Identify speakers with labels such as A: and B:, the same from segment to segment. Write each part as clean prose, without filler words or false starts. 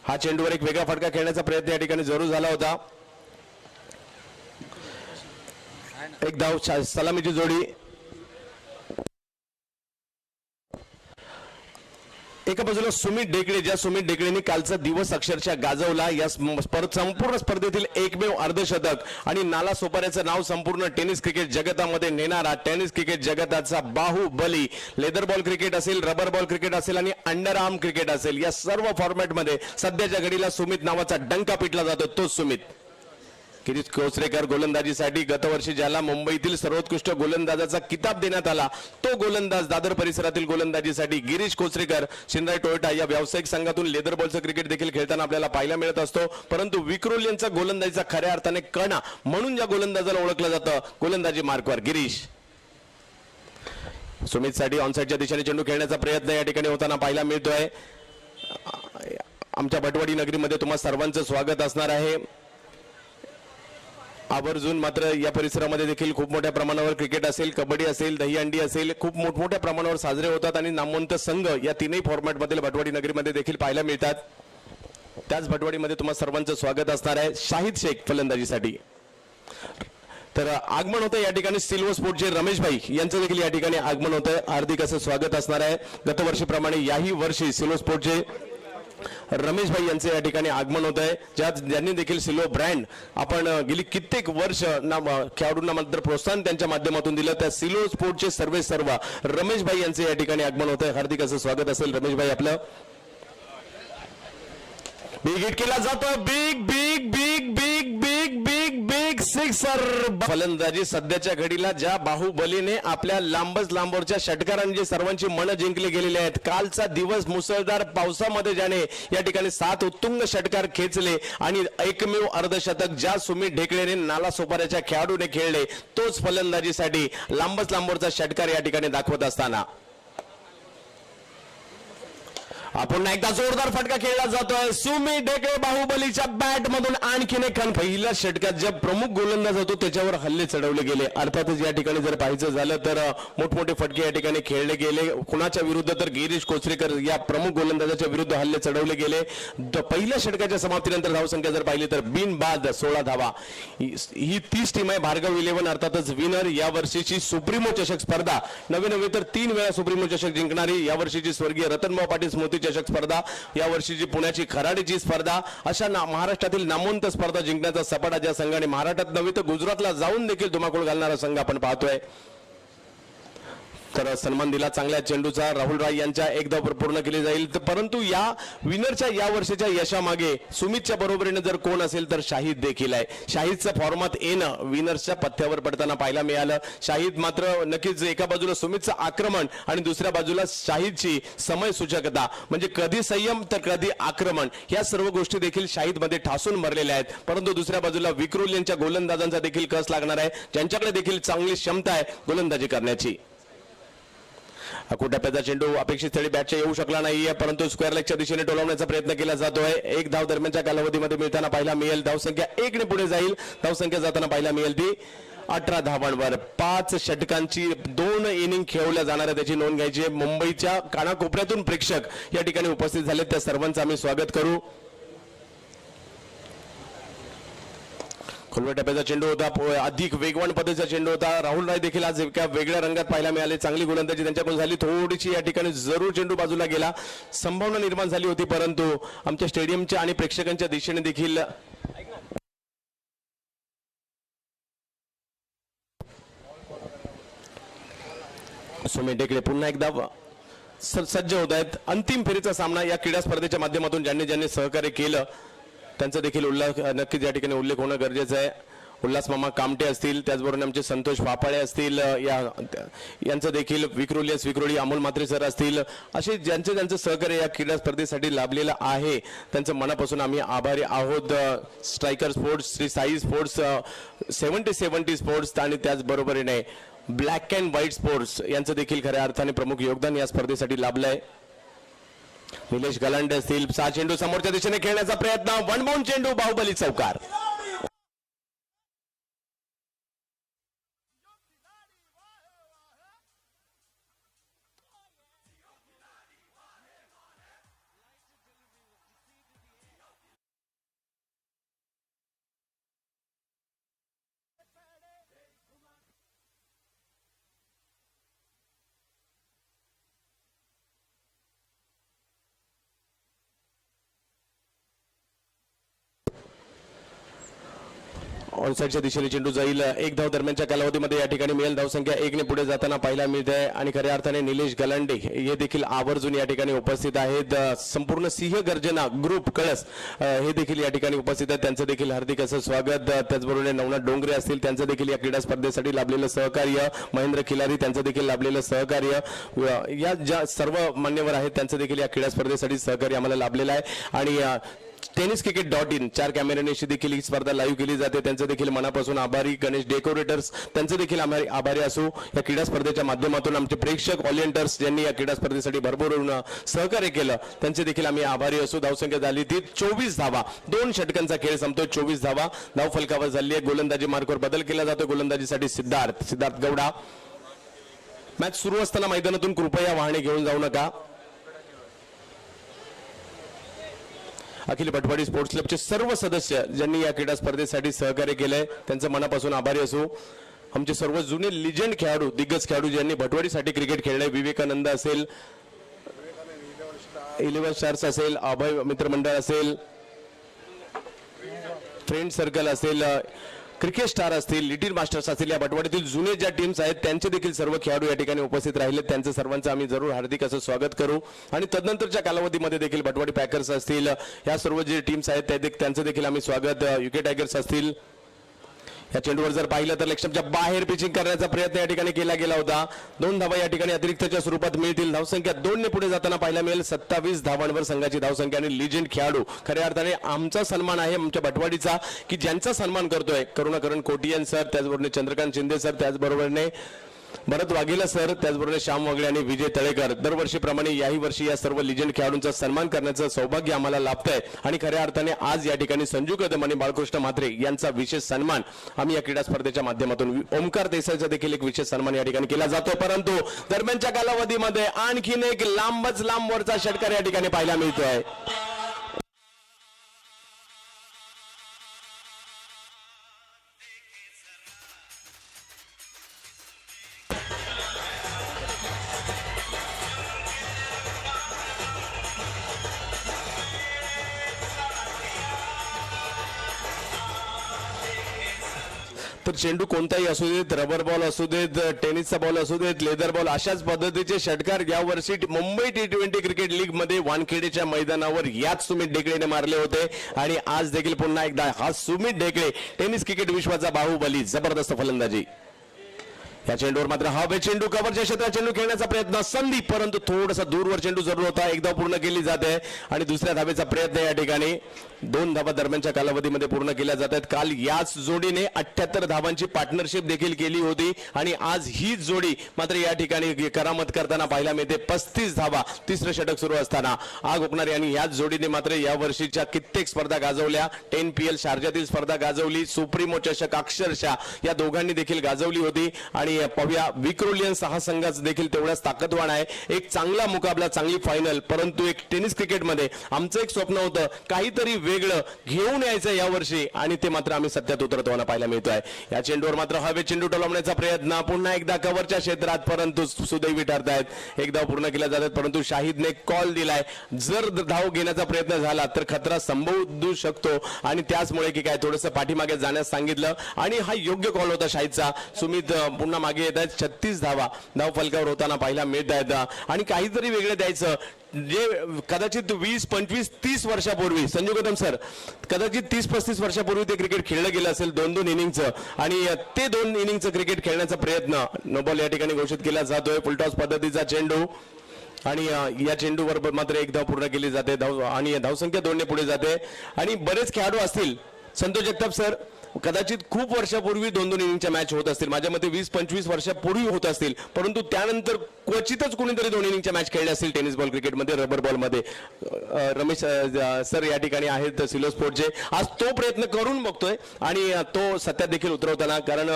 A: हा चेंडूवर एक वेगळा फटका खेळण्याचा प्रयत्न या ठिकाणी जरूर झाला होता. एक धाव सलामीची जोडी. एका बाजूला सुमित ढेकळे, ज्या सुमित ढेकळेंनी कालचा दिवस अक्षरशः गाजवला. या संपूर्ण स्पर्धेतील एकमेव अर्धशतक आणि नाला सोपाऱ्याचं नाव संपूर्ण टेनिस क्रिकेट जगतामध्ये नेणारा, टेनिस क्रिकेट जगताचा बाहुबली. लेदर बॉल क्रिकेट असेल, रबर बॉल क्रिकेट असेल आणि अंडर आर्म क्रिकेट असेल, या सर्व फॉर्मॅटमध्ये सध्याच्या घडीला सुमित नावाचा डंका पिटला जातो. तोच सुमित. गिरीश कोचरेकर गोलंदाजीसाठी गतवर्षी ज्याला मुंबईतील सर्वोत्कृष्ट गोलंदाजाचा किताब देण्यात आला, तो गोलंदाज दादर परिसरातील गोलंदाजीसाठी गिरीश कोचरेकर शिंदे टोयोटा या व्यावसायिक संघातून लेदर बॉलचं क्रिकेट देखील खेळताना आपल्याला पाहायला मिळत असतो. परंतु विक्रोल यांचा गोलंदाजीचा खऱ्या अर्थाने कणा म्हणून ज्या गोलंदाजाला ओळखलं जातं, गोलंदाजी मार्कवर गिरीश. सुमितसाठी ऑनसाईडच्या दिशेने चेंडू खेळण्याचा प्रयत्न या ठिकाणी होताना पाहायला मिळतोय. आमच्या भटवाडी नगरीमध्ये तुम्हा सर्वांचं स्वागत असणार आहे. आवर्जून मात्र या परिसरामध्ये देखील खूप मोठ्या प्रमाणावर क्रिकेट असेल, कबड्डी असेल, दहीहंडी असेल, खूप मोठमोठ्या प्रमाणावर साजरे होतात आणि नामवंत संघ या तीनही फॉर्मॅटमधील भटवाडी नगरीमध्ये देखील पाहायला मिळतात. त्याच भटवाडीमध्ये तुम्हा सर्वांचं स्वागत असणार आहे. शाहिद शेख फलंदाजीसाठी. तर आगमन होतं या ठिकाणी सिल्वर स्पोर्टचे रमेशभाई यांचं देखील या ठिकाणी आगमन होतं. हार्दिक असं स्वागत असणार आहे. गतवर्षीप्रमाणे याही वर्षी सिल्वर स्पोर्टचे रमेशभाई यांचे या ठिकाणी आगमन होत आहे, ज्यांनी देखील सिल्वर ब्रँड आपण गेली कित्येक वर्ष खेळाडूंना मात्र प्रोत्साहन त्यांच्या माध्यमातून दिलं. त्या सिल्वर स्पोर्टचे सर्व रमेशभाई यांचे या ठिकाणी आगमन होत आहे. हार्दिक असं स्वागत असेल रमेशभाई आपलं. बिग हिट केला जातो. Big big big big big big big sixer. फलंदाजी सध्याच्या घडीला ज्या बाहुबलीने आपल्या लांबवरच्या षटकारांनी सर्वांची मनं जिंकली गेलेली आहेत. कालचा दिवस मुसळधार पावसामध्ये ज्याने या ठिकाणी 7 उत्तुंग षटकार खेचले आणि एकमेव अर्धशतक ज्या सुमित ढेकळेने नाला सोपाऱ्याच्या खेळाडूने खेळले, तोच फलंदाजीसाठी लांबवरचा षटकार या ठिकाणी दाखवत असताना आपण एकदा जोरदार फटका खेळला जातोय. सुमित ढेकळे बाहुबलीच्या बॅट मधून आणखीन एक खण. पहिल्या षटकात ज्या प्रमुख गोलंदाज होतो त्याच्यावर हल्ले चढवले गेले. अर्थातच या ठिकाणी जर पाहायचं झालं तर मोठमोठे फटके या ठिकाणी खेळले गेले. कुणाच्या विरुद्ध तर गिरीश कोचरेकर या प्रमुख गोलंदाजाच्या विरुद्ध हल्ले चढवले गेले. पहिल्या षटकाच्या समाप्तीनंतर धावसंख्या जर पाहिली तर बिनबाद 16 धावा. ही 30 टीम आहे. भार्गव 11 अर्थातच विनर. या वर्षीची सुप्रीमो चषक स्पर्धा नवे तर 3 वेळा सुप्रीमो चषक जिंकणारी, या वर्षीची स्वर्गीय रतनभाऊ पाटील स्मृती चषक स्पर्धा, या वर्षीची पुण्याची खराडीची स्पर्धा, अशा महाराष्ट्रातील नामवंत स्पर्धा जिंकण्याचा सपाटा ज्या संघाने महाराष्ट्रात नव्हे तर गुजरातला जाऊन देखील धुमाकूळ घालणारा संघ आपण पाहतोय. तर सन्मान दिला चांगल्या चेंडूचा. राहुल राय यांच्या एक धाव पूर्ण केली जाईल. परंतु या विनरच्या या वर्षीच्या यशामागे सुमितच्या बरोबरीने जर कोण असेल तर शाहिद देखील आहे. शाहिदचं फॉर्मात येणं विनर्सच्या पथ्यावर पडताना पाहायला मिळालं. शाहिद मात्र नक्कीच एका बाजूला सुमितचं आक्रमण आणि दुसऱ्या बाजूला शाहिदची समय सूचकता, म्हणजे कधी संयम तर कधी आक्रमण, या सर्व गोष्टी देखील शाहिद मध्ये ठासून मरलेल्या आहेत. परंतु दुसऱ्या बाजूला विक्रोल यांच्या गोलंदाजांचा देखील कस लागणार आहे, ज्यांच्याकडे देखील चांगली क्षमता आहे गोलंदाजी करण्याची. कुटप्प्याचा चेंडू अपेक्षित स्थळी बॅटच्या येऊ शकला नाहीये, परंतु स्क्वेअर लेगच्या दिशेने टोलवण्याचा प्रयत्न केला जातोय. एक धाव दरम्यानच्या कालावधीमध्ये मिळताना पाहायला मिळेल. धावसंख्या 1 ने पुढे जाईल. धावसंख्या जाताना पाहायला मिळेल ती 18 धावांवर. 5 षटकांची 2 इनिंग खेळवल्या जाणार आहे, त्याची नोंद घ्यायची आहे. मुंबईच्या कानाकोपऱ्यातून प्रेक्षक या ठिकाणी उपस्थित झाले, त्या सर्वांचं आम्ही स्वागत करू. खोलवर टप्प्याचा चेंडू होता, अधिक वेगवान पद्धतीचा चेंडू होता. राहुल राय देखील आज एका वेगळ्या रंगात पाहायला मिळाले. चांगली गोलंदाजी त्यांच्याकडून झाली. थोडीशी या ठिकाणी जरूर चेंडू बाजूला गेला, संभावना निर्माण झाली होती, परंतु आमच्या स्टेडियमच्या आणि प्रेक्षकांच्या दिशेने देखील सुमित ढेकळे पुन्हा एकदा सज्ज होत आहेत. अंतिम फेरीचा सामना या क्रीडा स्पर्धेच्या माध्यमातून ज्यांनी सहकार्य केलं त्यांचा देखील नक्कीच या ठिकाणी उल्लेख होणं गरजेचं आहे. उल्हास मामा कामटे असतील, त्याचबरोबर आमचे संतोष फापाळे असतील, यांचं देखील विक्रोळी अमोल म्हात्रे सर असतील, असे ज्यांचं सहकार्य या क्रीडा स्पर्धेसाठी लाभलेलं आहे त्यांचं मनापासून आम्ही आभारी आहोत. Striker sports, Shri Sai sports, 70 sports आणि त्याचबरोबरीने ब्लॅक अँड व्हाईट स्पोर्ट्स यांचं देखील खऱ्या अर्थाने प्रमुख योगदान या स्पर्धेसाठी लाभलंय. निलेश गलांडे असतील. 6 चेंडू समोरच्या दिशेने खेळण्याचा प्रयत्न, वन बाउंड चेंडू, बाहुबली चौकार. ऑनसाइडच्या दिशेने चेंडू जाईल. एक धाव दरम्यानच्या कालावधीमध्ये या ठिकाणी मिळेल. धावसंख्या 1 ने पुढे जाताना पाहायला मिळते आहे आणि खऱ्या अर्थाने निलेश गलांडे हे देखील आवर्जून या ठिकाणी उपस्थित आहेत. संपूर्ण सिंह गर्जना ग्रुप कळस हे देखील या ठिकाणी उपस्थित आहेत. त्यांचं देखील हार्दिक असं स्वागत. त्याचबरोबर नवनाथ डोंगरे असतील त्यांचं देखील या क्रीडा स्पर्धेसाठी लाभलेलं सहकार्य. महेंद्र खिलारी त्यांचं देखील लाभलेलं सहकार्य. या ज्या सर्व मान्यवर आहेत त्यांचं देखील या क्रीडा स्पर्धेसाठी सहकार्य आम्हाला लाभलेलं आहे. आणि tenniscricket.in 4 कॅमेऱ्यानेशी देखील ही स्पर्धा लाईव्ह केली जाते. त्यांचं देखील मनापासून आभारी. गणेश डेकोरेटर्स त्यांचं देखील आभारी असो. या क्रीडा स्पर्धेच्या माध्यमातून आमचे प्रेक्षक ऑलियंटर्स ज्यांनी या क्रीडा स्पर्धेसाठी भरपूर सहकार्य केलं त्यांचे देखील आम्ही आभारी असू. धावसंख्या झाली ती 24 धावा. 2 षटकांचा खेळ संपतोय. 24 धावा धाव फलकावर झाली आहे. गोलंदाजी मार्कवर बदल केला जातो. गोलंदाजीसाठी सिद्धार्थ गौडा. मॅच सुरू असताना मैदानातून कृपया वाहने घेऊन जाऊ नका. अखिल भटवाडी स्पोर्ट्स क्लबचे सर्व सदस्य ज्यांनी या क्रीडा स्पर्धेसाठी सहकार्य केलंय त्यांचं मनापासून आभारी असू. आमचे सर्व जुने लिजंड खेळाडू दिग्गज खेळाडू ज्यांनी भटवाडीसाठी क्रिकेट खेळले. विवेकानंद असेल, 11 स्टार्स असेल, अभय मित्रमंडळ असेल, फ्रेंड सर्कल असेल, क्रिकेट स्टार असतील, लिटिल मास्टर्स असतील, या भटवाडीतील जुने ज्या टीम्स आहेत त्यांचे देखील सर्व खेळाडू या ठिकाणी उपस्थित राहिले. त्यांचं सर्वांचं आम्ही जरूर हार्दिक असं स्वागत करू. आणि तदनंतरच्या कालावधीमध्ये देखील भटवाडी पॅकर्स असतील, या सर्व जे टीम्स आहेत त्यांचं देखील आम्ही स्वागत. युके टायगर्स असतील. या चेंडूवर जर पाहिलं तर लक्ष्यच्या बाहेर पिचिंग करण्याचा प्रयत्न या ठिकाणी केला गेला होता. 2 धावा या ठिकाणी अतिरिक्तच्या स्वरूपात मिळतील. धावसंख्या 2 ने पुढे जाताना पाहायला मिळेल. 27 धावांवर संघाची धावसंख्या. आणि लिजंड खेळाडू खऱ्या अर्थाने आमचा सन्मान आहे आमच्या भटवाडीचा की ज्यांचा सन्मान करतोय करुणाकरण कोटियन सर, त्याचबरोबर चंद्रकांत शिंदे सर, त्याचबरोबर भरत वाघेला सर, त्याचबरोबर श्याम वगळे आणि विजय तळेकर. दरवर्षीप्रमाणे याही वर्षी या सर्व लिजंड खेळाडूंचा सन्मान करण्याचं सौभाग्य आम्हाला लाभतंय. आणि खऱ्या अर्थाने आज या ठिकाणी संजू कदम आणि बाळकृष्ण म्हात्रे यांचा विशेष सन्मान आम्ही या क्रीडा स्पर्धेच्या माध्यमातून ओमकार देसाईचा देखील एक विशेष सन्मान या ठिकाणी केला जातो. परंतु दरम्यानच्या कालावधीमध्ये आणखीन एक लांबच लांबवरचा षटकार या ठिकाणी पाहायला मिळतोय. तर चेंडू कोणताही असू देत, रबर बॉल असू देत, टेनिसचा बॉल असू देत, लेदर बॉल, अशाच पद्धतीचे षटकार यावर्षी मुंबई T20 क्रिकेट लीग मध्ये वानखेडेच्या मैदानावर याच सुमित ढेकळेने मारले होते. आणि आज देखील पुन्हा एकदा हा सुमित ढेकळे टेनिस क्रिकेट विश्वाचा बाहुबली. जबरदस्त फलंदाजी. या चेंडूवर मात्र हवे चेंडू कव्हरच्या क्षेत्रात चेंडू खेळण्याचा प्रयत्न संधी, परंतु थोडासा दूरवर चेंडू जरूर होता. एक धाव पूर्ण केली जाते आणि दुसऱ्या धावेचा प्रयत्न या ठिकाणी 2 धावा दरम्यानच्या कालावधीमध्ये पूर्ण केल्या जात आहेत. काल याच जोडीने 78 धावांची पार्टनरशिप देखील केली होती आणि आज हीच जोडी मात्र या ठिकाणी करामत करताना पाहायला मिळते. 35 धावा तिसरं षटक सुरू असताना आग ओकणारे यांनी याच जोडीने मात्र या वर्षीच्या कित्येक स्पर्धा गाजवल्या. 10 PL शारजातील स्पर्धा गाजवली. सुप्रीमो चषक अक्षरशः या दोघांनी देखील गाजवली होती. आणि पव्या विक्रोलियन्स हा संघाच देखील तेवढाच ताकदवान आहे. एक चांगला मुकाबला, चांगली फायनल. परंतु एक टेनिस क्रिकेटमध्ये आमचं एक स्वप्न होतं काहीतरी वेगळं घेऊन यायचं यावर्षी आणि ते मात्र आम्ही सत्यात उतरताना पाहायला मिळतोय. या चेंडूवर मात्र हवे चेंडू टोलवण्याचा प्रयत्न पुन्हा एकदा कव्हरच्या क्षेत्रात, परंतु सुदैवी ठरतायत. एक धाव पूर्ण केला जातात परंतु शाहिदने कॉल दिलाय. जर धाव घेण्याचा प्रयत्न झाला तर खतरा संभवू शकतो आणि त्याचमुळे की काय थोडंसं पाठीमागे जाण्यास सांगितलं आणि हा योग्य कॉल होता शाहिदचा. सुमित पुन्हा मागे येत आहेत. 36 धावा धाव फलकावर होताना पाहायला मिळत आहेत. आणि काहीतरी वेगळं द्यायचं जे कदाचित 20, 25, 30 वर्षापूर्वी संजू कदम सर कदाचित 30-35 वर्षापूर्वी ते क्रिकेट खेळलं गेलं असेल 2-2 इनिंगचं. आणि ते 2 इनिंगचं क्रिकेट खेळण्याचा प्रयत्न नो बॉल या ठिकाणी घोषित केला जातोय. फुलटॉस पद्धतीचा चेंडू आणि या चेंडूवर मात्र एक धाव पूर्ण केली जाते आणि धावसंख्या 2 ने पुढे जाते. आणि बरेच खेळाडू असतील. संतोष जगताप सर कदाचित खूप वर्षापूर्वी 2-2 इनिंगच्या मॅच होत असतील. माझ्या मते 20-25 वर्षापूर्वी होत असतील. परंतु त्यानंतर क्वचितच कोणीतरी 2 इनिंगच्या मॅच खेळले असतील टेनिस बॉल क्रिकेटमध्ये, रबर बॉलमध्ये. रमेश सर या ठिकाणी आहेत सिलो स्पोर्टचे. आज तो प्रयत्न करून बघतोय आणि तो सत्यात देखील उतरवताना, कारण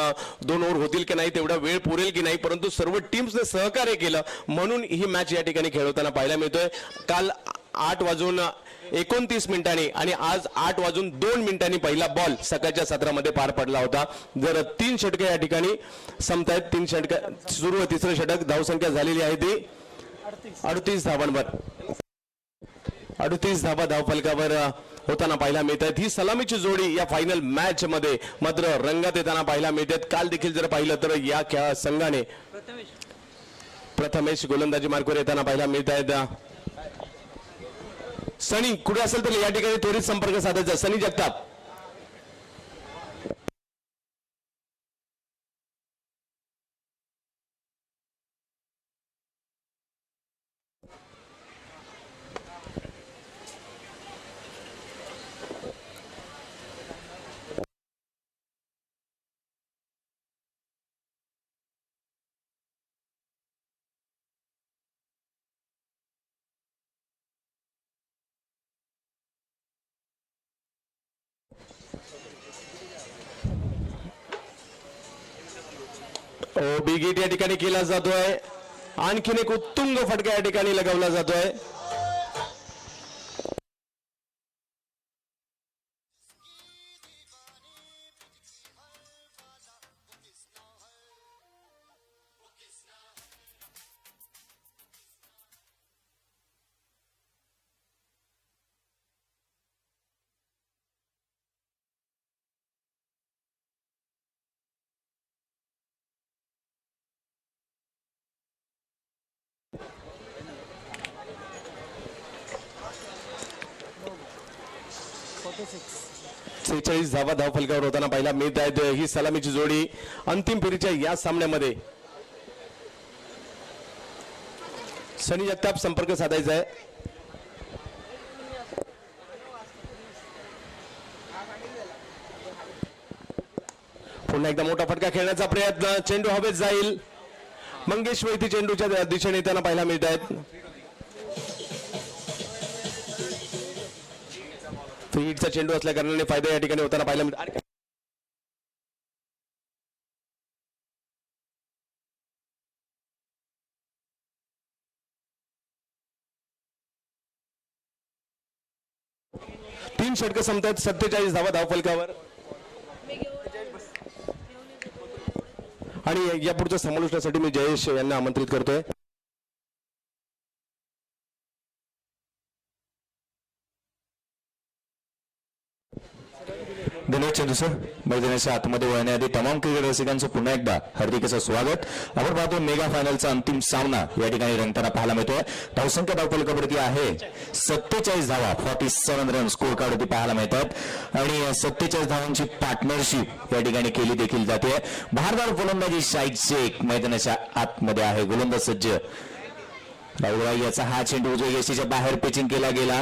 A: 2 ओव्हर होतील की नाही, तेवढा वेळ पुरेल की नाही, परंतु सर्व टीम्सने सहकार्य केलं म्हणून ही मॅच या ठिकाणी खेळवताना पाहायला मिळतोय. काल 8:29 आणि आज 8:02 पहिला बॉल सकाळच्या सत्रामध्ये पार पडला होता. जर 3 षटके या ठिकाणी संपतायत. 3 षटक सुरू आहे. तिसरं षटक. धावसंख्या झालेली आहे ती 38 धावांवर. 38 धावा धाव फलकावर होताना पाहायला मिळत आहेत. ही सलामीची जोडी या फायनल मॅच मध्ये मात्र रंगात येताना पाहायला मिळतात. काल देखील जर पाहिलं तर या संघाने प्रथमेश गोलंदाजी मार्कवर येताना पाहायला मिळत आहेत. सनी कुठे असेल तर या ठिकाणी त्वरित संपर्क साधायचा. सनी जगताप बिग हिट या ठिकाणी केला जातोय. आणखीन एक उत्तुंग फटका या ठिकाणी लगावला जातोय. सेहेचाळीस धावा धावफलकावर होताना पाहायला मिळत आहेत. ही सलामीची जोडी अंतिम फेरीच्या या सामन्यामध्ये सनी जगताप संपर्क साधायचा आहे. पुन्हा एकदा मोठा फटका खेळण्याचा प्रयत्न. चेंडू हवेत जाईल. मंगेश वैती चेंडूच्या दिशेने येताना पाहायला मिळत आहेत. हिटचा चेंडू असल्या कारणाने फायदा या ठिकाणी होताना पाहायला मिळत. तीन षटकं संपतात. 47 धावा धावफलकावर आणि या पुढच्या समालोचनासाठी मी जयेश यांना आमंत्रित करतोय.
B: धन्यवाद चंदू सर. मैदानाच्या आतमध्ये वळण्याआधी तमाम क्रिकेट रसिकांचं पुन्हा एकदा हार्दिक असं स्वागत. आपण पाहतो मेगा फायनलचा अंतिम सामना या ठिकाणी रंगताना पाहायला मिळतोय. धावसंख्या धावफलकावरती आहे 47 धावा, 47 रन स्कोर कार्ड वरती पाहायला मिळतात आणि 47 धावांची पार्टनरशिप या ठिकाणी केली देखील जाते. भारदार फलंदाजी शाहिद शेख मैदानाच्या आतमध्ये आहे. गोलंदाज सज्ज राहुल याचा हा चेंडू उजव्या यष्टीच्या बाहेर पिचिंग केला गेला.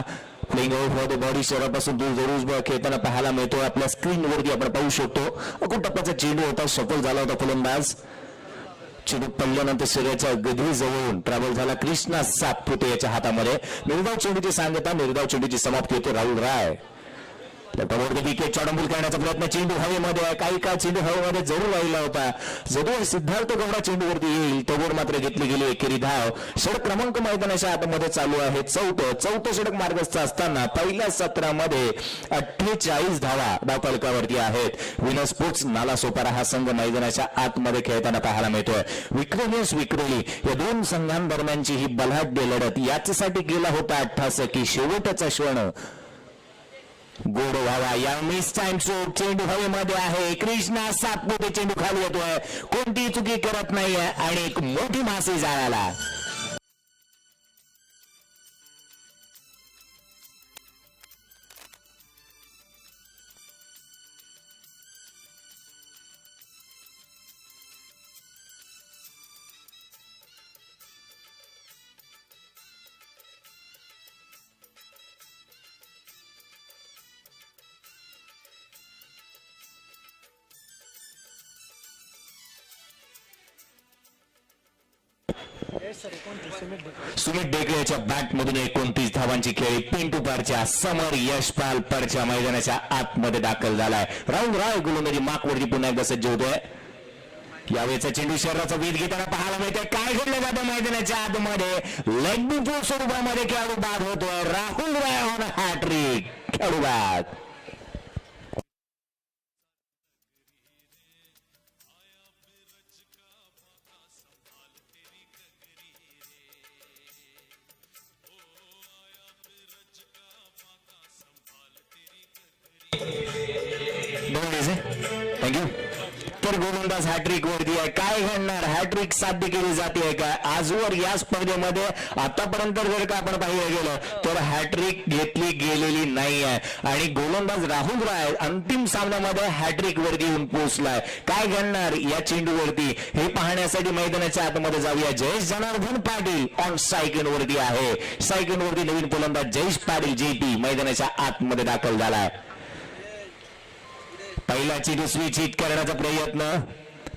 B: Playing out for the body शहरापासून दूर जरूर खेळताना पाहायला मिळतो. आपल्या स्क्रीनवरती आपण पाहू शकतो. अकुट टप्प्याचा चेंडू होता. सफल झाला होता फलंदाज. चेंडू पडल्यानंतर शरीराच्या गधी जवळून ट्रॅव्हल झाला. कृष्णा सातपुते याच्या हातामध्ये. निर्धाव चेंडूची सांगता, निर्धाव चेंडूची समाप्ती होते. राहुल राय विकेट चौडंबूल करण्याचा प्रयत्न. चेंडू हवेमध्ये आहे. काही काळ चेंडू हवेमध्ये जरूर राहिला होता. जरूर सिद्धार्थ गौडा चेंडूवरती येईल तोवर मात्र घेतली गेली एकेरी धाव. षटक क्रमांक मैदानाच्या आतमध्ये चालू आहे. चौथं षटक मार्गस्थ असताना पहिल्या सत्रामध्ये 48 धावा धावफलकावरती आहेत. विनर स्पोर्ट्स नालासोपारा हा संघ मैदानाच्या आतमध्ये खेळताना पाहायला मिळतोय. विक्रमेश विक्रोली या दोन संघांदरम्यानची ही बलाढ्य लढत याच्यासाठी गेला होता 88 की शेवटचा क्षण गोड व्हावा. या मिस टाइम शॉट. चेंडू हवेमध्ये आहे. कृष्णा सातपुते चेंडू खाली येतोय. कोणतीही चुकी करत नाहीये आणि एक मोठी मासे जाळाला. सुमित डेकळे याच्या बॅटमधून 29 धावांची खेळी. पिंटू परच्या समर यशपाल परच्या मैदानाच्या आतमध्ये दाखल झालाय. राहुल राय गोलंदाजी माकवरती पुन्हा एकदा सज्ज होतोय. यावेळेचा चेंडू शरीराचा वेध घेताना पाहायला मिळतोय. काय घडलं जातं मैदानाच्या आतमध्ये. लेग बिफोर स्वरूपामध्ये खेळाडू बाद होतोय. Rahul Rai on hattrick. खेळाडू बाद. थँक्यू. तर गोलंदाज हॅट्रिक वरती आहे. काय घडणार, हॅट्रिक साध्य केली जाते का आजवर या स्पर्धेमध्ये? आतापर्यंत जर का आपण पाहिलं गेलं तर हॅट्रिक घेतली गेलेली नाही आहे आणि गोलंदाज राहुल राय अंतिम सामन्यामध्ये हॅट्रिक वरती येऊन पोहोचलाय. काय घडणार या चेंडूवरती हे पाहण्यासाठी मैदानाच्या आतमध्ये जाऊया. जयेश जनार्दन पाटील ऑन सायकल वरती आहे. सायकल वरती नवीन गोलंदाज जयेश पाटील JP मैदानाच्या आतमध्ये दाखल झालाय. पहिला चेंडू स्विच हिट करण्याचा प्रयत्न,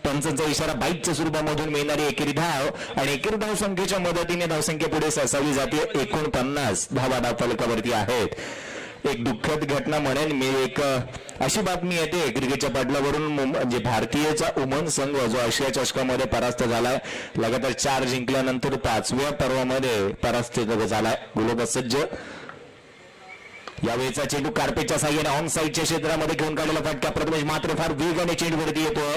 B: पंचांचा इशारा बाईकच्या स्वरूपामधून मिळणारी एकेरी धाव आणि एकेरी धाव संख्येच्या मदतीने धावसंख्या पुढे सरसावली जाते. 49 धावा धाव फलकावरती आहेत. एक दुःखद घटना म्हणेन मी, एक अशी बातमी येते क्रिकेटच्या पटलावरून म्हणजे भारतीयचा उमन संघ जो आशिया चषकामध्ये परास्त झालाय, लगातार 4 जिंकल्यानंतर 5व्या पर्वामध्ये परास्त झालाय. गोलंदाज सज्ज. यावेळेचा चेंडू कार्पेटच्या साह्याने ऑन साईडच्या क्षेत्रामध्ये घेऊन काढलेला फटका. प्रथमेश मात्र फार वेगाने चेंडूवरती येतोय.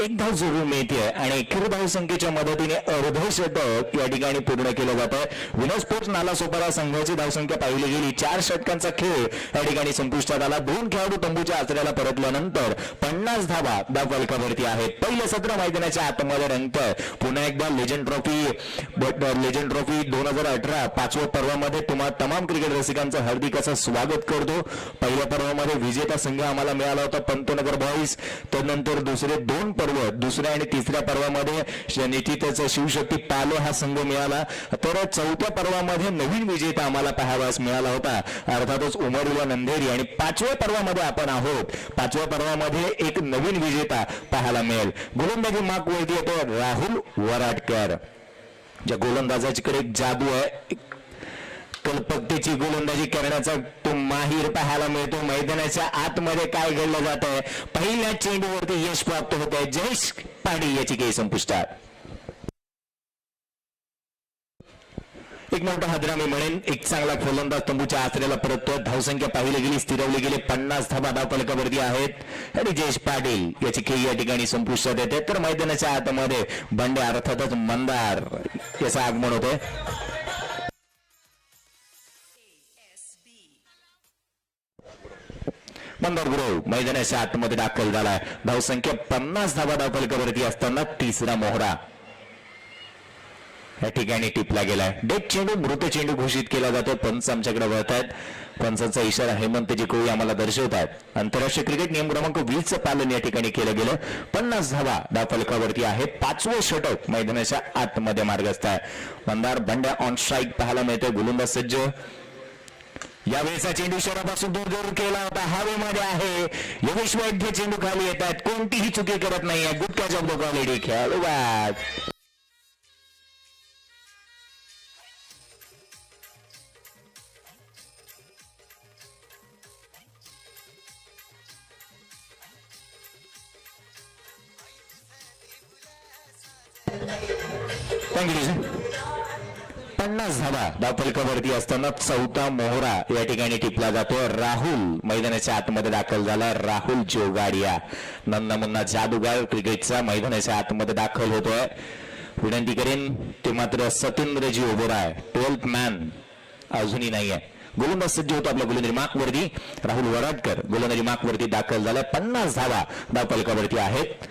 B: एक धाव जरूर मिळते आणि एकेरी धाव संख्येच्या मदतीने अर्धशतक या ठिकाणी पूर्ण केलं जातं. विनय स्पोर्ट्स नालासोपारा संघाची धावसंख्या पाहिली गेली. 4 षटकांचा खेळ या ठिकाणी संपुष्टात आला. 2 खेळाडू तंबूच्या आचऱ्याला परतल्यानंतर 50 धावा धाव फलकावरती आहेत. पहिलं सत्र मैदानाच्या आतमध्ये रंगतंय. पुन्हा एकदा लेजंड ट्रॉफी 2018 5व्या पर्वामध्ये तमाम क्रिकेट रसिकांचं हार्दिक असं स्वागत करतो. पहिल्या पर्वामध्ये विजेता संघ आम्हाला मिळाला होता पंतनगर बॉईज. त्यानंतर दुसरे 2 पर्व, दुसऱ्या आणि तिसऱ्या पर्वामध्ये निश्चितच शिवशक्ती पाले हा संघ मिळाला. तर 4थ्या पर्वामध्ये नवीन विजेता आम्हाला पाहावास मिळाला होता, अर्थातच उमरविला नंदेरी. आणि 5व्या पर्वामध्ये आपण आहोत. 5व्या पर्वामध्ये एक नवीन विजेता पाहायला मिळेल. गोलंदाजी मार्क वरती येतो राहुल वराडकर. ज्या गोलंदाजाकडे एक जादू आहे, कल्पकतेची गोलंदाजी करण्याचा तो माहीर पाहायला मिळतो. मैदानाच्या आतमध्ये काय घडलं जात आहे, पहिल्या चेंडूवरती यश प्राप्त होत आहे. जयेश पाटील याची काही संपुष्टात. एक मोठा हादरा मी म्हणेन. एक चांगला फलंदाज तंबूच्या आचऱ्याला परततोय. धावसंख्या पाहिली गेली, स्थिरवली गेली. 50 धावा धाव फलकावरती आहेत आणि जयेश पाटील याची खेळी या ठिकाणी संपुष्टात येते. तर मैदानाच्या आतमध्ये बंडे अर्थातच मंदार याचं आगमन होतंय. मंदार गुरव मैदानाच्या आतमध्ये दाखल झालाय. धावसंख्या 50 धावा धाव फलकावरती असताना तिसरा मोहरा या ठिकाणी टिपला गेलाय. डेड चेंडू मृत चेंडू घोषित केला जातो. पंच आमच्याकडे वळतात. पंचांचा इशारा हेमंतजी कोळी आम्हाला दर्शवतात. आंतरराष्ट्रीय क्रिकेट नियम क्रमांक 20चं पालन या ठिकाणी केलं गेलं. 50 धावा धाव फलकावरती आहे. 5वं षटक मैदानाच्या आतमध्ये मार्गस्थ आहे. मंदार बंड्या ऑन स्ट्राईक पाहायला मिळतोय. गोलंदाज सज्ज. यावेळेचा चेंडू शहरापासून दूर केला होता. हवेमध्ये आहे. योगेश वैद्य चेंडू खाली येतात. कोणतीही चुकी करत नाहीये. Good catch of the quality. खेळाडू बाद. थँक्यू. 50 धावा धाव फलकावरती असताना 4था मोहरा या ठिकाणी टिपला जातोय. राहुल मैदानाच्या आतमध्ये दाखल झाला. राहुल जोगाडिया नन्ना मुन्ना जादूगार क्रिकेटचा मैदानाच्या आतमध्ये दाखल होतोय. विनंती करेन ते मात्र सतेंद्रजी ओबोराय 12th मॅन अजूनही नाहीये. गोलंदाज सज्ज होतो आपल्या गोलंदाजी मार्कवरती. राहुल वराडकर गोलंदाजी मार्कवरती दाखल झालाय. 50 धावा धाव फलकावरती आहेत.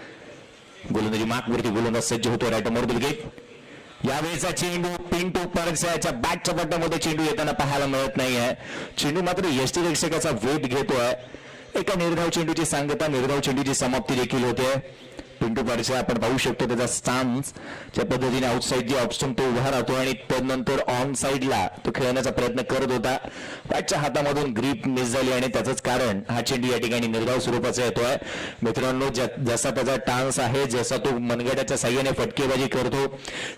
B: गोलंदाजी मार्कवरती गोलंदाज सज्ज होतो. Right more wicket. यावेळेचा चेंडू पिंटू परसाच्या बॅटच्या पट्ट्यामध्ये चेंडू येताना पाहायला मिळत नाहीये. चेंडू मात्र यष्टिरक्षकाचा वेध घेतोय. एका निर्धाव चेंडूची सांगता, निर्धाव चेंडूची समाप्ती देखील होते. पिंटू परसा आपण पाहू शकतो त्याचा स्टान्स, ज्या पद्धतीने आउटसाईड जे ऑप्शन तो उभा राहतो आणि त्यानंतर ऑन साईडला तो खेळण्याचा प्रयत्न करत होता. बॅटच्या हातामधून ग्रीप मिस झाली आणि त्याचंच कारण हा चेंडू या ठिकाणी निर्धाव स्वरूपाचा येतोय. मित्रांनो, जसा त्याचा टान्स आहे, जसा तो मनगटाच्या साह्याने फटकेबाजी करतो,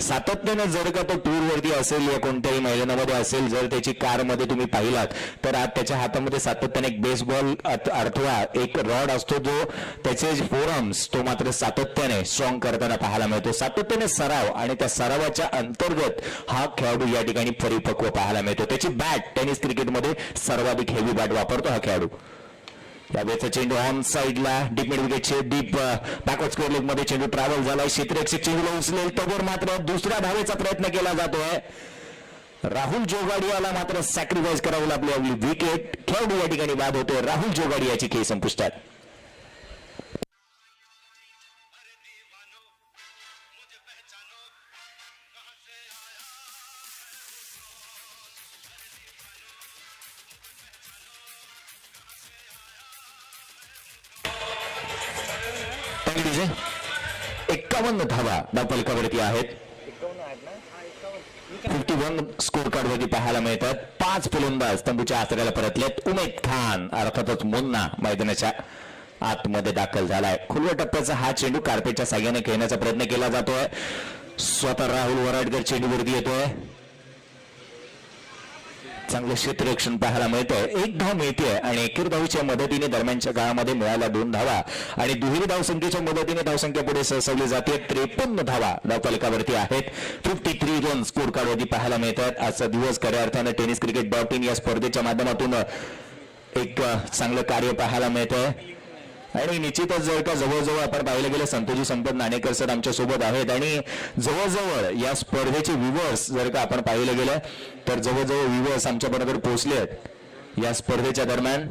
B: सातत्याने जर का तो टूरवरती असेल या कोणत्याही मैदानामध्ये असेल, जर त्याची कारमध्ये तुम्ही पाहिलात तर आज त्याच्या हातामध्ये सातत्याने एक बेसबॉल अथवा एक रॉड असतो, जो त्याचे फोरम्स तो मात्र सातत्याने स्ट्रॉंग करताना पाहायला मिळतो. सातत्याने सराव आणि त्या सरावाच्या अंतर्गत हा खेळाडू या ठिकाणी परिपक्व पाहायला मिळतो. त्याची बॅट टेनिस क्रिकेटमध्ये सर्वाधिक हेवी बॅट वापरतो हा खेळाडू. यावेळेचा चेंडू ऑन साईडला डीप मिड विकेटचे डीप बॅकवर्ड स्क्वेअर लेग मध्ये चेंडू ट्रॅव्हल झालाय. क्षेत्ररक्षक चेंडूला उचलेल तोवर मात्र दुसऱ्या धावेचा प्रयत्न केला जातोय. राहुल जोगाडियाला मात्र सॅक्रिफाईस करावं लागली आपली विकेट. खेळाडू या ठिकाणी बाद होतोय. राहुल जोगाडियाची खेळ संपुष्टात. पहिली 51 धावा धावफलकावरती आहेत. 51 स्कोर कार्ड वरती पाहायला मिळतात. 5 फलंदाज तंबूच्या आसऱ्याला परतलेत. उमेद खान अर्थातच मुन्ना मैदानाच्या आतमध्ये दाखल झालाय. खुल्या टप्प्याचा हा चेंडू कार्पेटच्या साह्याने खेळण्याचा प्रयत्न केला जातोय. स्वतः राहुल वराडकर चेंडूवरती येतोय. चांगलं क्षेत्ररक्षण पाहायला मिळतंय. 1 धाव मिळते आणि एकेर धावच्या मदतीने दरम्यानच्या काळामध्ये मिळाल्या 2 धावा आणि दुहेरी धावसंख्येच्या मदतीने धावसंख्या पुढे सरसवली जाते. 53 धावा धावफलकावरती आहेत. 53 रन स्कोर कार्डवरती पाहायला मिळतात. आजचा दिवस खऱ्या अर्थानं tenniscricket.in या स्पर्धेच्या माध्यमातून एक चांगलं कार्य पाहायला मिळतंय आणि निश्चितच जर का जवळजवळ आपण पाहिलं गेलं संतोषी संपत नाणेकर सर आमच्या सोबत आहेत आणि जवळजवळ या स्पर्धेचे व्ह्यूअर्स जर का आपण पाहिलं गेलं तर जवळजवळ व्ह्यूअर्स आमच्या बरोबर पोहोचले आहेत. या स्पर्धेच्या दरम्यान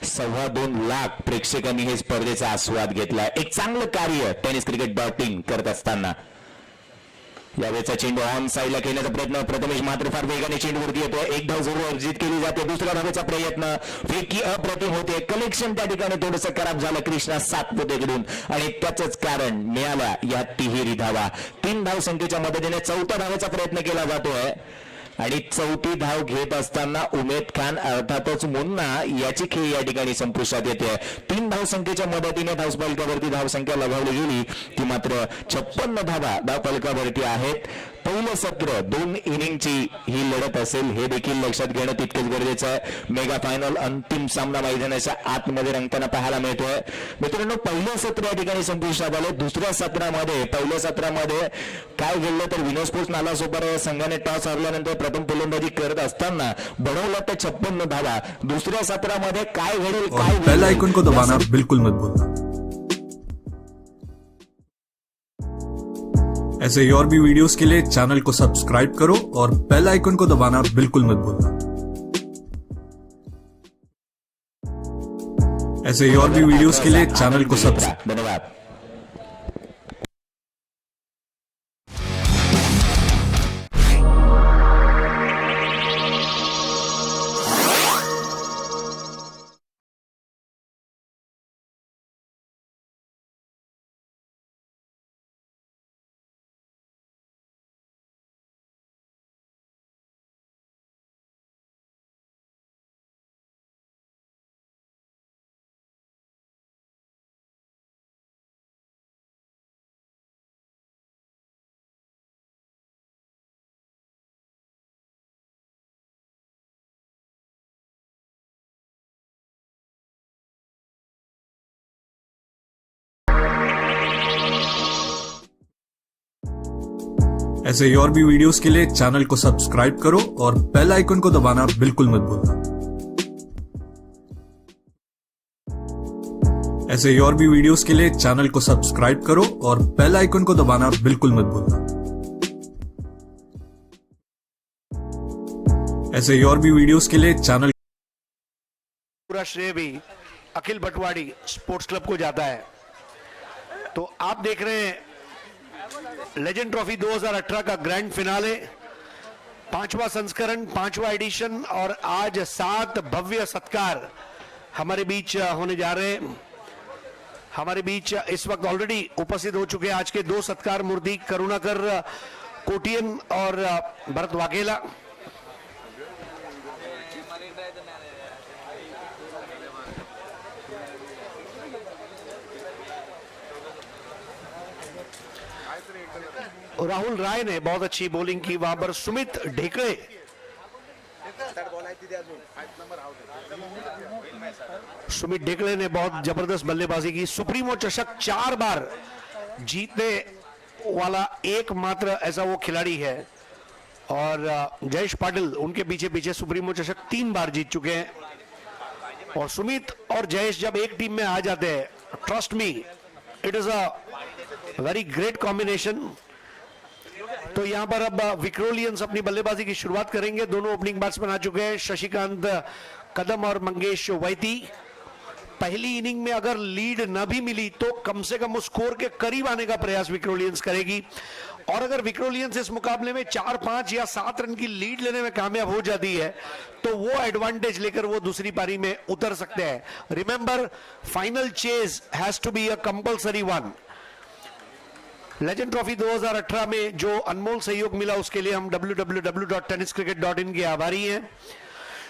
B: 2.25 लाख प्रेक्षकांनी हे स्पर्धेचा आस्वाद घेतला. एक चांगलं कार्य tenniscricket.in करत असताना यावेळेचा चेंडू ऑन साईडला खेळण्याचा प्रयत्न. प्रथमेश मात्र फार वेगाने चेंडूवरती येतो. 1 धाव जरूर अर्जित केली जाते. दुसऱ्या धावेचा प्रयत्न फेकी अप्रतिम होते. कलेक्शन त्या ठिकाणी थोडंसं खराब झालं कृष्णा सातपुतेकडून आणि त्याचंच कारण मिळाल्या या तिहेरी धावा. 3 धाव संख्येच्या मदतीने 4थ्या धावेचा प्रयत्न केला जातोय आणि 4थी धाव घेत असताना उमेद खान अर्थातच मुन्ना याची खेळ या ठिकाणी संपुष्टात येते. 3 धाव संख्येच्या मदतीने धावफलकावरती धावसंख्या लगावली गेली ती मात्र 56 धावा धावफलकावरती आहेत. पहिलं सत्र 2 इनिंगची ही लढत असेल हे देखील लक्षात घेणं तितकेच गरजेचं आहे. मेगा फायनल अंतिम सामना मैदानाच्या आतमध्ये रंगताना पाहायला मिळतोय. मित्रांनो पहिलं सत्र या ठिकाणी संपुष्टात आले. दुसऱ्या सत्रामध्ये पहिल्या सत्रामध्ये काय घडलं तर विनोद स्पोर्ट्स नालासोपारा या संघाने टॉस हरल्यानंतर प्रथम फलंदाजी करत असताना बनवला त्या 56 धावा. दुसऱ्या सत्रामध्ये काय घडेल काय
C: बेल आइकन को दबाना बिल्कुल मत भूलना. ऐसे ही और भी वीडियोस के लिए चैनल को सब्सक्राइब करो और बेल आइकन को दबाना बिल्कुल मत भूलना. ऐसे ही और भी वीडियोस के लिए चैनल को सब्सक्राइब.
B: धन्यवाद.
C: ऐसे ही और भी वीडियोस के लिए चैनल को सब्सक्राइब करो और बेल आइकन को दबाना बिल्कुल मत भूलना. ऐसे ही और भी वीडियोस के लिए चैनल को सब्सक्राइब करो और बेल आइकन को दबाना बिल्कुल मत भूलना. ऐसे ही और भी वीडियोस के लिए चैनल.
D: पूरा श्रेय भी अखिल भटवाड़ी स्पोर्ट्स क्लब को जाता है. तो आप देख रहे हैं लेजेंड ट्रॉफी 2018 का ग्रैंड फिनाले, 5वां संस्करण, 5वां एडिशन और आज 7 भव्य सत्कार हमारे बीच होने जा रहे हैं. हमारे बीच इस वक्त ऑलरेडी उपस्थित हो चुके हैं आज के 2 सत्कार मूर्ति करुणाकर कोटियन और भरत वाघेला. राहुल राय ने बहुत अच्छी बॉलिंग की. वहां पर सुमित ढेकळे, सुमित ढेकळे ने बहुत जबरदस्त बल्लेबाजी की. सुप्रीमो चषक 4 बार जीतने वाला एकमात्र ऐसा वो खिलाड़ी है और जयेश पाटिल उनके पीछे पीछे सुप्रीमो चषक 3 बार जीत चुके हैं. और सुमित और जयेश जब एक टीम में आ जाते हैं, trust me, it is a very great combination. तो यहां पर अब विक्रोलियंस अपनी बल्लेबाजी की शुरुआत करेंगे। दोनों ओपनिंग बैट्समैन आ चुके हैं, शशिकांत कदम और मंगेश वैती। पहली इनिंग में अगर लीड न भी मिली तो कम से कम उस स्कोर के करीब आने का प्रयास विक्रोलियंस करेगी, और अगर विक्रोलियंस इस मुकाबले में 4, 5 या 7 रन की लीड लेने में कामयाब हो जाती है तो वो एडवांटेज लेकर वो दूसरी पारी में उतर सकते हैं। Remember, final chase has to be a compulsory one. Legend trophy 2018 में जो अनमोल सहयोग मिला उसके लिए हम www.tenniscricket.in के आभारी हैं।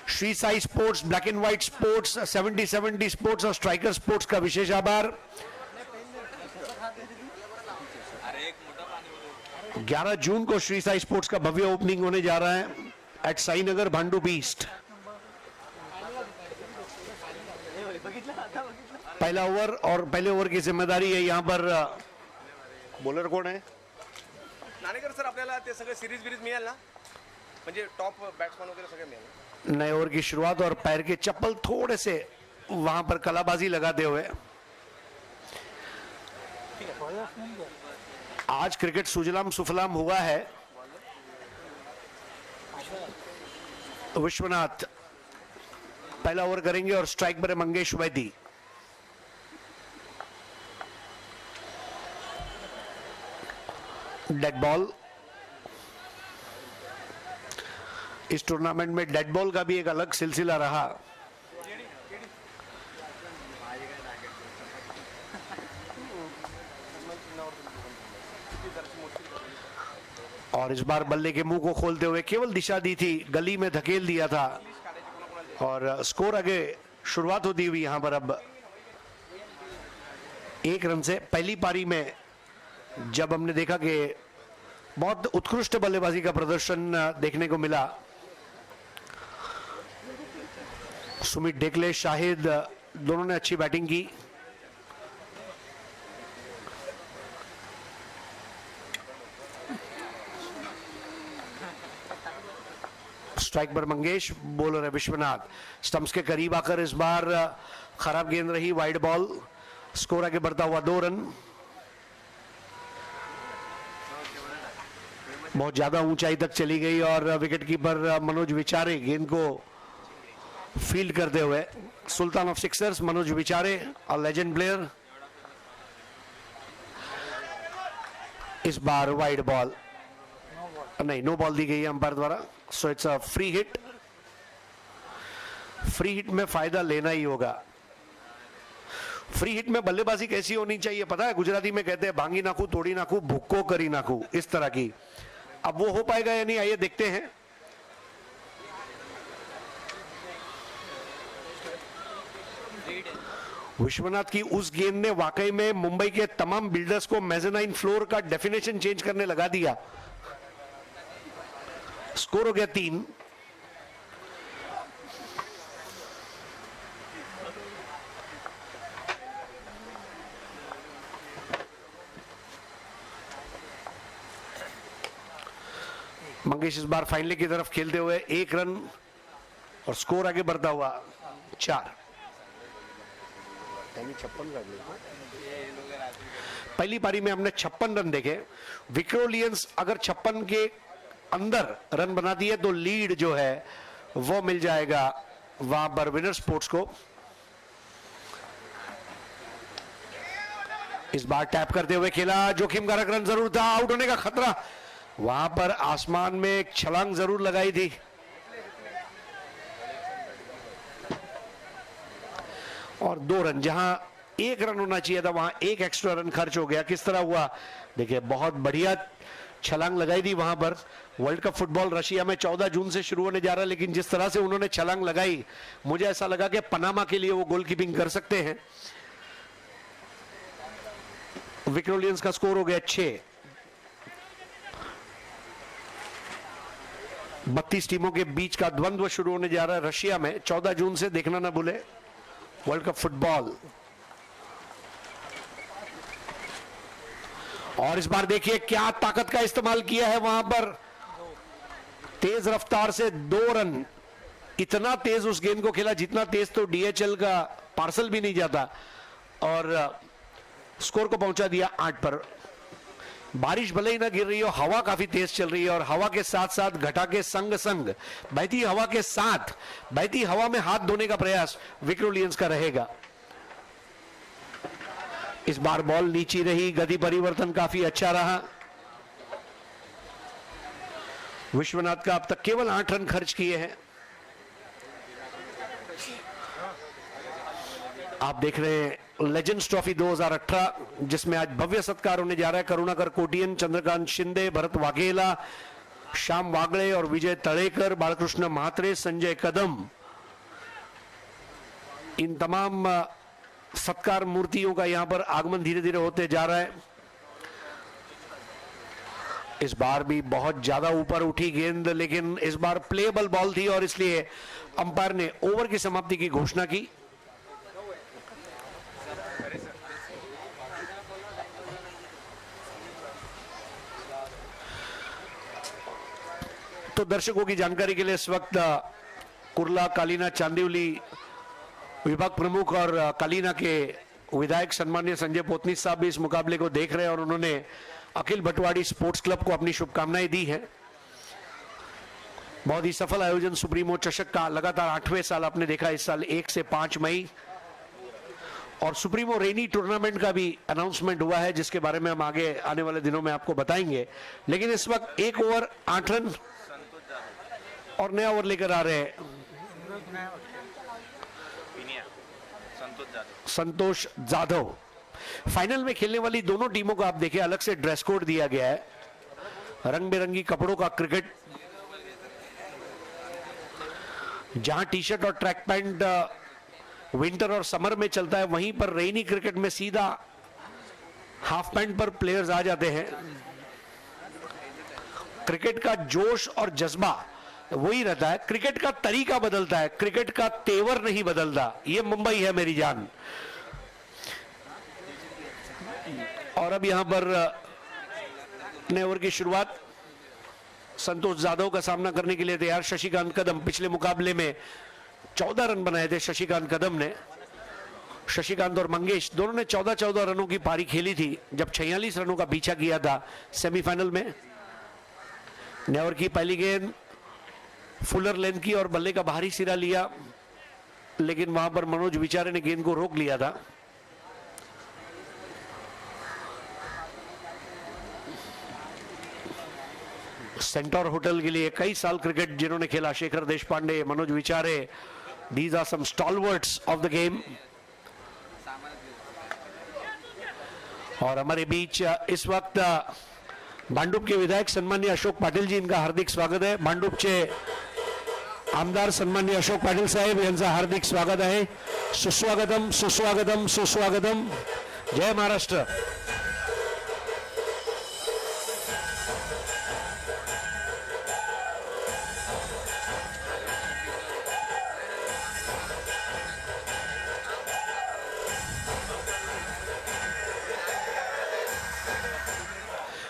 D: Shri Sai sports, black end white sports, 70-70 sports और स्ट्राइकर स्पोर्ट्स का विशेष आभार। 11 जून को श्री साई स्पोर्ट्स का भव्य ओपनिंग होने जा रहा है एट साईनगर, भांडुप ईस्ट। पहला ओवर और पहले ओवर की जिम्मेदारी है यहां पर, बॉलर कोण आहे?
A: नाणेकर सर, आपल्याला ते सगळे सिरीज बिरीज मिळेल ना, म्हणजे टॉप बॅट्समॅन वगैरे सगळे मिळेल।
D: नए ओवर की शुरुआत और पैर के चप्पल थोड़े से वहां पर कलाबाजी लगाते हुए। आज क्रिकेट सुजलाम सुफलाम हुआ है। विश्वनाथ पहला ओवर करेंगे और स्ट्राइक पर है मंगेश वैदी। Dead ball. इस टूर्नामेंट में डेड बॉल का भी एक अलग सिलसिला रहा। और इस बार बल्ले के मुंह को खोलते हुए केवल दिशा दी थी, गली में धकेल दिया था और स्कोर आगे शुरुआत होती हुई यहां पर अब 1 रन से। पहली पारी में जब हमने देखा कि बहुत उत्कृष्ट बल्लेबाजी का प्रदर्शन देखने को मिला, सुमित डेकले, शाहिद दोनों ने अच्छी बैटिंग की। स्ट्राइक पर मंगेश, बॉलर है विश्वनाथ। स्टंप्स के करीब आकर इस बार खराब गेंद रही, वाइड बॉल। स्कोर आगे बढ़ता हुआ 2 रन। बहुत ज्यादा ऊंचाई तक चली गई और विकेट कीपर मनोज विचारे गेंद को फील्ड करते हुए। Sultan of sixers Manoj Vichare, a legend player. इस बार वाइड बॉल नहीं, नो बॉल दी गई है अंपायर द्वारा, so it's a free hit. Free hit में फायदा लेना ही होगा। फ्री हिट में बल्लेबाजी कैसी होनी चाहिए पता है? गुजराती में कहते हैं भांगी नाखू, तोड़ी नाखू, भुक्को करी नाखू, इस तरह की। अब वो हो पाएगा या नहीं, आइए देखते हैं। विश्वनाथ की उस गेंद ने वाकई में मुंबई के तमाम बिल्डर्स को मेज़ेनाइन फ्लोर का डेफिनेशन चेंज करने लगा दिया। स्कोर हो गया 3। मंगेश इस बार फाइनली की तरफ खेलते हुए 1 रन और स्कोर आगे बढ़ता हुआ 4। पहली पारी में हमने 56 रन देखे। विक्रोलियंस अगर 56 के अंदर रन बनाती है तो लीड जो है वो मिल जाएगा वहां पर विनर स्पोर्ट्स को। इस बार टैप करते हुए खेला, जोखिमकारक रन जरूर था, आउट होने का खतरा। वहां पर आसमान में एक छलांग जरूर लगाई थी। और 2 रन, जहां 1 रन होना चाहिए था वहां 1 एक्स्ट्रा रन खर्च हो गया। किस तरह हुआ देखिए, बहुत बढ़िया छलांग लगाई थी वहां पर। वर्ल्ड कप फुटबॉल रशिया में 14 जून से शुरू होने जा रहा है, लेकिन जिस तरह से उन्होंने छलांग लगाई मुझे ऐसा लगा कि पनामा के लिए वो गोलकीपिंग कर सकते हैं। विक्रोलियंस का स्कोर हो गया 6। 32 टीमों के बीच का द्वंद्व शुरू होने जा रहा है रशिया में 14 जून से, देखना ना भूले वर्ल्ड कप फुटबॉल। और इस बार देखिए क्या ताकत का इस्तेमाल किया है वहां पर, तेज रफ्तार से 2 रन। इतना तेज उस गेंद को खेला जितना तेज तो डीएचएल का पार्सल भी नहीं जाता, और स्कोर को पहुंचा दिया 8 पर। बारिश भले ही ना गिर रही हो, हवा काफी तेज चल रही है और हवा के साथ साथ घटा के संग संग बहती हवा के साथ बहती हवा में हाथ धोने का प्रयास विक्रोलियंस का रहेगा। इस बार बॉल नीची रही, गति परिवर्तन काफी अच्छा रहा। विश्वनाथ का अब तक केवल 8 रन खर्च किए हैं। आप देख रहे हैं लेजेंड्स ट्रॉफी 2018, जिसमें आज भव्य सत्कार होने जा रहा है। करुणाकर कोटियन, चंद्रकांत शिंदे, भरत वाघेला, श्याम वागले और विजय तळेकर, बालकृष्ण म्हात्रे, संजय कदम, इन तमाम सत्कार मूर्तियों का यहां पर आगमन धीरे धीरे होते जा रहा है। इस बार भी बहुत ज्यादा ऊपर उठी गेंद, लेकिन इस बार प्लेबल बॉल थी और इसलिए अंपायर ने ओवर की समाप्ति की घोषणा की। तो दर्शकों की जानकारी के लिए इस वक्त कुर्ला, कालीना, चांदिवली विभाग प्रमुख और कालीना के विधायक सम्माननीय संजय पोतनी साहब भी इस मुकाबले को देख रहे हैं और उन्होंने अखिल भटवाड़ी स्पोर्ट्स क्लब को अपनी शुभकामनाएं दी हैं। बहुत ही सफल आयोजन सुप्रीमो चषक का लगातार 8वें साल आपने देखा। इस साल 1 से 5 मई और सुप्रीमो रेनी टूर्नामेंट का भी अनाउंसमेंट हुआ है, जिसके बारे में हम आगे आने वाले दिनों में आपको बताएंगे। लेकिन इस वक्त 1 ओवर 8 रन और नया ओवर लेकर आ रहे हैं संतोष जाधव। फाइनल में खेलने वाली दोनों टीमों को आप देखें, अलग से ड्रेस कोड दिया गया है, रंग बिरंगी कपड़ों का क्रिकेट। जहां टी शर्ट और ट्रैक पैंट विंटर और समर में चलता है, वहीं पर रेनी क्रिकेट में सीधा हाफ पैंट पर प्लेयर्स आ जाते हैं। क्रिकेट का जोश और जज्बा वही रहता है, क्रिकेट का तरीका बदलता है, क्रिकेट का तेवर नहीं बदलता। ये मुंबई है मेरी जान। और अब यहां पर नए ओवर की शुरुआत, संतोष जाधव का सामना करने के लिए तैयार शशिकांत कदम। पिछले मुकाबले में 14 रन बनाए थे शशिकांत कदम ने। शशिकांत और मंगेश दोनों ने 14-14 रनों की पारी खेली थी जब 46 रनों का पीछा किया था सेमीफाइनल में। नए ओवर की पहली गेंद फुलर लेंथ की और बल्ले का बाहरी सिरा लिया, लेकिन वहां पर मनोज विचारे ने गेंद को रोक लिया था। सेंटोर होटल के लिए कई साल क्रिकेट जिन्होंने खेला, Shekhar Deshpande, Manoj Vichare, these are some stalwarts of the game. और हमारे बीच इस वक्त भांडुप के विधायक सन्माननीय अशोक पाटील जी, इनका हार्दिक स्वागत आहे। भांडुपचे आमदार सन्माननीय अशोक पाटील साहेब यांचं हार्दिक स्वागत आहे। सुस्वागतम सुस्वागतम सुस्वागतम। जय महाराष्ट्र।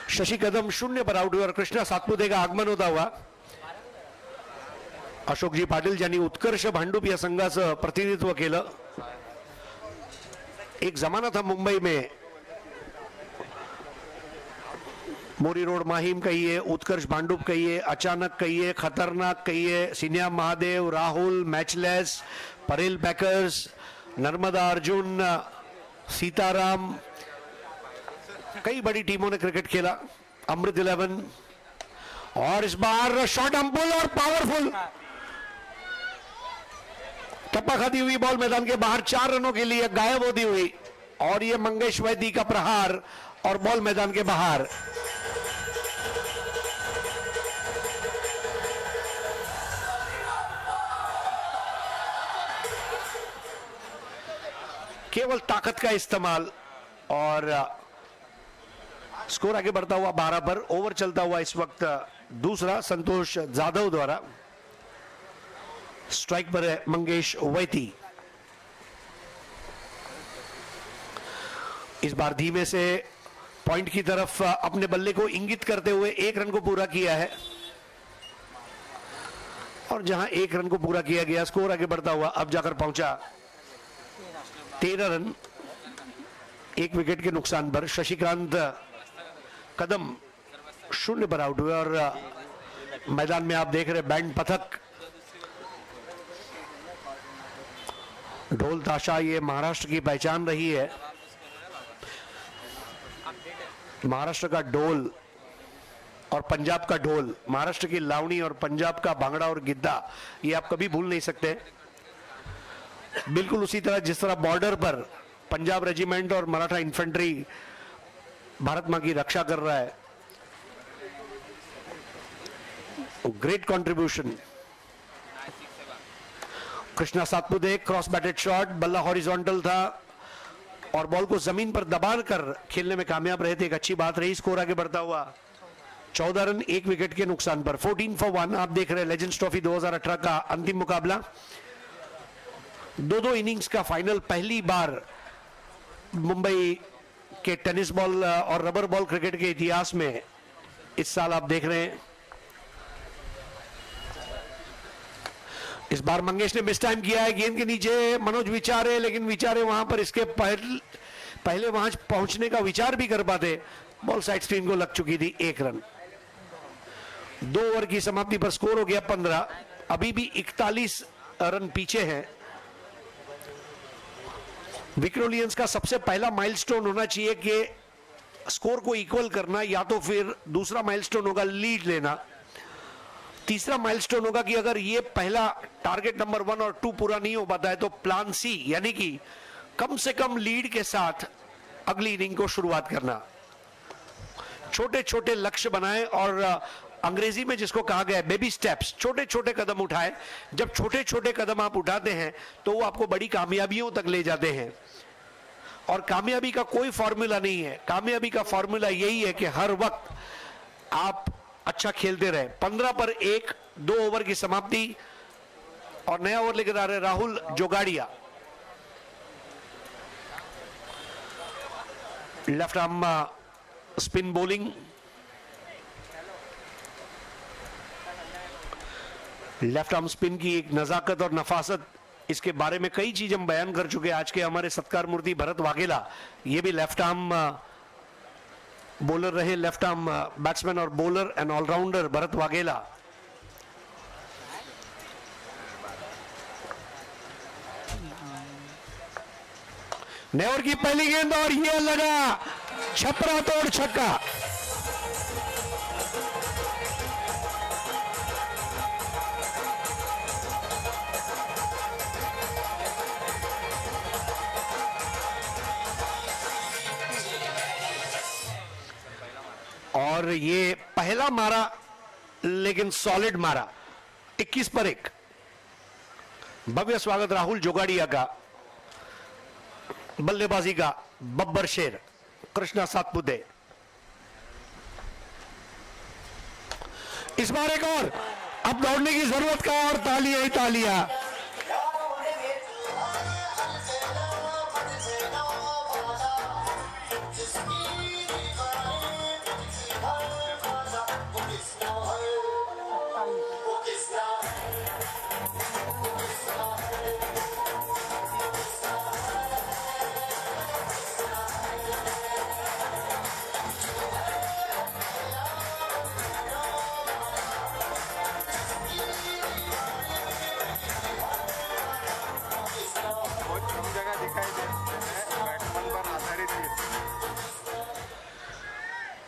D: शशि कदम 0 पर आउट हुए और कृष्णा सातपुते का आगमन होता हुआ अशोकजी पाटील ज्यांनी उत्कर्ष भांडुप या संघाचं प्रतिनिधित्व केलं। एक जमाना था मुंबई में, मोरी रोड माहिम कहिए, उत्कर्ष भांडुप कहिए, अचानक कहिए, खतरनाक कहिए, सिन्हा महादेव, राहुल, मैचलेस, परेल पैकर्स, नर्मदा अर्जुन, सीताराम, कई बड़ी टीमों ने क्रिकेट खेला। अमृत 11 और इस बार शॉर्ट अम्पुल और पावरफुल टप्पा खाती हुई बॉल मैदान के बाहर 4 रनों के लिए गायब होती हुई और ये मंगेश वैदी का प्रहार और बॉल मैदान के बाहर। केवल ताकत का इस्तेमाल और स्कोर आगे बढ़ता हुआ 12 पर। ओवर चलता हुआ इस वक्त दूसरा संतोष जाधव द्वारा। स्ट्राइक पर है मंगेश वैती। इस बार धीमे से पॉइंट की तरफ अपने बल्ले को इंगित करते हुए 1 रन को पूरा किया है और जहां 1 रन को पूरा किया गया, स्कोर आगे बढ़ता हुआ अब जाकर पहुंचा 13 रन 1 विकेट के नुकसान पर। शशिकांत कदम शून्य पर आउट हुए और मैदान में आप देख रहे बैंड पथक, ढोल ताशा, ये महाराष्ट्र की पहचान रही है। महाराष्ट्र का ढोल और पंजाब का ढोल, महाराष्ट्र की लावणी और पंजाब का भांगड़ा और गिद्दा, ये आप कभी भूल नहीं सकते। बिल्कुल उसी तरह जिस तरह बॉर्डर पर पंजाब रेजिमेंट और मराठा इन्फेंट्री भारत मां की रक्षा कर रहा है। Great contribution. Krishna Satpute cross batted shot, बल्ला हॉरिजॉन्टल था और बॉल को जमीन पर दबाकर खेलने में कामयाब रहे थे। एक अच्छी बात रही। स्कोर आगे बढ़ता हुआ 14 रन 1 विकेट के नुकसान पर 14 for 1। आप देख रहे हैं लेजेंड्स ट्रॉफी 2018 का अंतिम मुकाबला। दो इनिंग्स का फाइनल पहली बार मुंबई के टेनिस बॉल और रबर बॉल क्रिकेट के इतिहास में इस साल आप देख रहे हैं। इस बार मंगेश ने मिस टाइम किया है। गेंद के नीचे मनोज विचारे, लेकिन विचारे वहां पर इसके पहले वहां पहुंचने का विचार भी कर पाते। बॉल साइड स्क्रीन को लग चुकी थी। 1 रन। 2 ओवर की समाप्ति पर स्कोर हो गया 15। अभी भी 41 रन पीछे हैं। विक्टोरियंस का सबसे पहला माइलस्टोन होना चाहिए कि स्कोर को इक्वल करना, या तो फिर दूसरा माइलस्टोन होगा लीड लेना। तीसरा माइलस्टोन होगा कि अगर ये पहला टारगेट नंबर 1 और 2 पूरा नहीं हो पाता है तो प्लान सी, यानी कि कम से कम लीड के साथ अगली इनिंग को शुरुआत करना। छोटे छोटे लक्ष्य बनाएं और अंग्रेजी में जिसको कहा गया है बेबी स्टेप्स, छोटे छोटे कदम उठाएं। जब छोटे छोटे कदम आप उठाते हैं तो वो आपको बड़ी कामयाबियों तक ले जाते हैं। और कामयाबी का कोई फॉर्मूला नहीं है। कामयाबी का फॉर्मूला यही है कि हर वक्त आप अच्छा खेलते रहे। 15 पर 1, 2 ओवर की समाप्ति और नया ओवर लेकर आ रहे Rahul Jogadia. Left arm spin bowling. Left arm spin की एक नजाकत और नफासत, इसके बारे में कई चीज हम बयान कर चुके हैं। आज के हमारे सत्कार मूर्ति भरत वाघेला, ये भी लेफ्ट आर्म बॉलर रहे, लेफ्ट आर्म बैट्समैन और बॉलर एंड ऑलराउंडर भरत वाघेला। नए ओवर की पहली गेंद और ये लगा छपरा तोड़ छक्का। और ये पहला मारा लेकिन सॉलिड मारा। 21 पर 1। भव्य स्वागत राहुल जोगाड़िया का। बल्लेबाजी का बब्बर शेर कृष्णा सातपुते। इस बार एक और, अब दौड़ने की जरूरत का, और तालियां ही तालियां।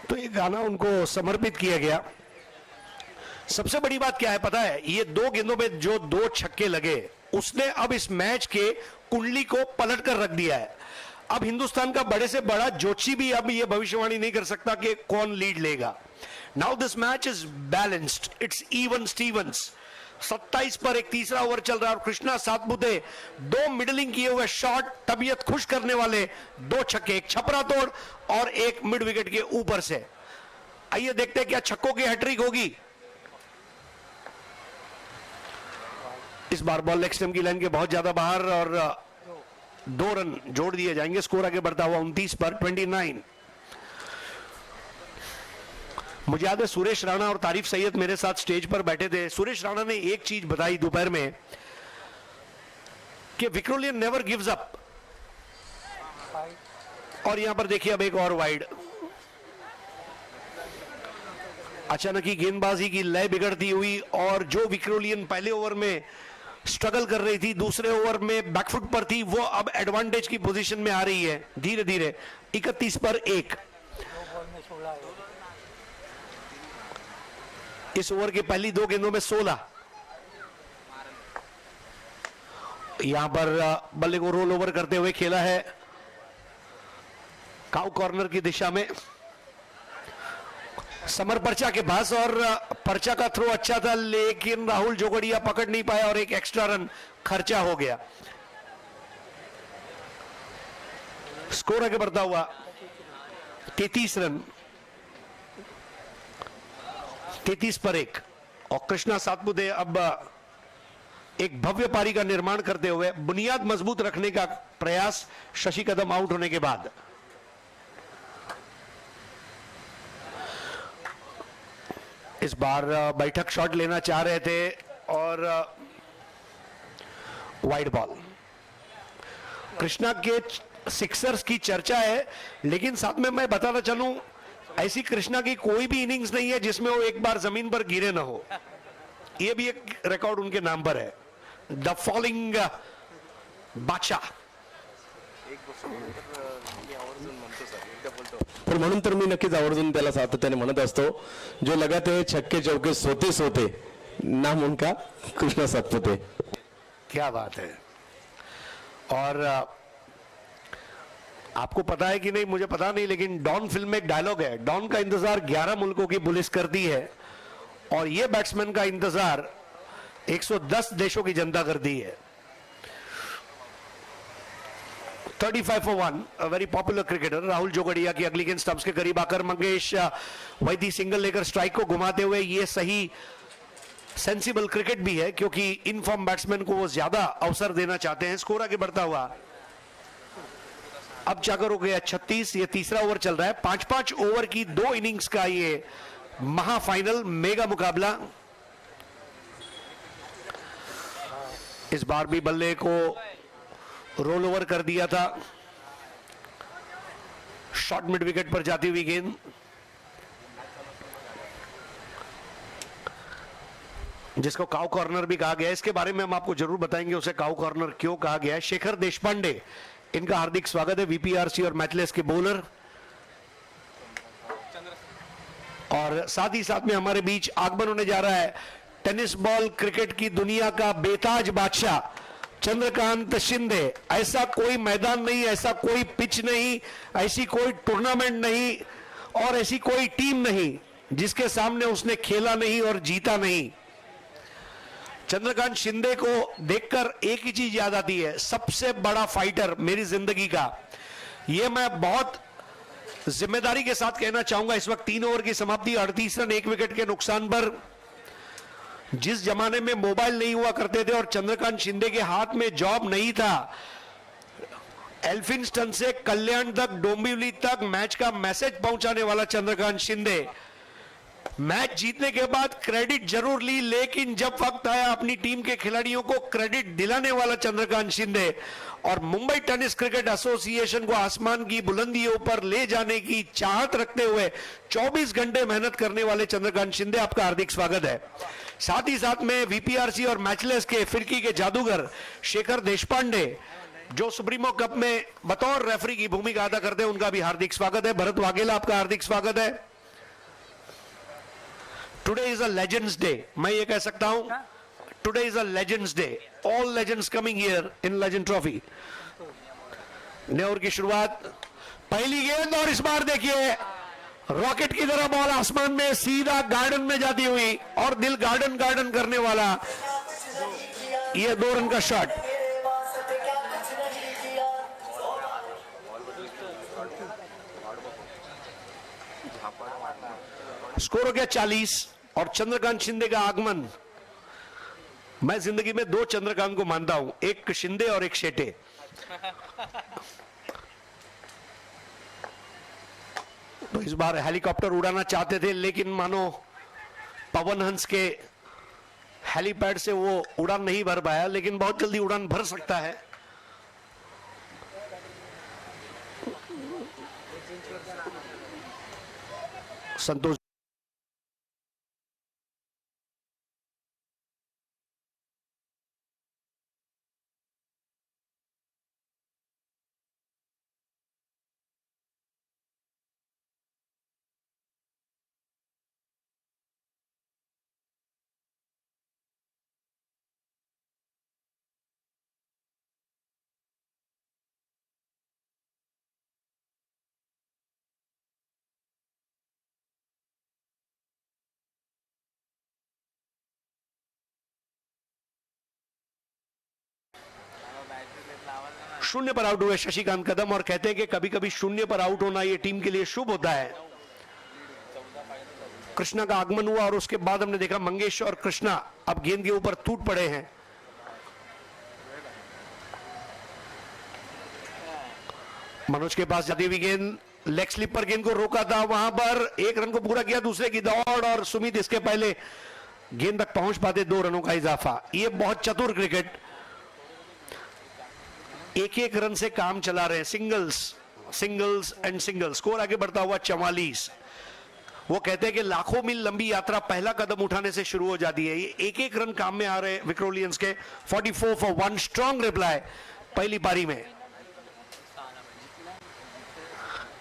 D: तो ये गाना उनको समर्पित किया गया। सबसे बड़ी बात क्या है पता है? ये 2 गेंदों पे जो 2 छक्के लगे, उसने अब इस मैच के कुंडली को पलट कर रख दिया है। अब हिंदुस्तान का बड़े से बड़ा जोशी भी अब ये भविष्यवाणी नहीं कर सकता कि कौन लीड लेगा। Now this match is balanced, it's even stevens. 27 पर 1 तीसरा ओवर चल रहा है और कृष्णा सातपुते 2 मिडलिंग किए हुए शॉट, तबीयत खुश करने वाले 2 छक्के, एक छपरा तोड़ और एक मिड विकेट के ऊपर से। आइए देखते हैं क्या छक्कों की हैट्रिक होगी। इस बार बॉल लेग स्टंप की लाइन के बहुत ज्यादा बाहर और 2 रन जोड़ दिए जाएंगे। स्कोर आगे बढ़ता हुआ 29 पर 29। मुझे याद है सुरेश राणा और तारिफ सैयद मेरे साथ स्टेज पर बैठे थे। सुरेश राणा ने एक चीज बताई दोपहर में कि विक्टोरियन नेवर गिव्स अप। और यहां पर देखिए अब एक और वाइड। अचानक ही गेंदबाजी की लय बिगड़ती हुई और जो विक्रोलियन पहले ओवर में स्ट्रगल कर रही थी, दूसरे ओवर में बैकफुट पर थी, वो अब एडवांटेज की पोजीशन में आ रही है धीरे धीरे। 31 पर 1। इस ओवर की पहली 2 गेंदों में 16। यहां पर बल्ले को रोल ओवर करते हुए खेला है काउ कॉर्नर की दिशा में, समर पर्चा के पास, और पर्चा का थ्रो अच्छा था लेकिन राहुल जोगड़िया पकड़ नहीं पाया और एक एक्स्ट्रा रन खर्चा हो गया। स्कोर आगे बढ़ता हुआ 33 रन, 33 पर 1। और कृष्णा सातपुते अब एक भव्य पारी का निर्माण करते हुए बुनियाद मजबूत रखने का प्रयास शशि कदम आउट होने के बाद। इस बार बैठक शॉट लेना चाह रहे थे और वाइड बॉल। कृष्णा के सिक्सर्स की चर्चा है, लेकिन साथ में मैं बताना चलूं, ऐसी कृष्णा की कोई भी इनिंग्स नहीं है जिसमें वो एक बार जमीन पर गिरे ना हो। यह भी एक रिकॉर्ड उनके नाम पर है, द फॉलिंग बादशाह।
A: पण म्हणून तर मी नक्कीच आवर्जून त्याला सातत्याने म्हणत असतो, जो लगाते हैं छक्के चौके सोते सोते, नाम उनका कृष्णा सातपुते।
D: क्या बात है। और आपको पता है कि नहीं मुझे पता नहीं, लेकिन डॉन फिल्म में एक डायलॉग है, डॉन का इंतजार 11 मुल्कों की पुलिस करती है और यह बैट्समैन का इंतजार 110 देशों की जनता करती है। 35 for 1, a very popular cricketer Rahul जोगड़िया की अगली गेंद स्टंप्स के करीब आकर मंगेश वैदी सिंगल लेकर स्ट्राइक को घुमाते हुए, ये सही सेंसिबल क्रिकेट भी है क्योंकि इन फॉर्म बैट्समैन को वो ज्यादा अवसर देना चाहते हैं। स्कोर आगे बढ़ता हुआ अब जाकर हो गया 36। ये तीसरा ओवर चल रहा है। 5-5 ओवर की 2 इनिंग्स का ये महाफाइनल मेगा मुकाबला। इस बार भी बल्ले को रोल ओवर कर दिया था, शॉर्ट मिड विकेट पर जाती हुई गेंद। जिसको काउ कॉर्नर भी कहा गया है, इसके बारे में हम आपको जरूर बताएंगे उसे काउ कॉर्नर क्यों कहा गया है। शेखर देशपांडे, इनका हार्दिक स्वागत है, वीपीआरसी और मैचलेस के बॉलर। और साथ ही साथ में हमारे बीच आगमन होने जा रहा है टेनिस बॉल क्रिकेट की दुनिया का बेताज बादशाह चंद्रकांत शिंदे। ऐसा कोई मैदान नहीं, ऐसा कोई पिच नहीं, ऐसी कोई टूर्नामेंट नहीं और ऐसी कोई टीम नहीं जिसके सामने उसने खेला नहीं और जीता नहीं। चंद्रकांत शिंदे को देखकर एक ही चीज याद आती है, सबसे बड़ा फाइटर मेरी जिंदगी का। यह मैं बहुत जिम्मेदारी के साथ कहना चाहूंगा। इस वक्त 3 ओवर की समाप्ति, 38 रन 1 विकेट के नुकसान पर। जिस जमाने में मोबाइल नहीं हुआ करते थे और चंद्रकांत शिंदे के हाथ में जॉब नहीं था, एल्फिंस्टन से कल्याण तक, डोंबिवली तक मैच का मैसेज पहुंचाने वाला चंद्रकांत शिंदे मैच जीतने के बाद क्रेडिट जरूर ली, लेकिन जब वक्त आया अपनी टीम के खिलाड़ियों को क्रेडिट दिलाने वाला चंद्रकांत शिंदे और मुंबई टेनिस क्रिकेट एसोसिएशन को आसमान की बुलंदियों पर ले जाने की चाहत रखते हुए 24 घंटे मेहनत करने वाले चंद्रकांत शिंदे, आपका हार्दिक स्वागत है। साथ ही साथ में वीपीआरसी और मैचलेस के फिरकी के जादूगर शेखर देशपांडे, जो सुप्रीमो कप में बतौर रेफरी की भूमिका अदा करते हैं, उनका भी हार्दिक स्वागत है। भरत वाघेला, आपका हार्दिक स्वागत है। Today is a legends day, मैं ये कह सकता हूं, today is a legends day. All legends coming here in legend trophy. नए ओवर की शुरुआत, पहली गेंद, और इस बार देखिए रॉकेट की तरह बॉल आसमान में सीधा गार्डन में जाती हुई और दिल गार्डन गार्डन करने वाला ये 2 रन का शॉट। स्कोर हो गया 40 और चंद्रकांत शिंदे का आगमन। मैं जिंदगी में 2 चंद्रकांत को मानता हूं, एक शिंदे और एक शेटे। तो इस बार हेलीकॉप्टर उड़ाना चाहते थे, लेकिन मानो पवन हंस के हेलीपैड से वो उड़ान नहीं भर पाया, लेकिन बहुत जल्दी उड़ान भर सकता है। संतोष शून्य पर आउट हुए शशिकांत कदम और कहते हैं कि कभी कभी शून्य पर आउट होना ये टीम के लिए शुभ होता है। कृष्णा का आगमन हुआ और उसके बाद हमने देखा मंगेश और कृष्णा अब गेंद के ऊपर टूट पड़े हैं। मनोज के पास जाती हुई गेंद, लेग स्लिप पर गेंद को रोका था, वहां पर एक रन को पूरा किया, दूसरे की दौड़ और सुमित इसके पहले गेंद तक पहुंच पाते, 2 रनों का इजाफा। ये बहुत चतुर क्रिकेट, एक एक रन से काम चला रहे हैं, सिंगल्स एंड सिंगल्स। स्कोर आगे बढ़ता हुआ 44। वो कहते हैं कि लाखों मील लंबी यात्रा पहला कदम उठाने से शुरू हो जाती है। ये एक एक रन काम में आ रहे हैं विक्रोलियंस के। 44 फॉर 1 स्ट्रॉन्ग रिप्लाई पहली पारी में।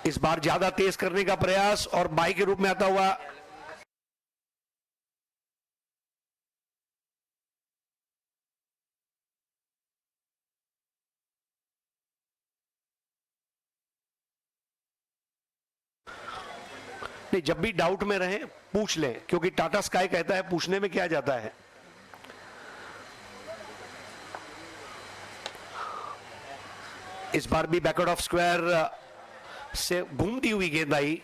D: इस बार ज्यादा तेज करने का प्रयास और बाई के रूप में आता हुआ नहीं, जब भी डाउट में रहे पूछ लें, क्योंकि टाटा स्काई कहता है पूछने में क्या जाता है। इस बार भी बैकवर्ड ऑफ स्क्वायर से घूमती हुई गेंद आई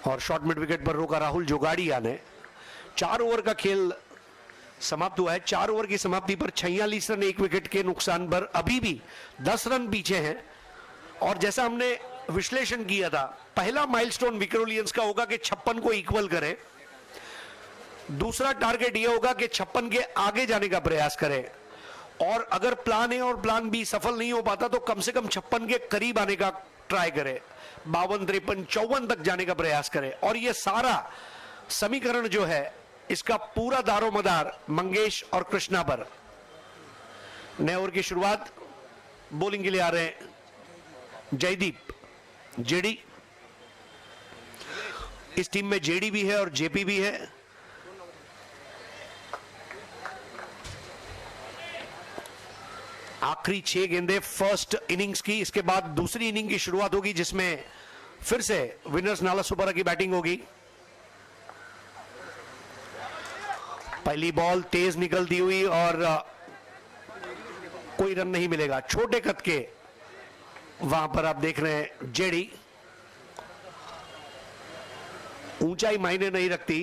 D: और शॉर्ट मिड विकेट पर रोका राहुल जोगाड़िया ने। 4 ओवर का खेल समाप्त हुआ है। 4 ओवर की समाप्ति पर 46 रन 1 विकेट के नुकसान पर अभी भी 10 रन पीछे हैं। और जैसा हमने विश्लेषण किया था, पहला माइलस्टोन विक्रोलियंस का होगा कि 56 को इक्वल करे। दूसरा टारगेट यह होगा कि 56 के आगे जाने का प्रयास करें, और अगर प्लान ए और प्लान बी सफल नहीं हो पाता तो कम से कम 56 के करीब आने का ट्राई करें, 52, 53, 54 तक जाने का प्रयास करें। और यह सारा समीकरण जो है इसका पूरा दारोमदार मंगेश और कृष्णा पर। नए ओवर की शुरुआत, बॉलिंग के लिए आ रहे हैं जयदीप जेडी। इस टीम में जेडी भी है और जेपी भी है। आखिरी 6 गेंदें फर्स्ट इनिंग्स की, इसके बाद दूसरी इनिंग की शुरुआत होगी जिसमें फिर से विनर्स नाला सुपारा की बैटिंग होगी। पहली बॉल तेज निकलती हुई और कोई रन नहीं मिलेगा। छोटे कद के वहां पर आप देख रहे हैं जेडी। ऊंचाई मायने नहीं रखती,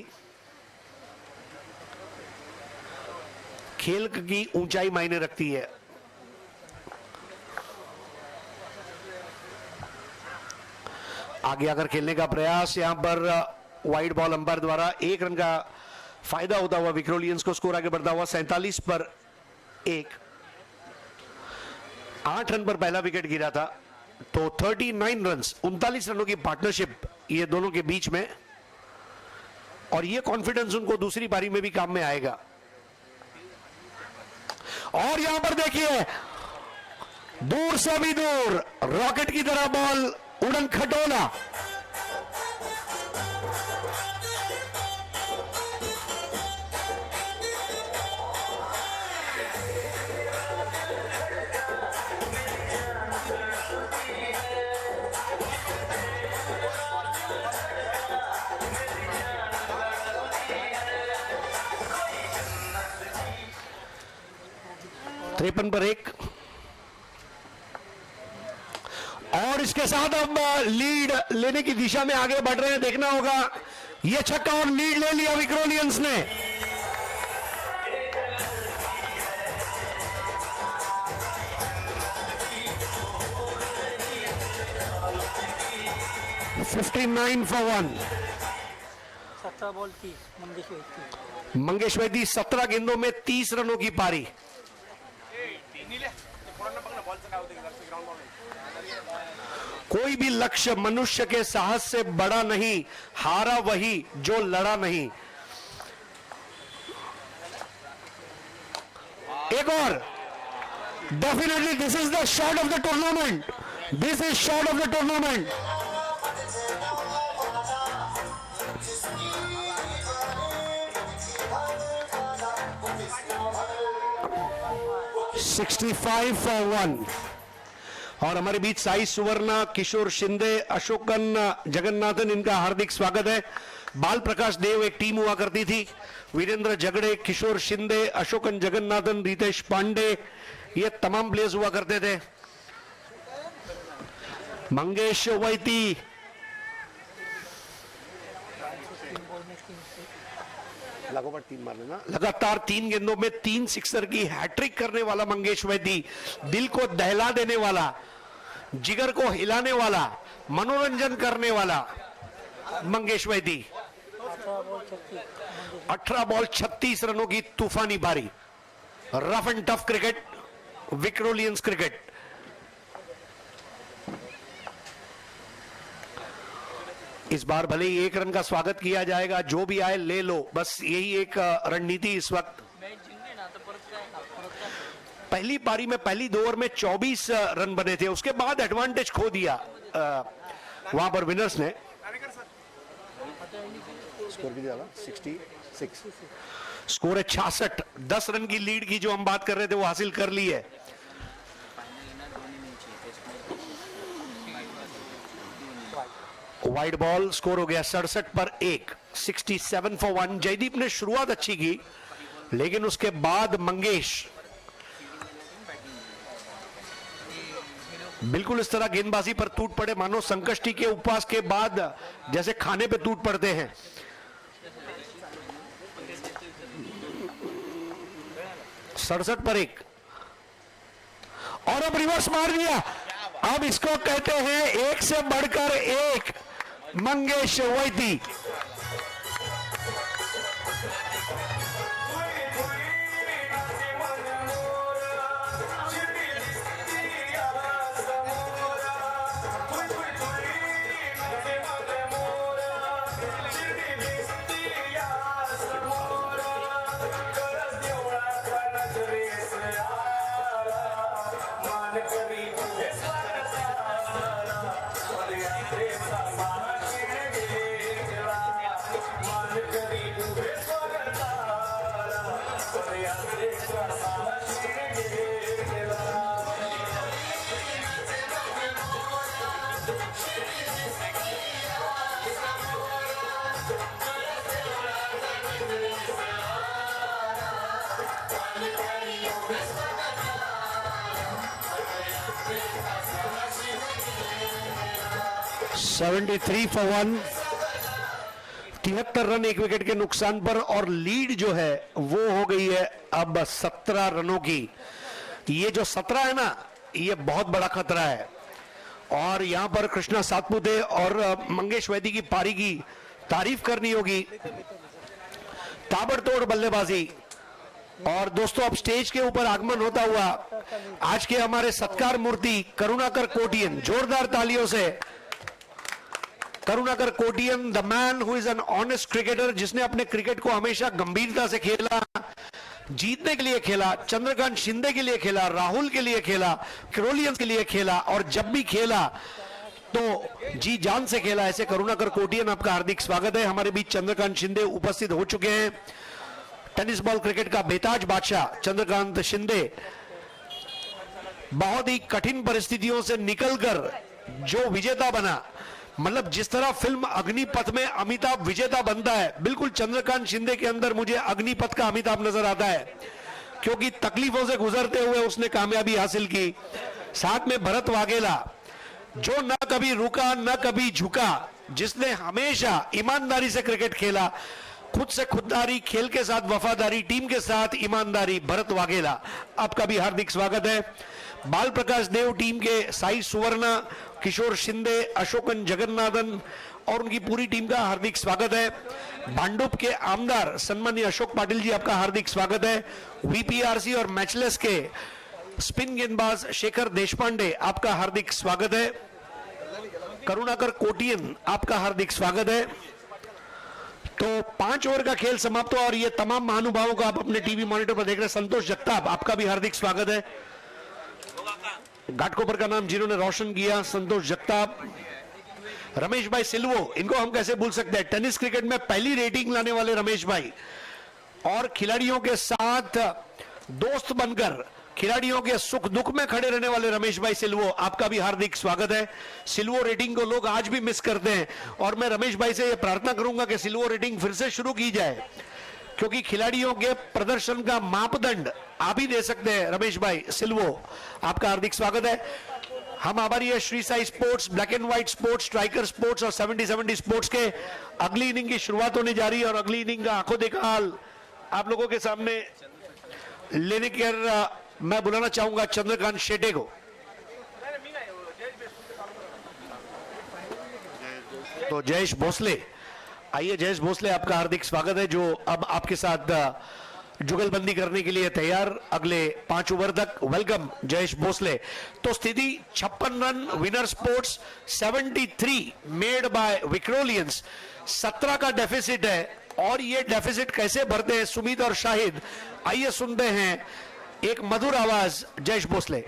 D: खेल की ऊंचाई मायने रखती है। आगे आकर खेलने का प्रयास, यहां पर वाइड बॉल अंपायर द्वारा 1 रन का फायदा होता हुआ विक्रोलियंस को। स्कोर आगे बढ़ता हुआ 47 पर 1। 8 रन पर पहला विकेट गिरा था, तो 39 रन, 39 रनों की पार्टनरशिप ये दोनों के बीच में। और ये कॉन्फिडेंस उनको दूसरी पारी में भी काम में आएगा। और यहां पर देखिए दूर से भी दूर रॉकेट की तरह बॉल उड़न खटोला। तिरपन पर 1। और इसके साथ अब लीड लेने की दिशा में आगे बढ़ रहे हैं। देखना होगा यह छक्का और लीड ले लिया विक्रोलियंस ने। $59 for 1।
E: 17 बॉल 30
D: मंगेश वैदी 17 गेंदों में 30 रनों की पारी। कोई भी लक्ष्य मनुष्य के साहस से बड़ा नहीं, हारा वही जो लड़ा नहीं। एक और, definitely this is the shot of the tournament, this is shot of the tournament. $65 for 1। और हमारे बीच साई सुवर्णा, किशोर शिंदे, अशोकन जगन्नाथन, इनका हार्दिक स्वागत है। बाल प्रकाश देव एक टीम हुआ करती थी। वीरेंद्र जगड़े, किशोर शिंदे, अशोकन जगन्नाथन, रितेश पांडे, ये तमाम प्लेयर्स हुआ करते थे। मंगेश वैती, लगभग 3 मार लेना, लगातार 3 गेंदों में 3 सिक्सर की हैट्रिक करने वाला मंगेश वैदी, दिल को दहला देने वाला, जिगर को हिलाने वाला, मनोरंजन करने वाला मंगेश वैदी। 18 बॉल 36 रनों की तूफानी पारी। Rough and tough cricket, Victorians cricket. इस बार भले ही 1 रन का स्वागत किया जाएगा, जो भी आए ले लो, बस यही एक रणनीति इस वक्त। पहली पारी में पहली 2 ओवर में 24 रन बने थे, उसके बाद एडवांटेज खो दिया वहां पर विनर्स ने। स्कोर भी डाला 66, स्कोर है 66। 10 रन की लीड की जो हम बात कर रहे थे वो हासिल कर ली है। वाइड बॉल, स्कोर हो गया 67 पर 1, 67 फॉर 1। जयदीप ने शुरुआत अच्छी की, लेकिन उसके बाद मंगेश बिल्कुल इस तरह गेंदबाजी पर टूट पड़े मानो संकष्टी के उपवास के बाद जैसे खाने पे टूट पड़ते हैं। सड़सठ पर 1 और अब रिवर्स मार दिया। अब इसको कहते हैं 1 से बढ़कर 1 Mangesh Vaidi. (73 for 1), 73 run 1 wicket के नुकसान पर, और लीड जो है वो हो गई है अब 17 रनों की। ये जो 17 है ना, ये बहुत बड़ा खतरा है। और यहां पर कृष्णा सातपुते और मंगेश वैदी की पारी की तारीफ करनी होगी। ताबड़तोड़ बल्लेबाजी। और दोस्तों, अब स्टेज के ऊपर आगमन होता हुआ आज के हमारे सत्कार मूर्ति करुणाकर कोटियन, जोरदार तालियों से। Karunakar Kotian, the man who is an honest cricketer, जिसने अपने क्रिकेट को हमेशा गंभीरता से खेला, जीतने के लिए खेला, चंद्रकांत शिंदे के लिए खेला, राहुल के लिए खेला, विक्टोरियंस के लिए खेला, और जब भी खेला तो जी जान से खेला। ऐसे करुणाकर कोटियन, आपका हार्दिक स्वागत है। हमारे बीच चंद्रकांत शिंदे उपस्थित हो चुके हैं। टेनिस बॉल क्रिकेट का बेताज बादशाह चंद्रकांत शिंदे बहुत ही कठिन परिस्थितियों से निकलकर जो विजेता बना, मतलब जिस तरह फिल्म अग्निपथ में अमिताभ विजेता बनता है, बिल्कुल चंद्रकांत शिंदे के अंदर मुझे अग्निपथ का अमिताभ नजर आता है, क्योंकि तकलीफों से गुजरते हुए उसने कामयाबी हासिल की। साथ में भरत वाघेला, जो न कभी रुका न कभी झुका, जिसने हमेशा ईमानदारी से क्रिकेट खेला, खुद से खुददारी, खेल के साथ वफादारी, टीम के साथ ईमानदारी। भरत वाघेला, आपका भी हार्दिक स्वागत है। बाल प्रकाश देव टीम के साई सुवर्णा, किशोर शिंदे, अशोकन जगन्नाथन और उनकी पूरी टीम का हार्दिक स्वागत है। भांडुप के आमदार सम्मानीय अशोक पाटिल जी, आपका हार्दिक स्वागत है। वीपीआरसी और मैचलेस के स्पिन गेंदबाज शेखर देशपांडे, आपका हार्दिक स्वागत है। करुणाकर कोटियन, आपका हार्दिक स्वागत है। तो 5 ओवर का खेल समाप्त हुआ और ये तमाम महानुभावों को आप अपने टीवी मॉनिटर पर देख रहे हैं। संतोष जगताप, आपका भी हार्दिक स्वागत है। घाटकोपर का नाम जिन्होंने रोशन किया, संतोष जगताप। रमेश भाई सिल्वो, इनको हम कैसे भूल सकते हैं, टेनिस क्रिकेट में पहली रेटिंग लाने वाले रमेश भाई, और खिलाड़ियों के साथ दोस्त बनकर खिलाड़ियों के सुख दुख में खड़े रहने वाले रमेश भाई सिल्वो, आपका भी हार्दिक स्वागत है। सिल्वो रेटिंग को लोग आज भी मिस करते हैं, और मैं रमेश भाई से यह प्रार्थना करूंगा कि सिल्वो रेटिंग फिर से शुरू की जाए, क्योंकि खिलाड़ियों के प्रदर्शन का मापदंड आप ही दे सकते हैं। रमेश भाई सिल्वो, आपका हार्दिक स्वागत है। हम हमारी है Shri Sai sports, black end white sports, striker sports और 70-70 स्पोर्ट्स के अगली इनिंग की शुरुआत होने जा रही है और अगली इनिंग का आंखों देखा हाल आप लोगों के सामने लेने के मैं बुलाना चाहूंगा चंद्रकांत शेटे को। तो जयेश भोसले, आइए जयेश भोसले, आपका हार्दिक स्वागत है, जो अब आपके साथ जुगलबंदी करने के लिए तैयार अगले 5 ओवर तक। वेलकम जयेश भोसले। तो स्थिति 56 run, winner sports 73 made by Vikhrolians, 17 का डेफिसिट है और ये डेफिसिट कैसे भरते हैं सुमित और शाहिद, आइए सुनते हैं एक मधुर आवाज जयेश भोसले।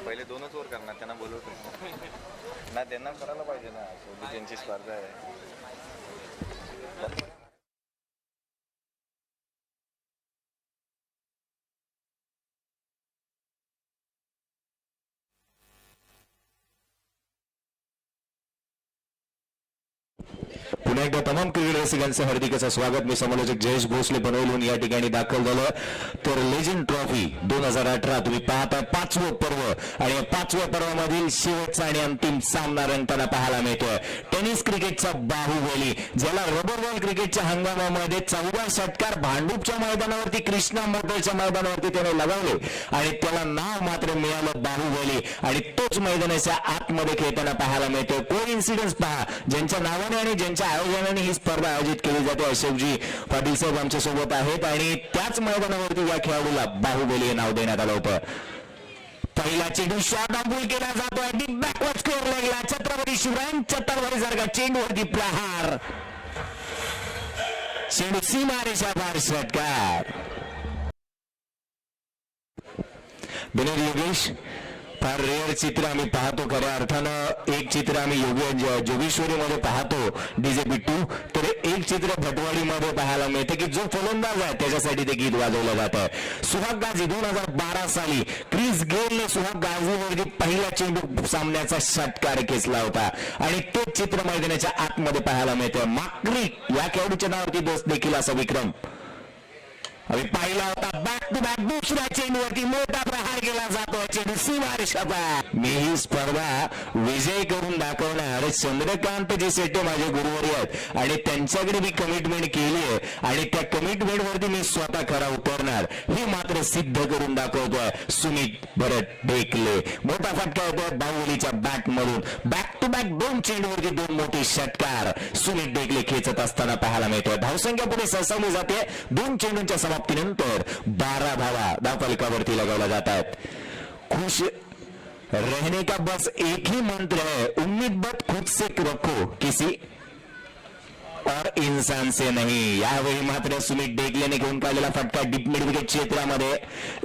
F: पहिले 2च ओव्हर करणार, त्यांना बोलवतो ना, त्यांना करायला पाहिजे ना, शेवटी त्यांची स्पर्धा आहे.
B: पुन्हा एकदा तमाम क्रिकेट रसिकांचं हार्दिक असं स्वागत. मी समालोचक जयेश भोसले पनवेलहून या ठिकाणी दाखल झालो. तर लेजंड ट्रॉफी 2018 तुम्ही पाहताय 5वं पर्व आणि या 5व्या पर्वामधील शेवटचा आणि अंतिम सामना रंगताना पाहायला मिळतोय. टेनिस क्रिकेटचा बाहुबली, ज्याला रबर बॉल क्रिकेटच्या हंगामामध्ये 14 षटकार भांडूपच्या मैदानावरती, कृष्णा मोटरच्या मैदानावरती त्याने लगावले आणि त्याला नाव मात्र मिळालं बाहुबली, आणि तोच मैदानाच्या आतमध्ये खेळताना पाहायला मिळतोय. कोइन्सिडन्स पहा, ज्यांच्या नावाने आणि ज्यांच्या आयोजनाने ही स्पर्धा आयोजित केली जाते, अशोकजी पाटील साहेब आमच्या सोबत आहेत, आणि त्याच मैदानावरती या खेळाडूला बाहुबली हे नाव देण्यात आलं होतं. पहिला चेंडू शॉट ऑफ केला जातोय, डीप बॅकवर्ड स्कोअर लागला. छत्रपती शिवरायांच्या तलवारीसारखा चेंडूवरती प्रहार, चेंडू सीमारेषा पार, षटकार. विनोद योगेश, फार रेअर चित्र आम्ही पाहतो खऱ्या अर्थानं. एक चित्र आम्ही जोगेश्वरीमध्ये पाहतो डीजे बिट्टू, तर एक चित्र भटवाडीमध्ये पाहायला मिळते की जो फलंदाज आहे त्याच्यासाठी ते गीत वाजवलं जात आहे. सुहाग गाझी 2012 साली क्रिस गेलने सुहाग गाझीवरती पहिला चेंडू सामन्याचा षटकार खेचला होता, आणि तोच चित्र मैदानाच्या आतमध्ये पाहायला मिळते. माक्री या खेळाडूच्या नावावरती देखील असा विक्रम आम्ही पाहिला होता. बॅक टू बॅक दुसऱ्या चेंडूवरती मोठा प्रहार केला जातो, चेंडू सीमारेषा पार. मी ही स्पर्धा विजय करून दाखवणार. चंद्रकांत जे शेट्टे माझे गुरुवारी आहेत आणि त्यांच्याकडे मी कमिटमेंट केली आहे, आणि त्या कमिटमेंट वरती मी स्वतः खरा उतरणार, हे मात्र सिद्ध करून दाखवतोय सुमित भरत ढेकले. मोठा फटका येतोय बाहुबलीच्या बॅट मधून. बॅक टू बॅक 2 चेंडूवरती 2 मोठे षटकार सुमित ढेकले खेचत असताना पाहायला मिळतोय. धावसंख्या पुढे सरसावली जाते. 2 चेंडूंच्या समाप्तीनंतर 12 धावा धावफलकावरती लगावल्या जात आहेत. खुश रहने का बस एक ही मंत्र है, उम्मीद बत खुद से रखो, किसी और इंसान से नहीं. यावेळी मात्र सुमित ढेकलेने घेऊन काढलेला फटका डीप मिड विकेट क्षेत्रामध्ये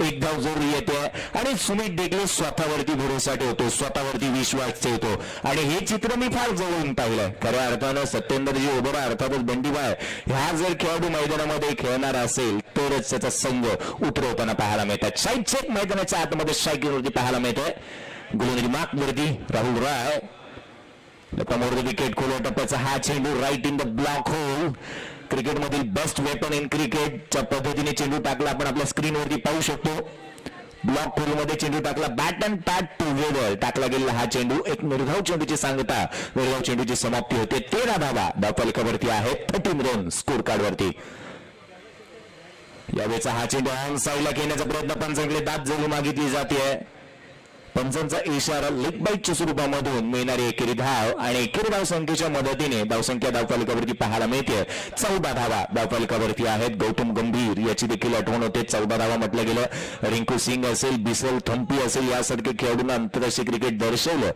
B: एक धाव जरूर येते, आणि सुमित ढेकले स्वतःवरती भरोसा ठेवतो, स्वतःवरती विश्वास ठेवतो, आणि हे चित्र मी फार जवळून पाहिलं. खऱ्या अर्थानं सत्येंद्रजी ओबरा अर्थातच बंडीबाय ह्या जर खेळाडू मैदानामध्ये खेळणार असेल तरच त्याचा संघ उतरवताना पाहायला मिळतात. शाहीद शेख मैदानाच्या आतमध्ये स्ट्रायकिंगवरती पाहायला मिळतोय. गोलंदाजी मार्कवरती राहुल राय, लतामोर विकेट खोलवर टप्प्याचा हा चेंडू right in the block hole. क्रिकेटमधील बेस्ट वेपन इन क्रिकेटच्या पद्धतीने चेंडू टाकला, आपण आपल्या स्क्रीनवरती पाहू शकतो. ब्लॉक होलमध्ये चेंडू टाकला, बॅट अँड पॅड टुगेदर टाकला गेलेला हा चेंडू. एक निर्धाव चेंडूची सांगता, निर्धाव चेंडूची समाप्ती होते. 13 धावा धावफलकावरती आहेत, 13 रन स्कोर कार्डवरती. यावेळेचा हा चेंडू ऑन साईडला खेळण्याचा प्रयत्न पंचांकडे दाद जरी मागितली जाते. पंचांचा इशारा लेग बाईटच्या स्वरूपामधून मिळणारी एकेरी धाव, आणि एकेरी धाव संख्येच्या मदतीने धावसंख्या धावफलकावरती पाहायला मिळते. 14 धावा धावफलकावरती आहेत. गौतम गंभीर याची देखील आठवण होते. 14 धावा म्हटलं गेलं. रिंकू सिंग असेल, बिसल थम्पी असेल, यासारखे खेळाडूंना आंतरराष्ट्रीय क्रिकेट दर्शवलं,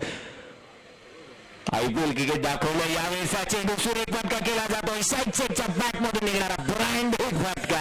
B: IPL क्रिकेट दाखवलं. यावेळेचा चेंडू सुरेख फटका केला जातो. शाहीद शेखच्या बॅट मधून निघणारा ब्रँड फटका.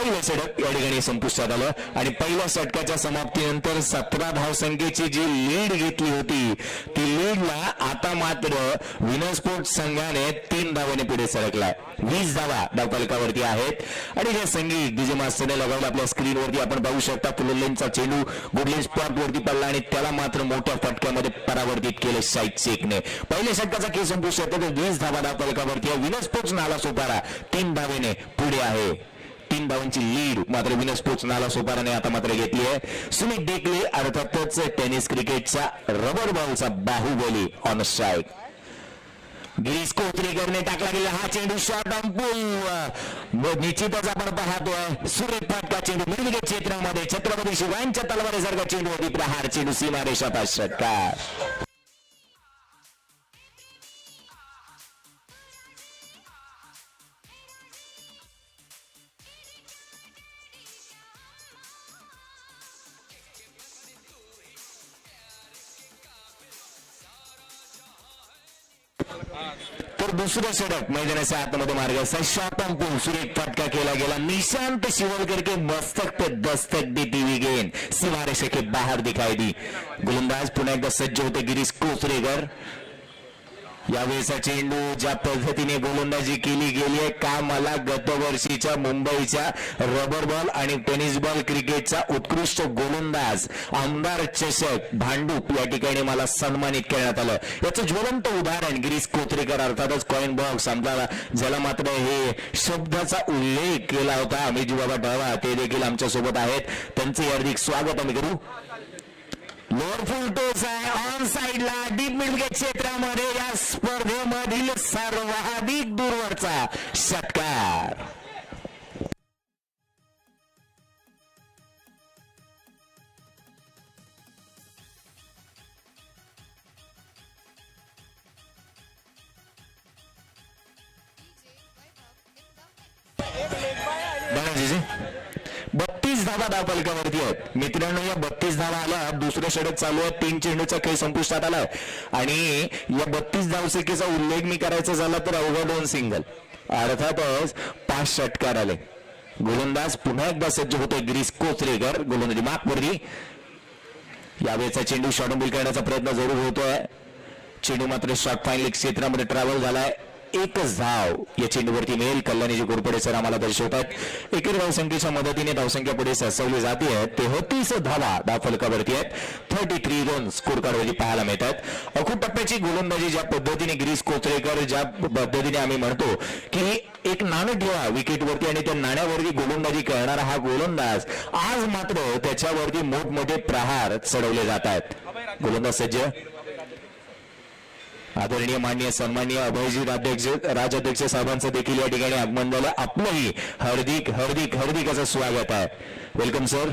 B: पहिलं षटक या ठिकाणी संपुष्टात आलं आणि पहिल्या षटकाच्या समाप्तीनंतर 17 धावसंख्येची जी लीड घेतली होती ती लीडला आता मात्र विनस्फोट संघाने 3 धावांनी पुढे सरकलाय. 20 धावा धावफलकावरती आहेत आणि हे संगीत डीजे मास्टरने लगावलं आपल्या स्क्रीनवरती आपण पाहू शकता. फुललेनचा चेंडू गुडलेन स्पॉट वरती पडला आणि त्याला मात्र मोठ्या फटक्यामध्ये परावर्तित केलं शाहिद शेखने. पहिल्या षटकाचा खेळ संपुष्टात येतो. 20 धावा धावफलकावरती आहे. विनस्फोट नाला सोपारा 3 धावेने पुढे आहे. 3 धावांची लीड मात्र विनस्फोट नाला सोपाराने आता मात्र घेतली आहे. सुमित डेकले अर्थातच टेनिस क्रिकेटचा रबर बॉलचा बाहुबली ऑन स्ट्राईक. गिरीश कोथरेकरने टाकला गेला हा चेंडू शॉर्ट ऑन पूल. निश्चितच आपण पाहतोय सुरेख फटका चेंडू मिडविकेट क्षेत्रामध्ये छत्रपती शिवाजींच्या तलवारीसारखा चेंडू होती. प्रहार चेंडू सीमारेषा पास षटकार. तर दुसरं षटक मैदानाच्या आतमध्ये मार्गाचा शॉट ऑन पूल सुरेख फटका केला गेला. निशांत शिवलकर के मस्तक पे दस्तक दी टीवी गेंद सीमारेषा के बाहर दिखाई दी. गोलंदाज पुन्हा एकदा सज्ज होते गिरीश कोसरेकर. यावेळेचा चेंडू ज्या पद्धतीने गोलंदाजी केली गेली आहे का मला गतवर्षीच्या मुंबईच्या रबर बॉल आणि टेनिस बॉल क्रिकेटचा उत्कृष्ट गोलंदाज आमदार चषक भांडूप या ठिकाणी मला सन्मानित करण्यात आलं. याचं ज्वलंत उदाहरण गिरीश कोथरेकर अर्थातच कॉइन बॉक्स आमदार ज्याला मात्र हे शब्दाचा उल्लेख केला होता अमितजी बाबा ढवा ते देखील आमच्या सोबत आहेत. त्यांचे हार्दिक स्वागत आम्ही करू. लोअर फुल टोस आहे ऑन साइडला डीप मिडविकेट क्षेत्रामध्ये या स्पर्धेमधील सर्वाधिक दूरवरचा षटकार. जी 32 धावा धावफलकावरती आहेत मित्रांनो. या 32 धावा आल्या. दुसरं षटक चालू आहे. 3 चेंडूचा खेळ संपुष्टात आलाय आणि या 32 धावसंख्येचा उल्लेख मी करायचा झाला तर अवघा 2 सिंगल अर्थातच 5 षटकार आले. गोलंदाज पुन्हा एकदा सज्ज होतोय गिरीश कोचरेकर गोलंदाजी मार्कवरती. यावेळेचा चेंडू शॉर्टबॉल करण्याचा प्रयत्न जरूर होतोय. चेंडू मात्र शॉर्ट फाईनल क्षेत्रामध्ये ट्रॅव्हल झालाय. एकच धाव या चेंडूवरती मिळेल. कल्याणीजी घोरपडे सर आम्हाला दर्शवतात एकेरी धावसंख्येच्या मदतीने धावसंख्या पुढे सरसवली जाते. 33 धावा धावफलकावरती आहेत. 33 रन स्कोर कार्डवरती पाहायला मिळतात. अखूट टप्प्याची गोलंदाजी ज्या पद्धतीने गिरीश कोचरेकर ज्या पद्धतीने आम्ही म्हणतो की एक नाणं ठेवा विकेटवरती आणि त्या नाण्यावरती गोलंदाजी करणारा हा गोलंदाज आज मात्र त्याच्यावरती मोठमोठे प्रहार चढवले जात आहेत. गोलंदाज सज्ज आदरणीय माननीय सन्माननीय अभयजी राजाध्यक्ष साहेबांचं देखील या ठिकाणी आगमन झालं. आपलंही हार्दिक हार्दिक हार्दिक असं स्वागत आहे. Welcome sir.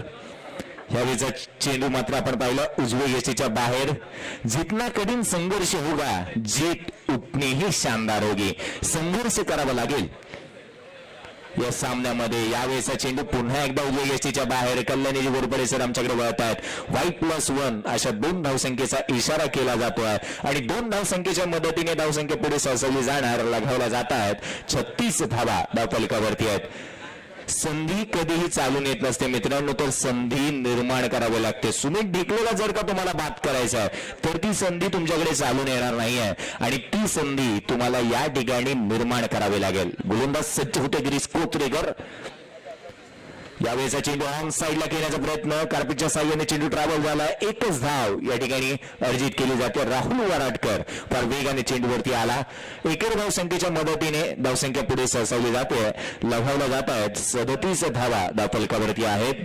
B: यावेळीचा चेंडू मात्र आपण पाहिलं उजवे यष्टीच्या बाहेर. जितना कठीण संघर्ष होगा जीत उतनी ही शानदार होगी. संघर्ष करावा लागेल या सामन्यामध्ये. यावेळेचा चेंडू पुन्हा एकदा उजव्या यष्टीच्या बाहेर. कल्याणीजी घोरपडे सर आमच्याकडे वळत आहेत. Y+1 अशा 2 धावसंख्येचा इशारा केला जातोय आणि 2 धावसंख्येच्या मदतीने धावसंख्या पुढे सरसवली जाणार. लगावल्या जात आहेत. 36 धावा धावफलकावरती आहेत. संधी कधीही चालून येत नसते मित्रांनो तर संधी निर्माण करावी लागते. सुमित ढेकलेला जर का तुम्हाला बात करायचं आहे तर ती संधी तुमच्याकडे चालून येणार नाही आहे आणि ती संधी तुम्हाला या ठिकाणी निर्माण करावी लागेल. गोलंदाज सज्ज होते गिरीश कोचरेकर. यावेळेचा चेंडू ऑन साइडला खेळण्याचा प्रयत्न कार्पिटच्या साह्याने चेंडू ट्रॅव्हल झाला. एकच धाव या ठिकाणी अर्जित केली जाते. राहुल वराडकर फार वेगाने चेंडूवरती आला. एकेरी धावसंख्येच्या मदतीने धावसंख्या पुढे सरसवली जाते. लगावल्या जात आहेत. 37 धावा धावफलकावरती आहेत.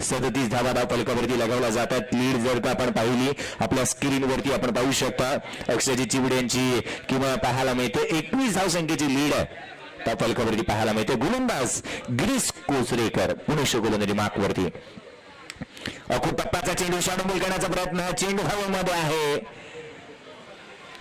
B: 37 धावा धावफलकावरती लगावल्या जातात. लीड जर का आपण पाहिली आपल्या स्क्रीनवरती आपण पाहू शकता अक्षयजी चिवडे यांची किंवा पाहायला मिळते 21 धावसंख्येची लीड आहे धावफलकावरती पाहायला मिळते. गोलंदाज गिरीश कोचरेकर पुणे गोलंदाजी मार्कवरती. अखूट टप्प्याचा चेंडू शॉर्टबॉल करण्याचा प्रयत्न. चेंडू हवेमध्ये आहे.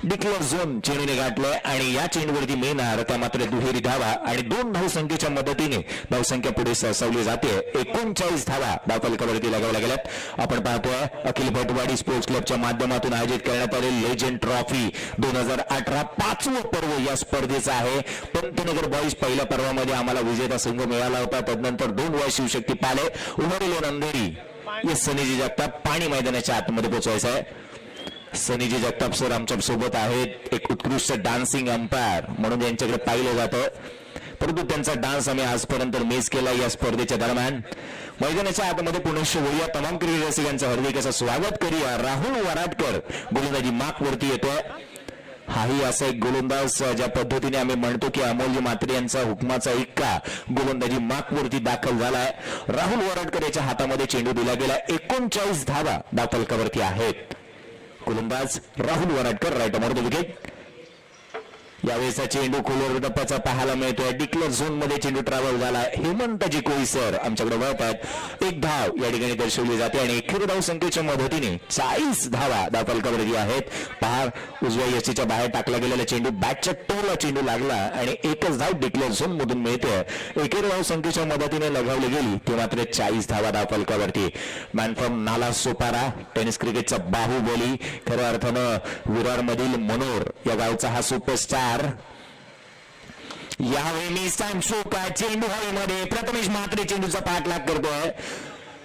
B: डिक्लेअर झोन चेंडूने गाठलंय आणि या चेंडूवरती मिळणार त्या मात्र दुहेरी धावा आणि 2 धावसंख्येच्या मदतीने धावसंख्या पुढे सरसावली जाते. 39 धावा धावफलकावरती लगावल्या गेल्यात. आपण पाहतोय अखिल भटवाडी स्पोर्ट्स क्लबच्या माध्यमातून आयोजित करण्यात आलेली लेजंड ट्रॉफी 2018 5वं पर्व या स्पर्धेचं आहे. पंतनगर बॉईज पहिल्या पर्वामध्ये आम्हाला विजेता संघ मिळाला होता. त्यानंतर 2 वेळा शिवशक्ती पाले, उमरले नंदेरी या सनीजी जगताप पाणी मैदानाच्या आतमध्ये पोहोचायचं आहे. सनीजी जगताप सर आमच्या सोबत आहेत. एक उत्कृष्ट डान्सिंग अंपायर म्हणून यांच्याकडे पाहिलं जातं, परंतु त्यांचा डान्स आम्ही आजपर्यंत मिस केला. या स्पर्धेच्या दरम्यान मैदानाच्या आतमध्ये पुनश्च वळूया. तमाम क्रिकेट रसिकांचं हार्दिक असं स्वागत करूया. राहुल वराडकर गोलंदाजी मार्क वरती येतोय. हाही असा एक गोलंदाज ज्या पद्धतीने आम्ही म्हणतो की अमोलजी म्हात्रे यांचा हुकमाचा इक्का गोलंदाजी मार्क वरती दाखल झालाय. राहुल वराडकर याच्या हातामध्ये चेंडू दिला गेला. 39 धावा धावफलकावरती आहेत. गोलंदाज Rahul Waradkar right of the wicket. यावेळेचा चेंडू खोलवर टप्प्याचा पाहायला मिळतोय. डिक्लेअर झोन मध्ये चेंडू ट्रॅव्हल झाला. हेमंतजी कोळीसर आमच्याकडे वळतात. 1 धाव या ठिकाणी दर्शवली जाते आणि एखेर धाव संख्येच्या मदतीने 40 धावा धावफलकावरती आहेत. पहा उजव्या यष्टीच्या बाहेर टाकला गेलेला चेंडू बॅटच्या टोला चेंडू लागला आणि 1च धाव डिक्लेअर झोन मधून मिळते. एखेर धाव संख्येच्या मदतीने लगावली गेली ती मात्र 40 धावा धावफलकावरती. Man from Nala Sopara tennis क्रिकेटचा बाहुबली, खऱ्या अर्थानं विरार मधील मनोर या गावचा हा सुपरस्टार. यावेळी मी सांगशोका चेंडू हवेमध्ये प्रथमेश म्हात्रे चेंडूचा पाठलाग करतोय.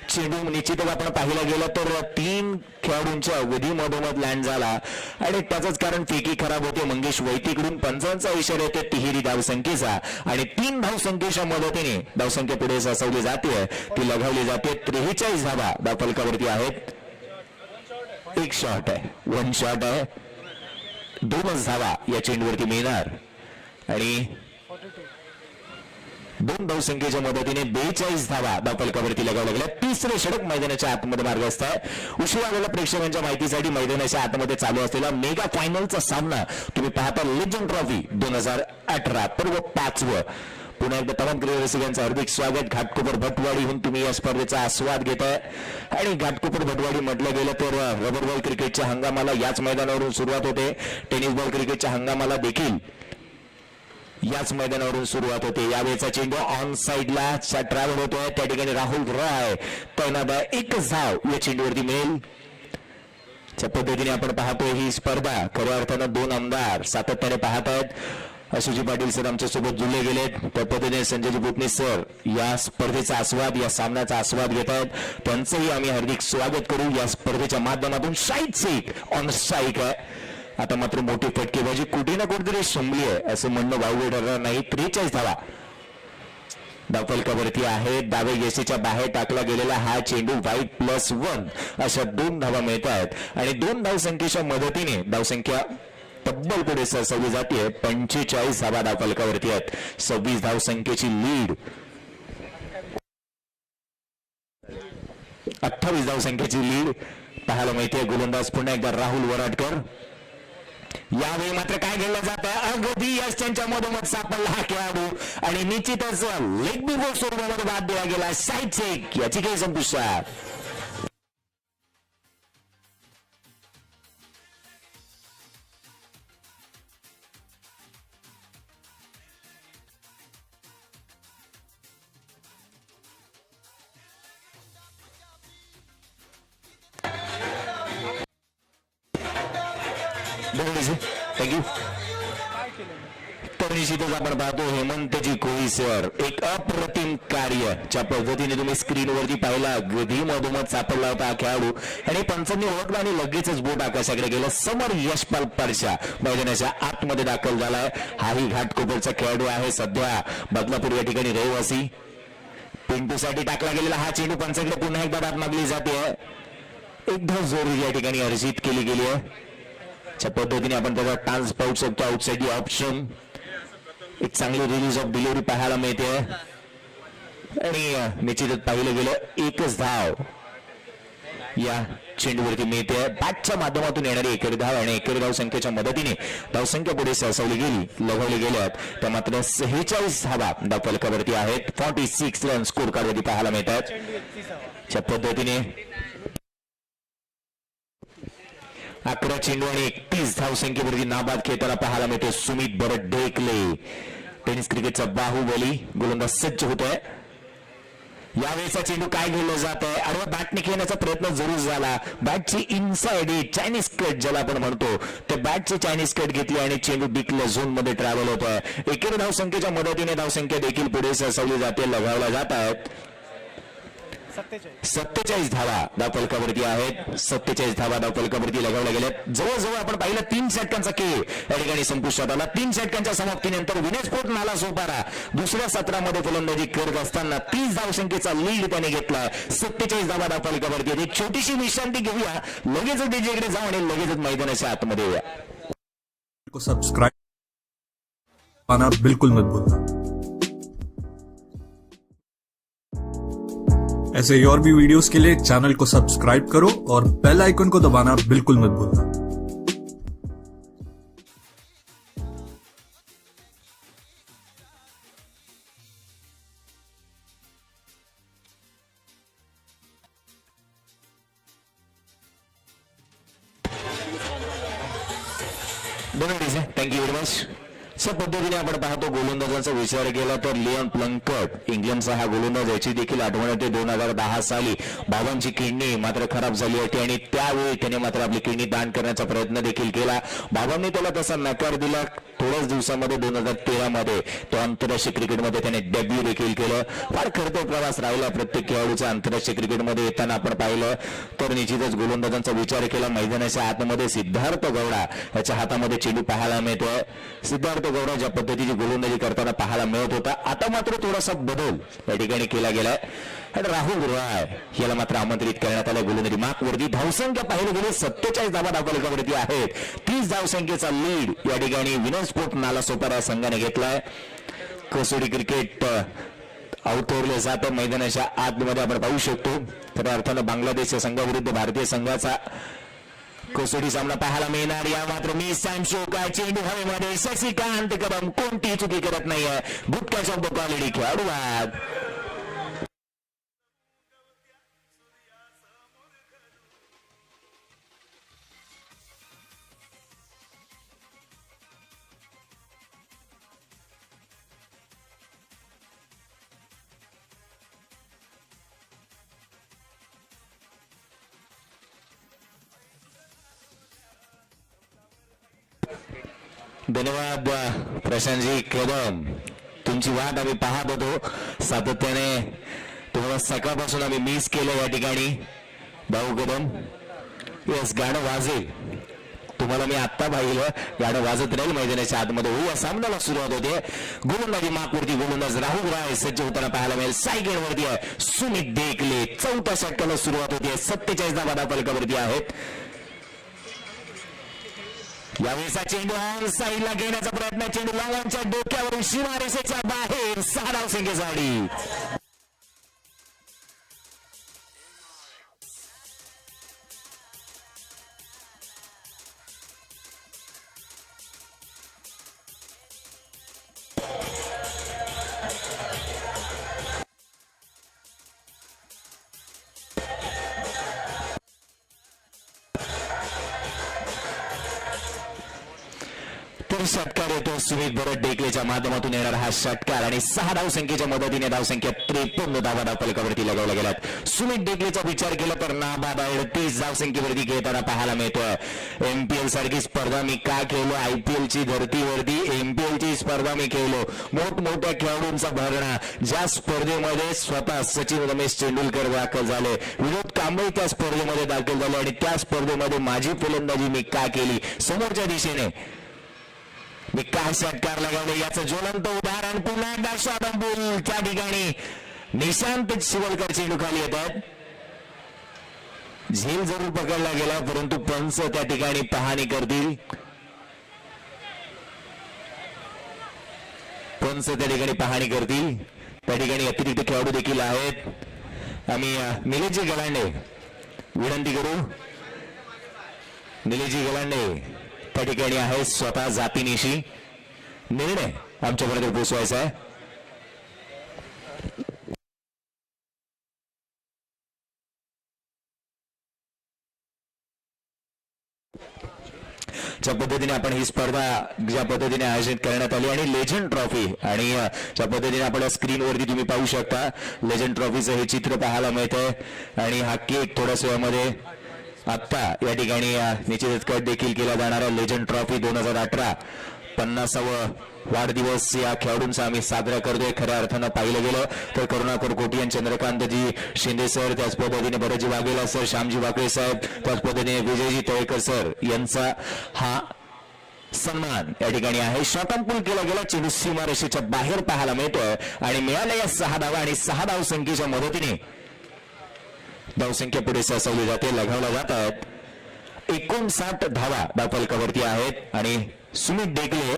B: चेंडू निश्चितच आपण पाहिला गेलं तर 3 खेळाडूंच्या अवधी मधोमध लँड झाला आणि त्याचंच कारण फेकी खराब होते. मंगेश वैतीकडून पंचांचा इशारा येते तिहेरी धावसंख्येचा आणि 3 धावसंख्येच्या मदतीने धावसंख्या पुढे सरसावली जाते. ती लगावली जाते. 43 धावा धावफलकावरती आहेत. 1 शॉट आहे, 1 शॉट आहे. 2च धावा या चेंडूवरती मिळणार आणि 2 धावसंख्येच्या मदतीने 42 धावा धावफलकावरती लगावल्या गेल्या. 3रे षटक मैदानाच्या आतमध्ये मार्गस्थ आहे. उशिरा आलेल्या प्रेक्षकांच्या माहितीसाठी मैदानाच्या आतमध्ये चालू असलेला मेगा फायनलचा सामना तुम्ही पाहता. लेजंड ट्रॉफी 2018 पर्व 5वं. पुन्हा एकदा तमाम क्रिकेट रसिकांचं हार्दिक स्वागत. घाटकोपर भटवाडीहून तुम्ही या स्पर्धेचा आस्वाद घेताय आणि घाटकोपर भटवाडी म्हटलं गेलं तर रबर बॉल क्रिकेटच्या हंगामाला याच मैदानावरून सुरुवात होते. टेनिस बॉल क्रिकेटच्या हंगामाला देखील याच मैदानावरून सुरुवात होते. यावेळेचा चेंडू ऑन साइडला ट्रॅव्हल होतोय. त्या ठिकाणी राहुल राय तैनात आहे. 1च धाव या चेंडूवरती मिळेल. त्या पद्धतीने आपण पाहतोय ही स्पर्धा. खऱ्या अर्थानं 2 आमदार सातत्याने पाहत आहेत. अशोकजी पाटील सर आमच्या सोबत जुळले गेलेत. त्या पद्धतीने संजयजी बुटणी सर या स्पर्धेचा आस्वाद या सामन्याचा आस्वाद घेत आहेत. त्यांचंही आम्ही हार्दिक स्वागत करू. या स्पर्धेच्या माध्यमातून शाहीद शेख ऑन स्ट्राईक आहे. आता मात्र मोठी फटकेबाजी कुठे ना कुठेतरी संभली आहे असं म्हणणं वावगे ठरणार नाही. 43 धावा धावफलकावरती आहे. डावे यष्टीच्या बाहेर टाकला गेलेला हा चेंडू वाईट +1 अशा 2 धावा मिळत आहेत आणि 2 धावसंख्येच्या मदतीने धावसंख्या तब्बल पुढे सरसावली जाते. 45 धावा धावफलकावरती आहेत. 26 धावसंख्येची लीड. 28 धावसंख्येची लीड पाहायला मिळते. गोलंदाज पुन्हा एकदा राहुल वराडकर. यावेळी मात्र काय घडलं जातं, अगदी यश त्यांच्या मधोमध सापडला हा खेळाडू आणि निश्चितच लेग बिफोर सोडण्यामध्ये बाद दिला गेला. शाहीद शेख याची काही संपुष्टात. थँक्यू. तर निश्चितच आपण पाहतो हेमंतजी कोळी सर एक अप्रतिम कार्य ज्या पद्धतीने तुम्ही स्क्रीनवरती पाहिला. गधी मधोमध सापडला होता हा खेळाडू आणि पंचांनी ओळखला आणि लगेचच बोट आकाशाकडे गेलं. समर यशपाल परशा मैदानाच्या आतमध्ये दाखल झालाय. हाही घाटकोपरचा खेळाडू आहे. सध्या बदलापूर या ठिकाणी रहिवासी. पिंटूसाठी टाकला गेलेला हा चेंडू पंचांकडे पुन्हा एकदा दाद मागली जाते. एकदा जोर या ठिकाणी अर्जित केली गेली आहे. त्या पद्धतीने आपण त्याचा टान्स पाहू शकतो. आउटसाइड ऑप्शन एक चांगली रिलीज ऑफ डिलिव्हरी पाहायला मिळते आणि निश्चितच पाहिलं गेलं 1च धाव या चेंडूवरती मिळते. बॅटच्या माध्यमातून येणारी एकेरी धाव आणि एकेरी धाव संख्येच्या मदतीने धावसंख्या पुढे सरसावली गेली, लगवली गेल्यात. त्या मात्र 46 धावा धावफलकावरती आहेत. 46 रन स्कोर कार्डवरती पाहायला मिळतात. त्या पद्धतीने 11 चेंडू आणि 31 धावसंख्येवरती नाबाद खेळताना पाहायला मिळतो सुमित भरत ढेकले. टेनिस क्रिकेटचा बाहुबली गोलंदाज सज्ज होतोय. यावेळेचा चेंडू काय घेतलं जात आहे, आडव्या बॅटने खेळण्याचा प्रयत्न जरूर झाला. बॅटची इनसाइड चायनीज कट ज्याला आपण म्हणतो त्या बॅटची चायनीज कट घेतली आणि चेंडू डिक्लेअर झोन मध्ये ट्रॅव्हल होत आहे. एकेरी धावसंख्येच्या मदतीने धावसंख्या देखील पुढे सरसावली जाते, लगावल्या जात आहेत. 47 धावा धावफलकावरती आहेत. 47 धावा धावफलकावरती लगावल्या गेल्यात. जवळजवळ आपण पाहिलं 3 षटकांचा खेळ या ठिकाणी संपुष्टात आला. 3 षटकांच्या समाप्तीनंतर विनयस्फोट नाला सोपारा दुसऱ्या सत्रामध्ये फलंदाजी करत असताना 30 धावसंख्येचा लीड त्याने घेतलाय. 47 धावा धावफलकावरती. एक छोटीशी विश्रांती घेऊया, लगेचच डीजेकडे जाऊ आणि लगेचच मैदानाच्या आतमध्ये येऊया.
C: को सब्सक्राइब आना बिल्कुल मत भूलना. ऐसे ही और भी वीडियोस के लिए चैनल को सब्सक्राइब करो और बेल आइकन को दबाना बिल्कुल मत भूलना.
B: Thank you very much. अशा पद्धतीने आपण पाहतो गोलंदाजांचा विचार केला तर लिओन प्लंकट इंग्लंडचा हा गोलंदाज, याची देखील आठवण येते. 2010 साली बाबांची किडनी मात्र खराब झाली होती आणि त्यावेळी त्याने मात्र आपली किडनी दान करण्याचा प्रयत्न देखील केला. बाबांनी त्याला तसा नकार दिला. थोड्याच दिवसामध्ये 2013 मध्ये तो आंतरराष्ट्रीय क्रिकेटमध्ये त्याने डेब्यू देखील केलं. फार खरतर प्रवास राहिला प्रत्येक खेळाडूचा आंतरराष्ट्रीय क्रिकेटमध्ये येताना आपण पाहिलं तर निश्चितच गोलंदाजांचा विचार केला. मैदानाच्या आतमध्ये सिद्धार्थ गौडा याच्या हातामध्ये चेंडू पाहायला मिळतोय. सिद्धार्थ गौडा ज्या पद्धतीची गोलंदाजी करताना पाहायला मिळत होता, आता मात्र थोडासा बदल या ठिकाणी केला गेलाय. आणि राहुल राय याला मात्र आमंत्रित करण्यात आलं गोलंदाजी मार्कवरती. धावसंख्या पाहिली गेली 47 धावा धावफलकावरती आहेत. 30 धावसंख्येचा लीड या ठिकाणी विनयस्फोट नाला सोपारा संघाने घेतलाय. कसोटी क्रिकेट अवतरले जातं मैदानाच्या आतमध्ये आपण पाहू शकतो. खऱ्या अर्थानं बांगलादेशच्या संघाविरुद्ध भारतीय संघाचा कसोटी सामना पाहायला मिळणार. या मात्र मी सॅमशोका चेंडू हवेमध्ये शशिकांत कदम कोणतीही चुकी करत नाहीये. Good catch of the quality खेळाडू बाद. धन्यवाद प्रशांतजी कदम, तुमची वाट आम्ही पाहत होतो सातत्याने. तुम्हाला सकाळपासून आम्ही मिस केलं या ठिकाणी. भाऊ कदम येस, गाणं वाजेल. तुम्हाला मी आत्ता पाहिलं, गाणं वाजत राहील मैदानाच्या आतमध्ये. या सामन्याला सुरुवात होते. गोलंदाजी मार्कवरती गोलंदाज राहुल राय सज्ज होताना पाहायला मिळेल. सायगेडवरती आहे सुमित ढेकले. 4थ्या षटकाला सुरुवात होते. 47 धावा धावफलकावरती आहेत. यावेळेचा चेंडू ऑन साईडला घेण्याचा प्रयत्न. चेंडू लावांच्या डोक्यावरून सीमारेषेच्या बाहेर. 6 धावसंख्येचा आडी. षटकार येतो सुमित भरत ढेकलेच्या माध्यमातून येणारा हा षटकार आणि 6 धावसंख्येच्या मदतीने धावसंख्या 53 धावा धावफलकावरती लगावल्या गेल्यात. सुमित ढेकलेचा विचार केला तर नाबाद 38 धावसंख्येवरती खेळताना पाहायला मिळतोय. एमपीएल सारखी स्पर्धा मी का खेळलो, आयपीएल ची धर्तीवरती एमपीएल ची स्पर्धा मी खेळलो. मोठमोठ्या खेळाडूंचा भरणा. ज्या स्पर्धेमध्ये स्वतः सचिन रमेश तेंडुलकर दाखल झाले, विनोद कांबळे त्या स्पर्धेमध्ये दाखल झाले आणि त्या स्पर्धेमध्ये माझी फलंदाजी मी का केली, समोरच्या दिशेने मी काय षटकार लगावले याचं ज्वलंत उदाहरण. पुन्हा एकदा शॉटबुल त्या ठिकाणी निशांत शिवलकर चेंडू खाली येतात. झेल जरूर पकडला गेला परंतु पंच त्या ठिकाणी पाहणी करतील. पंच त्या ठिकाणी पाहणी करतील. त्या ठिकाणी अतिरिक्त खेळाडू देखील आहेत. आम्ही निलेशजी गलांडे विनंती करू. निलेशजी गलांडे त्या ठिकाणी आहे. स्वतः जातीनिशी निर्णय आमच्यापर्यंत पोहोचवायचा आहे. ज्या पद्धतीने आपण ही स्पर्धा ज्या पद्धतीने आयोजित करण्यात आली आणि लेजंड ट्रॉफी आणि ज्या पद्धतीने आपल्या स्क्रीनवरती तुम्ही पाहू शकता लेजंड ट्रॉफीचं हे चित्र पाहायला मिळतंय आणि हा केक थोड्याच वेळामध्ये आत्ता या ठिकाणी निश्चितच कट देखील केला जाणारा लेजंड ट्रॉफी 2018 50वा वाढदिवस या खेळाडूंचा आम्ही साजरा करतोय. खऱ्या अर्थानं पाहिलं गेलं तर करुणाकर कोटियन, चंद्रकांतजी शिंदे सर, त्याच पद्धतीने भरतजी वाघेला सर, श्यामजी वाकळे साहेब, त्याच पद्धतीने विजयजी तळेकर सर यांचा हा सन्मान या ठिकाणी आहे. शॉर्ट पूल केला गेला, चेंडू सीमारेषेच्या बाहेर पाहायला मिळतोय आणि मिळाल्या या 6 धावा आणि 6 धाव संख्येच्या मदतीने धावसंख्या पुढे सरसावली जाते, लगावल्या जात आहेत. 59 धावा धावफलकावरती आहेत आणि सुमित डेकले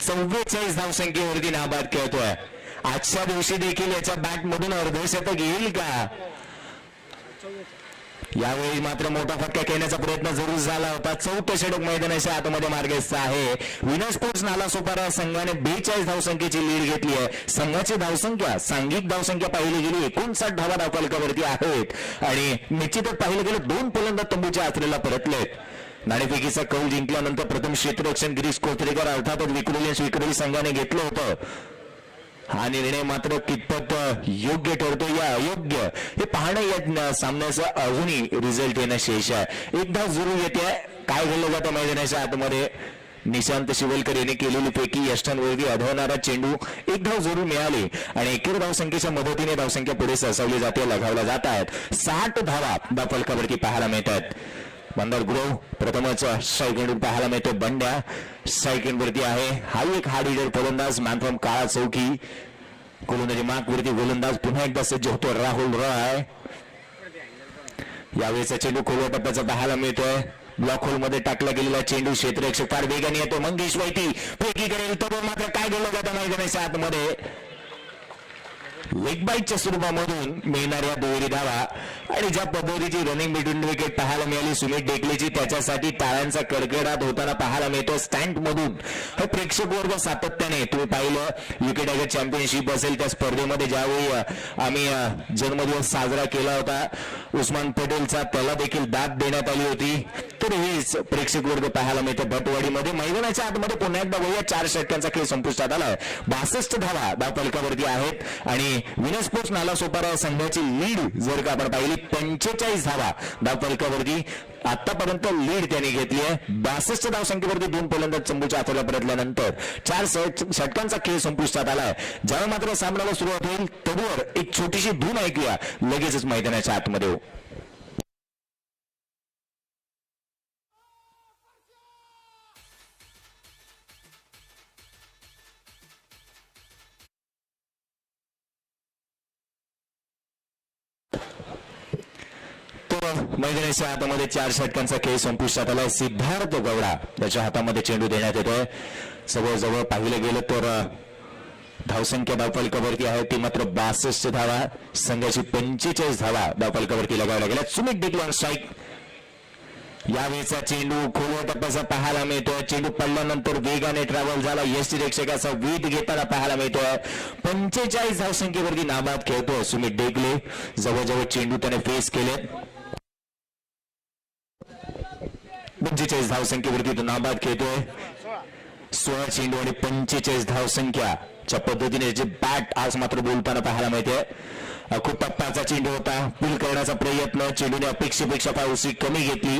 B: 44 धावसंख्येवरती नाबाद खेळतोय. आजच्या दिवशी देखील याच्या बॅटमधून अर्धशतक येईल का? यावेळी मात्र मोठा फटका खेळण्याचा प्रयत्न जरूर झाला होता. 4थं षटक मैदानाच्या आतमध्ये मार्गस्थ आहे. विनर स्पोर्ट्स नालासोपारा संघाने 42 धावसंख्येची लीड घेतली आहे. संघाची धावसंख्या सांघिक धावसंख्या पाहिली गेली 59 धावा धावफलकावरती आहेत आणि निश्चितच पाहिलं गेलं 2 फलंदाज तंबूच्या आचरेला परतलेत. नाणेफेकीचा कौल जिंकल्यानंतर प्रथम क्षेत्ररक्षण गिरीश कोथरेकर अर्थातच विक्रोली संघाने घेतलं होतं. हा निर्णय मात्र कितपत योग्य ठरतो या अयोग्य हे पाहणं या सामन्याचा अजूनही रिझल्ट येणं शेष आहे. एकदा जरूर येते काय घडलं जातं मैदानाच्या आतमध्ये. निशांत शिवलकर यांनी केलेली पैकी यष्टांवरती आढळणारा चेंडू एक धाव जरूर मिळाली आणि एकेर धावसंख्येच्या मदतीने धावसंख्या पुढे सरसावली जाते, लगावल्या जात आहेत. 60 धावा धावफलकावरती पाहायला मिळतात. बंदर ग्रोव प्रथमच स्ट्राईक पाहायला मिळतो. बंड्या स्ट्राईक आहे. हा एक हार्ड हिटर फलंदाज मॅन फ्रॉम काळा चौकी. गोलंदाजी मार्कवरती गोलंदाज पुन्हा एकदा सज्ज होतो राहुल रॉय. यावेळेचा चेंडू खोलवा टप्प्याचा पाहायला मिळतोय. ब्लॉक होल मध्ये टाकला गेलेला चेंडू क्षेत्ररक्षक फार वेगाने येतो. मंगेश वैती फेकी करेल तर मात्र काय गेलं जातं मैदानाच्या आतमध्ये. लेग बाईटच्या स्वरूपामधून मिळणाऱ्या दुहेरी धावा आणि ज्या पद्धतीची रनिंग बिटवीन विकेट पाहायला मिळाली सुमित डेकलेची त्याच्यासाठी टाळ्यांचा कडकडाट होताना पाहायला मिळतो स्टँड मधून. हे प्रेक्षक वर्ग सातत्याने तुम्ही पाहिलं युके टायगर चॅम्पियनशिप असेल त्या स्पर्धेमध्ये ज्यावेळी आम्ही जन्मदिवस साजरा केला होता उस्मान पटेलचा, त्याला देखील दाद देण्यात आली होती. तर हेच प्रेक्षक वर्ग पाहायला मिळतं भटवाडीमध्ये. मैदानाच्या आतमध्ये पुन्हा एकदा बघूया 4 षटकांचा खेळ संपुष्टात आलाय. 62 धावा धावफलकावरती आहेत आणि विनर स्पोर्ट्स नालासोपारा संघाची लीड जर का आपण पाहिली 45 धावा धावफलकावरती आतापर्यंत लीड त्यांनी घेतली आहे. 62 धावसंख्येवरती 2 फलंदाज चंबूच्या हाताला परतल्यानंतर 4 षटकांचा खेळ संपुष्टात आलाय. ज्यावेळी मात्र सामन्याला सुरुवात होईल तदवर एक छोटीशी धून ऐकूया लगेचच मैदानाच्या आतमध्ये. मैदानाच्या हातामध्ये 4 षटकांचा खेळ संपुष्टात आला. सिद्धार्थ गौडा त्याच्या हातामध्ये चेंडू देण्यात येतोय. जवळजवळ पाहिलं गेलं तर धावसंख्या धावफलकावरती आहे ती मात्र 62 धावा. संघाची 45 धावा धावफलकावरती लगावल्या गेल्या. Sumit Dekale on strike. यावेळीचा चेंडू खोलवा टप्प्याचा पाहायला मिळतोय. चेंडू पडल्यानंतर वेगाने ट्रॅव्हल झाला. यष्टीरक्षकाचा वेध घेताना पाहायला मिळतोय. 45 धावसंख्येवरती नाबाद खेळतोय सुमित डेकले. जवळजवळ चेंडू त्याने फेस केले. 45 धावसंख्येवरती तो नाबाद खेळतोय. 16 चेंडू आणि 45 धावसंख्याच्या पद्धतीने जे बॅट आज मात्र बोलताना पाहायला मिळते. खूप टप्प्याचा चेंडू होता. पुल करण्याचा प्रयत्न चेंडूने अपेक्षेपेक्षा पावसी कमी घेतली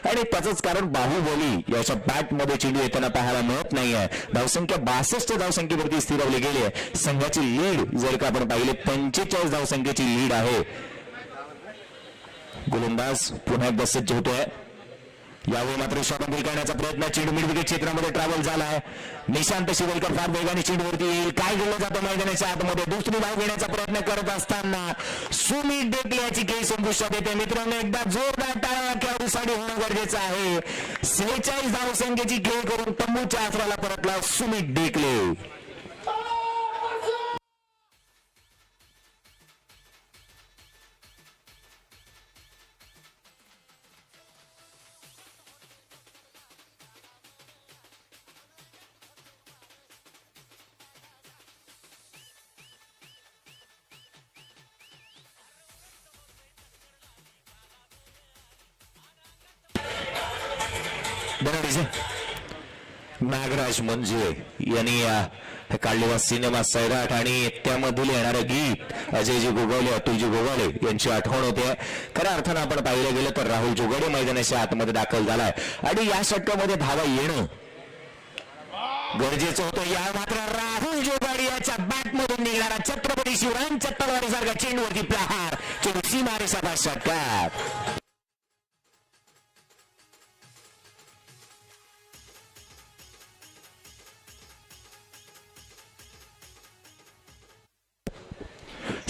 B: आणि त्याचंच कारण बाहुबली याच्या बॅटमध्ये चेंडू येताना पाहायला मिळत नाहीये. धावसंख्या 62 धावसंख्येवरती स्थिरावली गेली आहे. संघाची लीड जर का आपण पाहिले 45 धावसंख्येची लीड आहे. गोलंदाज पुन्हा एकदा सज्ज होतोय. यावेळी मात्र शॉटबॉल करण्याचा प्रयत्न चेंडू मिड विकेट क्षेत्रामध्ये ट्रॅव्हल झालाय. निशांत शिवलकर फार वेगाने चेंडूवरती येईल. काय गेलं जातं मैदानाच्या आतमध्ये. दुसरी धाव घेण्याचा प्रयत्न करत असताना सुमित डेकले याची खेळ संपुष्टात येते. मित्रांनो एकदा जोरदार टाळ्या खेळाडूसाठी होणं गरजेचं आहे. 46 धावसंख्येची खेळ करून तंबूच्या आसराला परतला सुमित डेकले. नागराज मंजुळे यांनी काढलेला सिनेमा सैराट आणि त्यामधील येणारं गीत अजयजी गोगावले अतुलजी गोगावले यांची आठवण होते. खऱ्या अर्थानं आपण पाहिलं गेलं तर राहुल जोगाडे मैदानाच्या आतमध्ये दाखल झालाय आणि या षटकामध्ये धावा येणं गरजेचं होतं. या मात्र राहुल जोगाडे याच्या बॅटमधून निघणारा छत्रपती शिवरायांच्या तलवारीसारखा चेंडूवरती प्रहार, चेंडू सीमारेषा षटकार.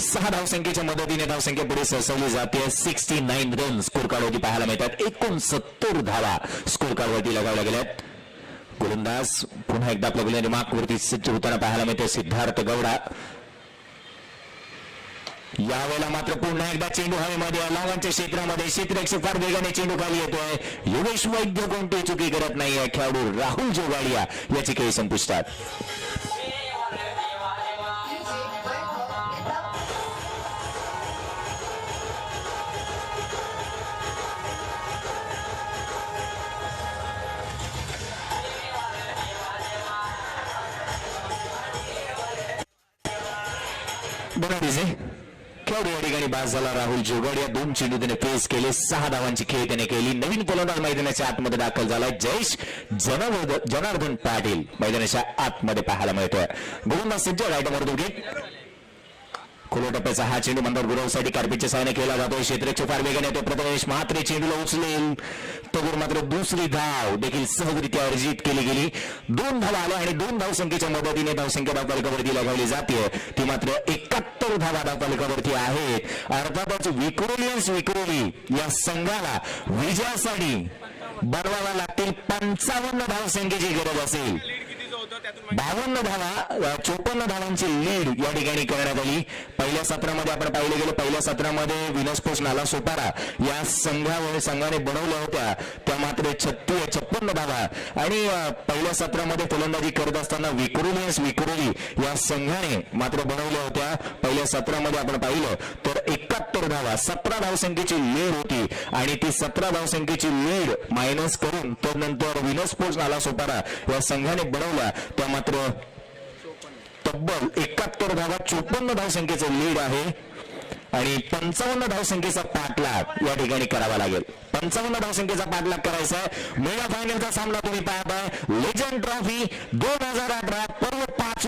B: सहा धावसंख्येच्या मदतीने धावसंख्या पुढे सरसवली जाते. 69 रन स्कोर कार्ड वरती पाहायला मिळतात. 69 धावा स्कोर कार्ड वरती लगावल्या गेल्यात. गोलंदाज पुन्हा एकदा आपल्या गोलंदाजी मार्क वरती सज्ज होताना पाहायला मिळते सिद्धार्थ गौडा. यावेळेला मात्र पुन्हा एकदा चेंडू हवेमध्ये लॉंगांच्या क्षेत्रामध्ये क्षेत्ररक्षक फार वेगाने चेंडू खाली येतोय. योगेश वैद्य कोणतीही चुकी करत नाहीये. खेळाडू राहुल जोगाडिया याची खेळी संपुष्टात. खेळाडू या ठिकाणी बाद झाला राहुल जोगाडिया. 2 चेंडू त्याने फेस केले. 6 धावांची खेळी त्याने केली. नवीन फलंदाज मैदानाच्या आतमध्ये दाखल झालाय. जयेश जनार्दन पाटील मैदानाच्या आतमध्ये पाहायला मिळतोय. गोलंदाज सज्ज राईटवर विकेट. खुल्या टप्प्याचा हा चेंडू मंदार गुरवसाठी कार्पेटच्या सहाय्याने केला जातोय. क्षेत्ररक्षक फार वेगाने येतो. प्रथमेश म्हात्रे चेंडूला उचलेल. तोवर मात्र दुसरी धाव देखील सहजरित्या अर्जित केली गेली. 2 धावा आल्या आणि 2 धावसंख्येच्या मदतीने धावसंख्या धावतालिकावरती लगावली जाते. ती मात्र 71 धावा धावतालिकावरती आहेत. अर्थातच विक्रोली या संघाला विजयासाठी बनवाव्या लागतील 55 धावसंख्येची गरज असेल. 52 धावा 54 धावांची लीड या ठिकाणी करण्यात आली. पहिल्या सत्रामध्ये आपण पाहिलं गेलं. पहिल्या सत्रामध्ये विनस्पोर्ट्स नाला सोपारा या संघाने बनवल्या होत्या. त्या मात्र 56 धावा आणि पहिल्या सत्रामध्ये फलंदाजी करत असताना विक्रोली या संघाने मात्र बनवल्या होत्या. पहिल्या सत्रामध्ये आपण पाहिलं तर 71 धावा 17 धावसंख्येची लीड होती आणि ती 17 धावसंख्येची लीड मायनस करून त्यानंतर विनस्पोर्ट्स नाला सोपारा या संघाने बनवल्या. त्या मात्र तब्बल 71 धावा 54 धावसंख्येचं लीड आहे आणि 55 धावसंख्येचा पाठलाग या ठिकाणी करावा लागेल. 55 धावसंख्येचा पाठलाग करायचा आहे. मेगा फायनलचा सामना तुम्ही पाहताय. लेजंड ट्रॉफी 2018 पर्व 5.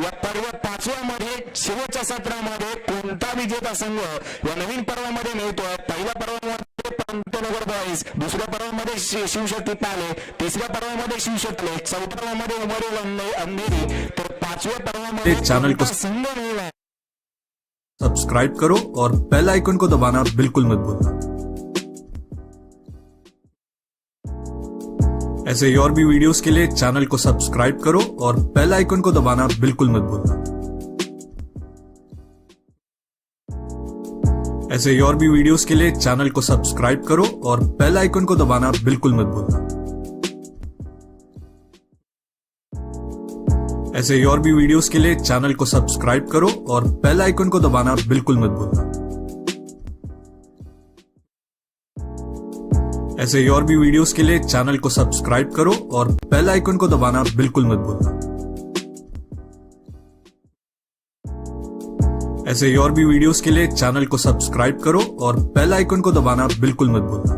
B: या पर्व 5 मध्ये शेवटच्या सत्रामध्ये कोणता विजेता संघ या नवीन पर्वामध्ये मिळतोय. पहिल्या पर्वामध्ये पंतनगर बॉईज, दुसऱ्या पर्वामध्ये शिवशक्ती पाले, तिसऱ्या पर्वामध्ये शिवशक्ती, चौथ्या पर्वामध्ये उमरेल अंधेरी, तर 5व्या पर्वामध्ये
C: चैनल को
B: संघ मिळाला.
C: सब्सक्राइब करो और बेल आइकन को दबाना बिल्कुल मत भूलना. ऐसे और भी वीडियोस के लिए चैनल को सब्सक्राइब करो और बेल आइकन को दबाना बिल्कुल मत भूलना. ऐसे और भी वीडियोस के लिए चैनल को सब्सक्राइब करो और बेल आइकन को दबाना बिल्कुल मत भूलना. ऐसे और भी वीडियोस के लिए चैनल को सब्सक्राइब करो और बेल आइकन को दबाना बिल्कुल मत भूलना. ऐसे और भी वीडियोस के लिए चैनल को सब्सक्राइब करो और बेल आइकन को दबाना बिल्कुल मत भूलना. ऐसे और भी वीडियोस के लिए चैनल को सब्सक्राइब करो और बेल आइकन को दबाना बिल्कुल मत भूलना.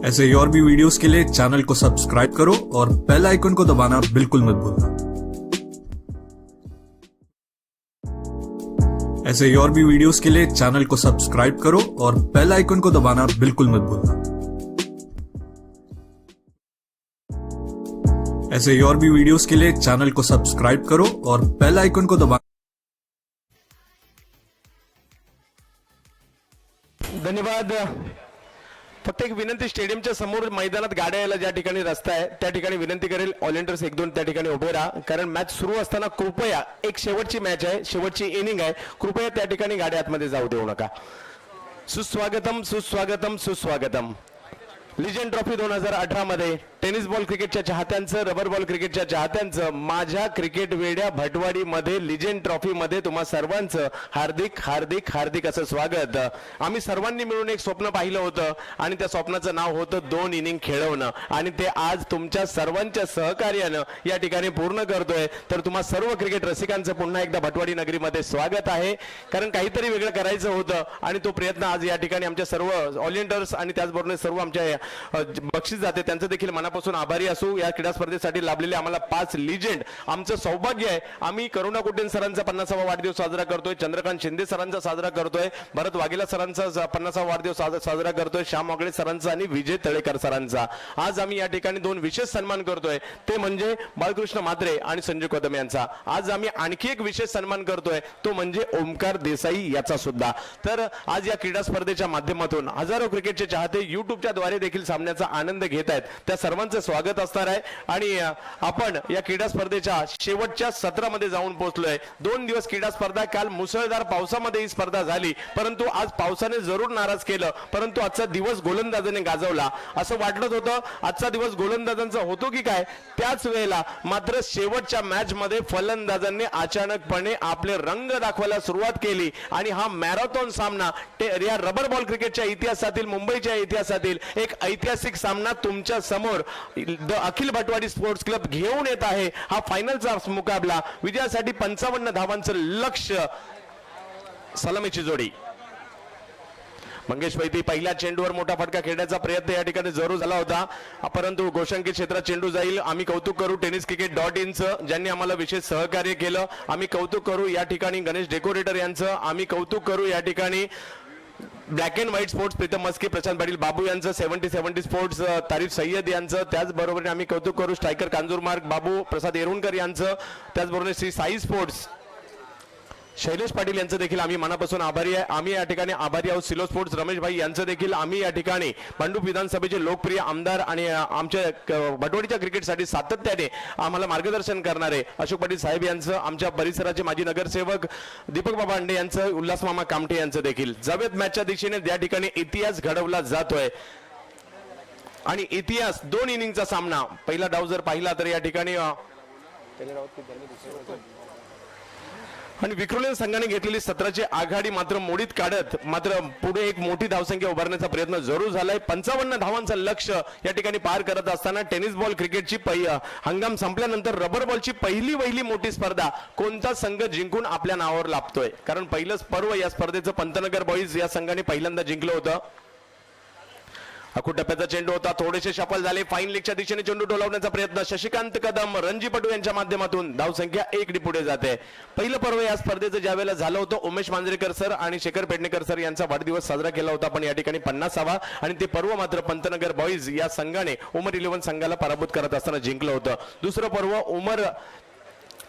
C: ऐसे और भी वीडियोस के लिए चैनल को सब्सक्राइब करो और बेल आइकन को दबाना बिल्कुल मत भूलना. ऐसे और भी वीडियोस के लिए चैनल को सब्सक्राइब करो और बेल आइकन को दबाना बिल्कुल मत भूलना. ऐसे और भी वीडियोस के लिए चैनल को सब्सक्राइब करो और बेल आइकन को दबाना.
A: धन्यवाद. फक्त एक विनंती, स्टेडियमच्या समोर मैदानात गाड्या यायला ज्या ठिकाणी रस्ता आहे त्या ठिकाणी विनंती करेल ऑलिंटर्स 1-2 त्या ठिकाणी उभे राहा. कारण मॅच सुरू असताना कृपया, एक शेवटची मॅच आहे, शेवटची इनिंग आहे, कृपया त्या ठिकाणी गाड्या आतमध्ये जाऊ देऊ नका. सुस्वागतम सुस्वागतम सुस्वागतम. लिजंड ट्रॉफी 2018 मध्ये टेनिस बॉल क्रिकेटच्या चाहत्यांचं, रबर बॉल क्रिकेटच्या चाहत्यांचं, माझ्या क्रिकेट वेड्या भटवाडीमध्ये लिजेंड ट्रॉफी मध्ये तुम्हा सर्वांचं हार्दिक हार्दिक हार्दिक असं स्वागत. आम्ही सर्वांनी मिळून एक स्वप्न पाहिलं होतं आणि त्या स्वप्नाचं नाव होतं 2 इनिंग खेळवणं, आणि ते आज तुमच्या सर्वांच्या सहकार्यानं या ठिकाणी पूर्ण करतोय. तर तुम्हा सर्व क्रिकेट रसिकांचं पुन्हा एकदा भटवाडी नगरीमध्ये स्वागत आहे. कारण काहीतरी वेगळं करायचं होतं आणि तो प्रयत्न आज या ठिकाणी आमच्या सर्व व्हॉलेंटियर्स आणि त्याचबरोबर सर्व आमच्या बक्षीस जाते त्यांचं देखील मनापासून आभारी असू. या क्रीडा स्पर्धेसाठी लाभलेले आम्हाला 5 लिजेंड, आमचं सौभाग्य आहे. आम्ही करुणा कुटेन सरांचा 50वा वाढदिवस साजरा करतोय, चंद्रकांत शिंदे सरांचा साजरा करतोय, भरत वाघेला सरांचा 50वा वाढदिवस साजरा करतोय, श्याम वागळे सरांचा आणि विजय तळेकर सरांचा. आज आम्ही या ठिकाणी 2 विशेष सन्मान करतोय, ते म्हणजे बाळकृष्ण म्हात्रे आणि संजय कदम यांचा. आज आम्ही आणखी एक विशेष सन्मान करतोय, तो म्हणजे ओमकार देसाई याचा सुद्धा. तर आज या क्रीडा स्पर्धेच्या माध्यमातून हजारो क्रिकेटचे चाहते युट्यूबच्या द्वारे देखील सामन्याचा आनंद घेत आहेत. त्या सर्वांचं स्वागत असणार आहे. आणि आपण या क्रीडा स्पर्धेच्या शेवटच्या सत्रामध्ये जाऊन पोहोचलोय. 2 दिवस क्रीडा स्पर्धा, काल मुसळधार पावसामध्ये ही स्पर्धा झाली, परंतु आज पावसाने जरूर नाराज केलं, परंतु आजचा दिवस गोलंदाजाने गाजवला. असं वाटत होतं आजचा दिवस गोलंदाजांचा होतो की काय, त्याच वेळेला मात्र शेवटच्या मॅच मध्ये फलंदाजांनी अचानकपणे आपले रंग दाखवायला सुरुवात केली आणि हा मॅरेथॉन सामना या रबर बॉल क्रिकेटच्या इतिहासातील, मुंबईच्या इतिहासातील एक ऐतिहासिक सामना तुमच्या समोर अखिल भटवाडी स्पोर्ट्स क्लब घेऊन येत आहे. हा फायनलचा मुकाबला, विजयासाठी 55 धावांचं लक्ष्य, सलामीची जोडी. मंगेश पैती पहिल्या चेंडूवर मोठा फटका खेळण्याचा प्रयत्न या ठिकाणी जरूर झाला होता, परंतु गोशंकित क्षेत्रात चेंडू जाईल. आम्ही कौतुक करू tenniscricket.in ज्यांनी आम्हाला विशेष सहकार्य केलं. आम्ही कौतुक करू या ठिकाणी गणेश डेकोरेटर यांचं. आम्ही कौतुक करू या ठिकाणी black and white sports Pritam Maske, Prashant Patil Babu यांचं, 70 स्पोर्ट्स तारीफ सय्यद यांचं. त्याचबरोबर आम्ही कौतुक करू स्ट्रायकर कांजूरमार्ग बाबू, प्रसाद येरुणकर यांचं. त्याचबरोबर श्री साई स्पोर्ट्स शैलेश पाटील यांचं देखील आम्ही मनापासून आभारी आहे. आम्ही या ठिकाणी आभारी आहोत. सिलो स्पोर्ट्स रमेश भाई यांचं देखील आम्ही या ठिकाणी भांडूप विधानसभेचे लोकप्रिय आमदार आणि आमच्या भटवाडीच्या क्रिकेटसाठी सातत्याने आम्हाला मार्गदर्शन करणारे अशोक पाटील साहेब यांचं, आमच्या परिसराचे माजी नगरसेवक दीपक बाबा अंडे यांचं, उल्हास मामा कामठे यांचं देखील. जावेद मॅचच्या दिशेने या ठिकाणी इतिहास घडवला जातोय आणि इतिहास 2 इनिंगचा सामना. पहिला डाव जर पाहिला तर या ठिकाणी आणि विक्रोलियन संघाने घेतलेली 17ची आघाडी मात्र मोडीत काढत मात्र पुढे एक मोठी धावसंख्या उभारण्याचा प्रयत्न जरूर झालाय. 55 धावांचं लक्ष्य या ठिकाणी पार करत असताना टेनिस बॉल क्रिकेटची हंगाम संपल्यानंतर रबर बॉलची पहिली मोठी स्पर्धा कोणता संघ जिंकून आपल्या नावावर लाभतोय. कारण पहिलंच पर्व या स्पर्धेचं पंतनगर बॉईज या संघाने पहिल्यांदा जिंकलं होतं. टप्प्याचा चेंडू होता, थोडेसे शफल झाले. फाईन लेगच्या दिशेने चेंडू डोलावण्याचा प्रयत्न शशिकांत कदम, रणजीपटू यांच्या माध्यमातून धावसंख्या 1 पुढे जाते. पहिलं पर्व या स्पर्धेचं ज्या वेळेला झालं होतं, उमेश मांजरेकर सर आणि शेखर पेडणेकर सर यांचा वाढदिवस साजरा केला होता, पण या ठिकाणी 50वा आणि ते पर्व मात्र पंतनगर बॉईज या संघाने उमर 11 संघाला पराभूत करत असताना जिंकलं होतं.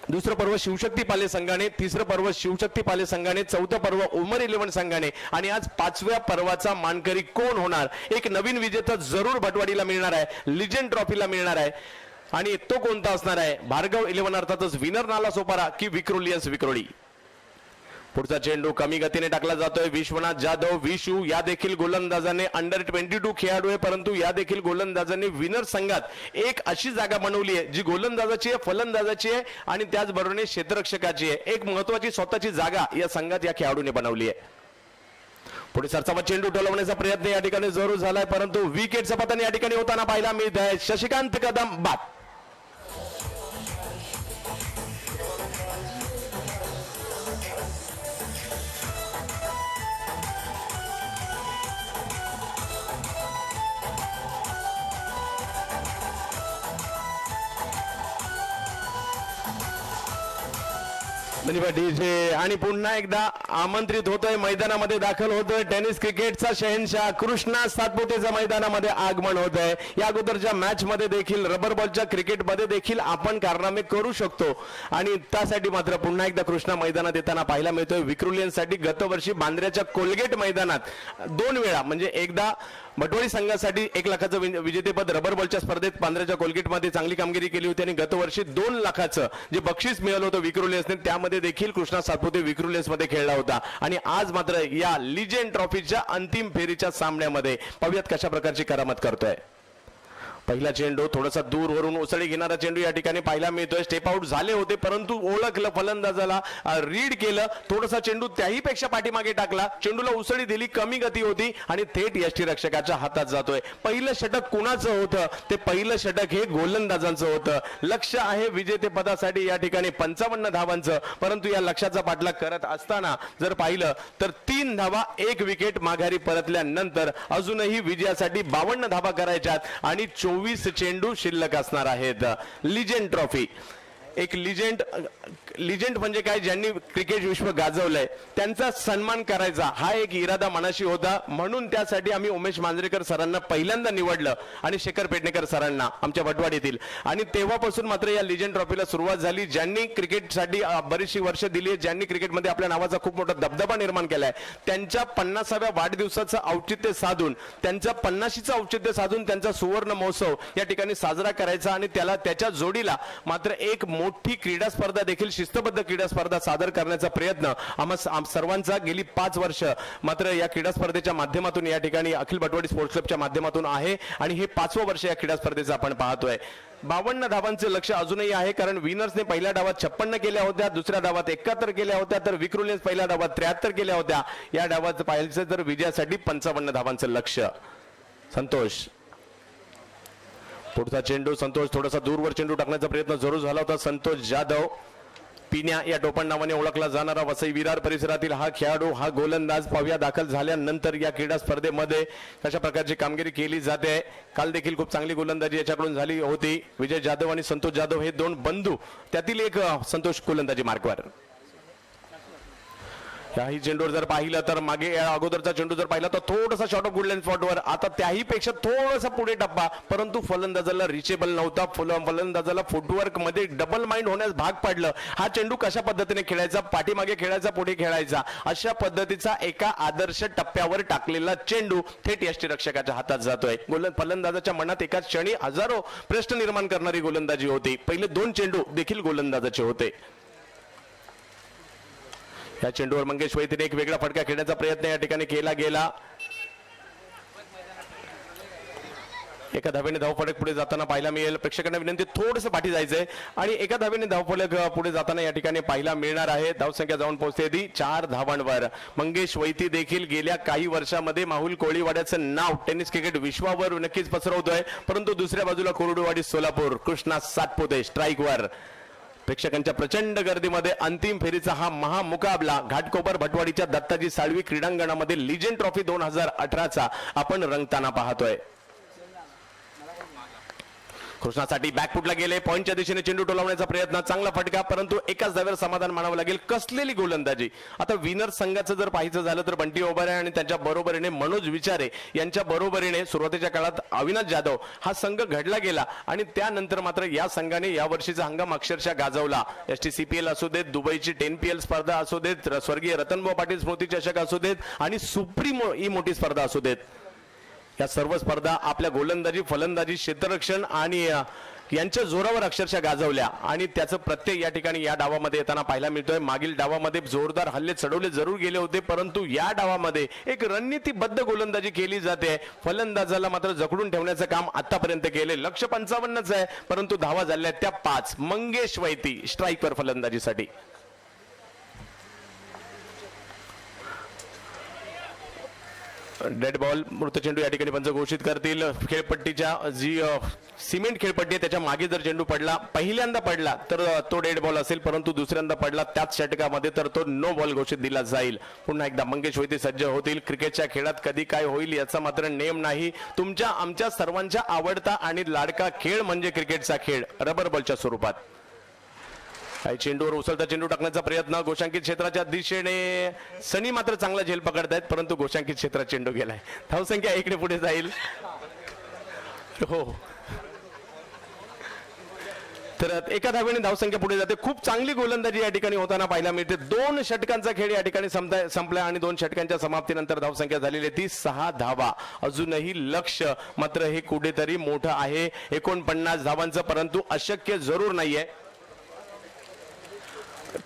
A: दुसरं पर्व शिवशक्ती पाले संघाने, तिसरं पर्व शिवशक्ती पाले संघाने, चौथं पर्व उमर 11 संघाने आणि आज 5व्या पर्वाचा मानकरी कोण होणार. एक नवीन विजेता जरूर भटवाडीला मिळणार आहे, लिजेंड ट्रॉफीला मिळणार आहे. आणि तो कोणता असणार आहे, भार्गव 11 अर्थातच विनर नाला सोपारा की विक्रोलियन्स विक्रोळी. पुढचा चेंडू कमी गतीने टाकला जातोय. विश्वनाथ जाधव विशू या देखील गोलंदाजाने अंडर 22 खेळाडू आहे, परंतु या देखील गोलंदाजाने विनर संघात एक अशी जागा बनवली आहे जी गोलंदाजाची आहे, फलंदाजाची आहे आणि त्याचबरोबर क्षेत्ररक्षकाची आहे. एक महत्वाची स्वतःची जागा या संघात या खेळाडूने बनवली आहे. पुढे सरसावा चेंडू टोलवण्याचा प्रयत्न या ठिकाणी जरूर झालाय, परंतु विकेटचा पतन या ठिकाणी होताना पाहायला मिळत आहे. शशिकांत कदम बाद. आणि पुन्हा एकदा आमंत्रित होतोय, मैदानामध्ये दाखल होतोय टेनिस क्रिकेटचा शहनशाह कृष्णा सातपुतेचं मैदानामध्ये आगमन होतंय. या अगोदरच्या मॅच मध्ये देखील रबर बॉलच्या क्रिकेटमध्ये देखील आपण कारनामे करू शकतो आणि त्यासाठी मात्र पुन्हा एकदा कृष्णा मैदानात येताना पाहायला मिळतोय. विक्रोलियनसाठी गतवर्षी बांद्र्याच्या कोलगेट मैदानात 2 वेळा म्हणजे एकदा भटवाडी संघासाठी 1 लाखाचं विजेतेपद रबर बॉलच्या स्पर्धेत बांद्र्याच्या कोलगेटमध्ये चांगली कामगिरी केली होती आणि गतवर्षी 2 लाखाचं जे बक्षीस मिळालं होतं विक्रोलियन्सने, त्यामध्ये देखील कृष्णा सातपुते विक्रोलियन्स मध्ये खेळला होता. आणि आज मात्र या लिजेंड ट्रॉफीच्या अंतिम फेरीच्या सामन्यामध्ये पाहूयात कशा प्रकारची करामत करतोय. पहिला चेंडू थोडासा दूरवरून उसळी घेणारा चेंडू या ठिकाणी पाहायला मिळतोय. स्टेप आउट झाले होते परंतु ओळखलं फलंदाजाला, रीड केलं, थोडासा चेंडू त्याही पेक्षा पाठीमागे टाकला, चेंडूला उसळी दिली, कमी गती होती आणि थेट यष्टीरक्षकाच्या हातात जातोय. पहिलं षटक कुणाचं होतं? ते पहिलं षटक हे गोलंदाजांचं होतं. लक्ष आहे विजेतेपदासाठी या ठिकाणी 55 धावांचं, परंतु या लक्ष्याचा पाठलाग करत असताना जर पाहिलं तर 3 धावा 1 विकेट माघारी परतल्यानंतर अजूनही विजयासाठी 52 धावा करायच्यात आणि 24 चेंडू शिल्लक असणार आहेत. लिजेंड ट्रॉफी, एक लिजेंड म्हणजे काय, ज्यांनी क्रिकेट विश्व गाजवलंय त्यांचा सन्मान करायचा हा एक इरादा मनाशी होता. म्हणून त्यासाठी आम्ही उमेश मांजरेकर सरांना पहिल्यांदा निवडलं आणि शेखर पेडणेकर सरांना आमच्या वटवाडीतील, आणि तेव्हापासून मात्र या लिजेंड ट्रॉफीला सुरुवात झाली. ज्यांनी क्रिकेटसाठी बरीचशी वर्ष दिली, ज्यांनी क्रिकेटमध्ये आपल्या नावाचा खूप मोठा दबदबा निर्माण केलाय, त्यांच्या 50व्या वाढदिवसाचं औचित्य साधून, त्यांचा 50शीचं औचित्य साधून त्यांचा सुवर्ण महोत्सव या ठिकाणी साजरा करायचा आणि त्याच्या जोडीला मात्र एक मोठी क्रीडा स्पर्धा देखील, शिस्तबद्ध क्रीडा स्पर्धा सादर करण्याचा प्रयत्न आम्हा सर्वांचा गेली 5 वर्ष मात्र या क्रीडा स्पर्धेच्या माध्यमातून या ठिकाणी अखिल बटवाडी स्पोर्ट्स क्लबच्या माध्यमातून आहे आणि हे 5वं वर्ष या क्रीडा स्पर्धेचं आपण पाहतोय. 52 धावांचं लक्ष अजूनही आहे, कारण विनर्सने पहिल्या डावात 56 केल्या होत्या, दुसऱ्या डावात 71 केल्या होत्या, तर विक्रुलने पहिल्या डावात 73 केल्या होत्या. या डावात पाहायचं तर विजयासाठी 55 धावांचं लक्ष. संतोष पुढचा चेंडू, संतोष थोडासा दूरवर चेंडू टाकण्याचा प्रयत्न जरूर झाला होता. संतोष जाधव, पिन्या या टोपण नावाने ओळखला जाणारा वसई विरार परिसरातील हा खेळाडू, हा गोलंदाज पाहूया दाखल झाल्यानंतर या क्रीडा स्पर्धेमध्ये कशा प्रकारची कामगिरी केली जाते. काल देखील खूप चांगली गोलंदाजी याच्याकडून झाली होती. विजय जाधव आणि संतोष जाधव हे 2 बंधू, त्यातील एक संतोष गोलंदाजी मार्कवर. याही चेंडूवर जर पाहिलं तर मागे अगोदरचा चेंडू जर पाहिला तर थोडासा शॉर्ट ऑफ गुडलँड स्पॉटवर, आता त्याही पेक्षा थोडासा पुढे टप्पा, परंतु फलंदाजाला रिचेबल नव्हता. फलंदाजाला फुटवर्क मध्ये डबल माइंड होण्यास भाग पडलं. हा चेंडू कशा पद्धतीने खेळायचा, पाठीमागे खेळायचा, पुढे खेळायचा, अशा पद्धतीचा एका आदर्श टप्प्यावर टाकलेला चेंडू थेट यष्टीरक्षकाच्या हातात जातोय. फलंदाजाच्या मनात एकाच क्षणी हजारो प्रश्न निर्माण करणारी गोलंदाजी होती. पहिले 2 चेंडू देखील गोलंदाजाचे होते. या चेंडूवर मंगेश वैतीने एक वेगळा फटका खेळण्याचा प्रयत्न या ठिकाणी केला गेला. एका धावेने धावफलक पुढे जाताना पाहायला मिळेल. प्रेक्षकांना विनंती, थोडंसं पाठी जायचंय आणि एका धावेने धावफलक पुढे जाताना या ठिकाणी पाहायला मिळणार आहे. धावसंख्या जाऊन पोहोचते ती 4 धावांवर. मंगेश वैती देखील गेल्या काही वर्षामध्ये माहुल कोळीवाड्याचं नाव टेनिस क्रिकेट विश्वावर नक्कीच पसरवतोय, परंतु दुसऱ्या बाजूला कोरडवाडी सोलापूर कृष्णा सातपुते स्ट्राईकवर. प्रेक्षकांच्या प्रचंड गर्दीमध्ये अंतिम फेरीचा हा महामुकाबला घाटकोपर भटवाडीच्या दत्ताजी साळवी क्रीडांगणामध्ये लिजेंड ट्रॉफी 2018चा आपण रंगताना पाहतोय. कृष्णासाठी बॅकफुटला गेले, पॉइंटच्या दिशेने चेंडू टोलावण्याचा प्रयत्न, चांगला फटका, परंतु एकाच धावेवर समाधान मानावं लागेल. कसलेली गोलंदाजी. आता विनर संघाचं जर पाहायचं झालं तर बंटी ओबारे आणि त्यांच्या बरोबरीने मनोज विचारे यांच्या बरोबरीने सुरुवातीच्या काळात अविनाश जाधव हा संघ घडला गेला आणि त्यानंतर मात्र या संघाने या वर्षीचा हंगाम अक्षरशः गाजवला. STCPL असू देत, दुबईची 10PL स्पर्धा असू देत, स्वर्गीय रतनभाऊ पाटील स्मृती चषक असू देत आणि सुप्रीमो ही मोठी स्पर्धा असू देत, या सर्व स्पर्धा आपल्या गोलंदाजी, फलंदाजी, क्षेत्ररक्षण आणि यांच्या जोरावर अक्षरशः गाजवल्या आणि त्याचं प्रत्यय या ठिकाणी या डावामध्ये येताना पाहायला मिळतोय. मागील डावामध्ये जोरदार हल्ले चढवले जरूर गेले होते, परंतु या डावामध्ये एक रणनीतीबद्ध गोलंदाजी केली जाते. फलंदाजाला मात्र जखडून ठेवण्याचं काम आतापर्यंत केले. लक्ष 55च आहे, परंतु धावा झाल्या त्या 5. मंगेश वैती स्ट्राईकवर फलंदाजीसाठी. डेड बॉल, मृत चेंडू या ठिकाणी पंच घोषित करतील. खेळपट्टीच्या जी सिमेंट खेळपट्टी आहे त्याच्या मागे जर चेंडू पडला, पहिल्यांदा पडला तर तो डेड बॉल असेल, परंतु दुसऱ्यांदा पडला त्याच षटकामध्ये तर तो नो बॉल घोषित दिला जाईल. पुन्हा एकदा मंगेश वैती सज्ज होतील. क्रिकेटच्या खेळात कधी काय होईल याचा मात्र नेम नाही. तुमच्या आमच्या सर्वांच्या आवडता आणि लाडका खेळ म्हणजे क्रिकेटचा खेळ रबर बॉलच्या स्वरूपात. काही चेंडूवर उसळता चेंडू टाकण्याचा प्रयत्न घोषांकित क्षेत्राच्या दिशेने. सनी मात्र चांगला झेल पकडतायत, परंतु घोषांकित क्षेत्रात चेंडू गेलाय. धावसंख्या इकडे पुढे जाईल. हो, तर एका धावेने धावसंख्या पुढे जाते. खूप चांगली गोलंदाजी या ठिकाणी होताना पाहायला मिळते. 2 षटकांचा खेळ या ठिकाणी संपला आणि 2 षटकांच्या समाप्तीनंतर धावसंख्या झालेली ती 6 धावा. अजूनही लक्ष मात्र हे कुठेतरी मोठं आहे, 49 धावांचं, परंतु अशक्य जरूर नाहीये.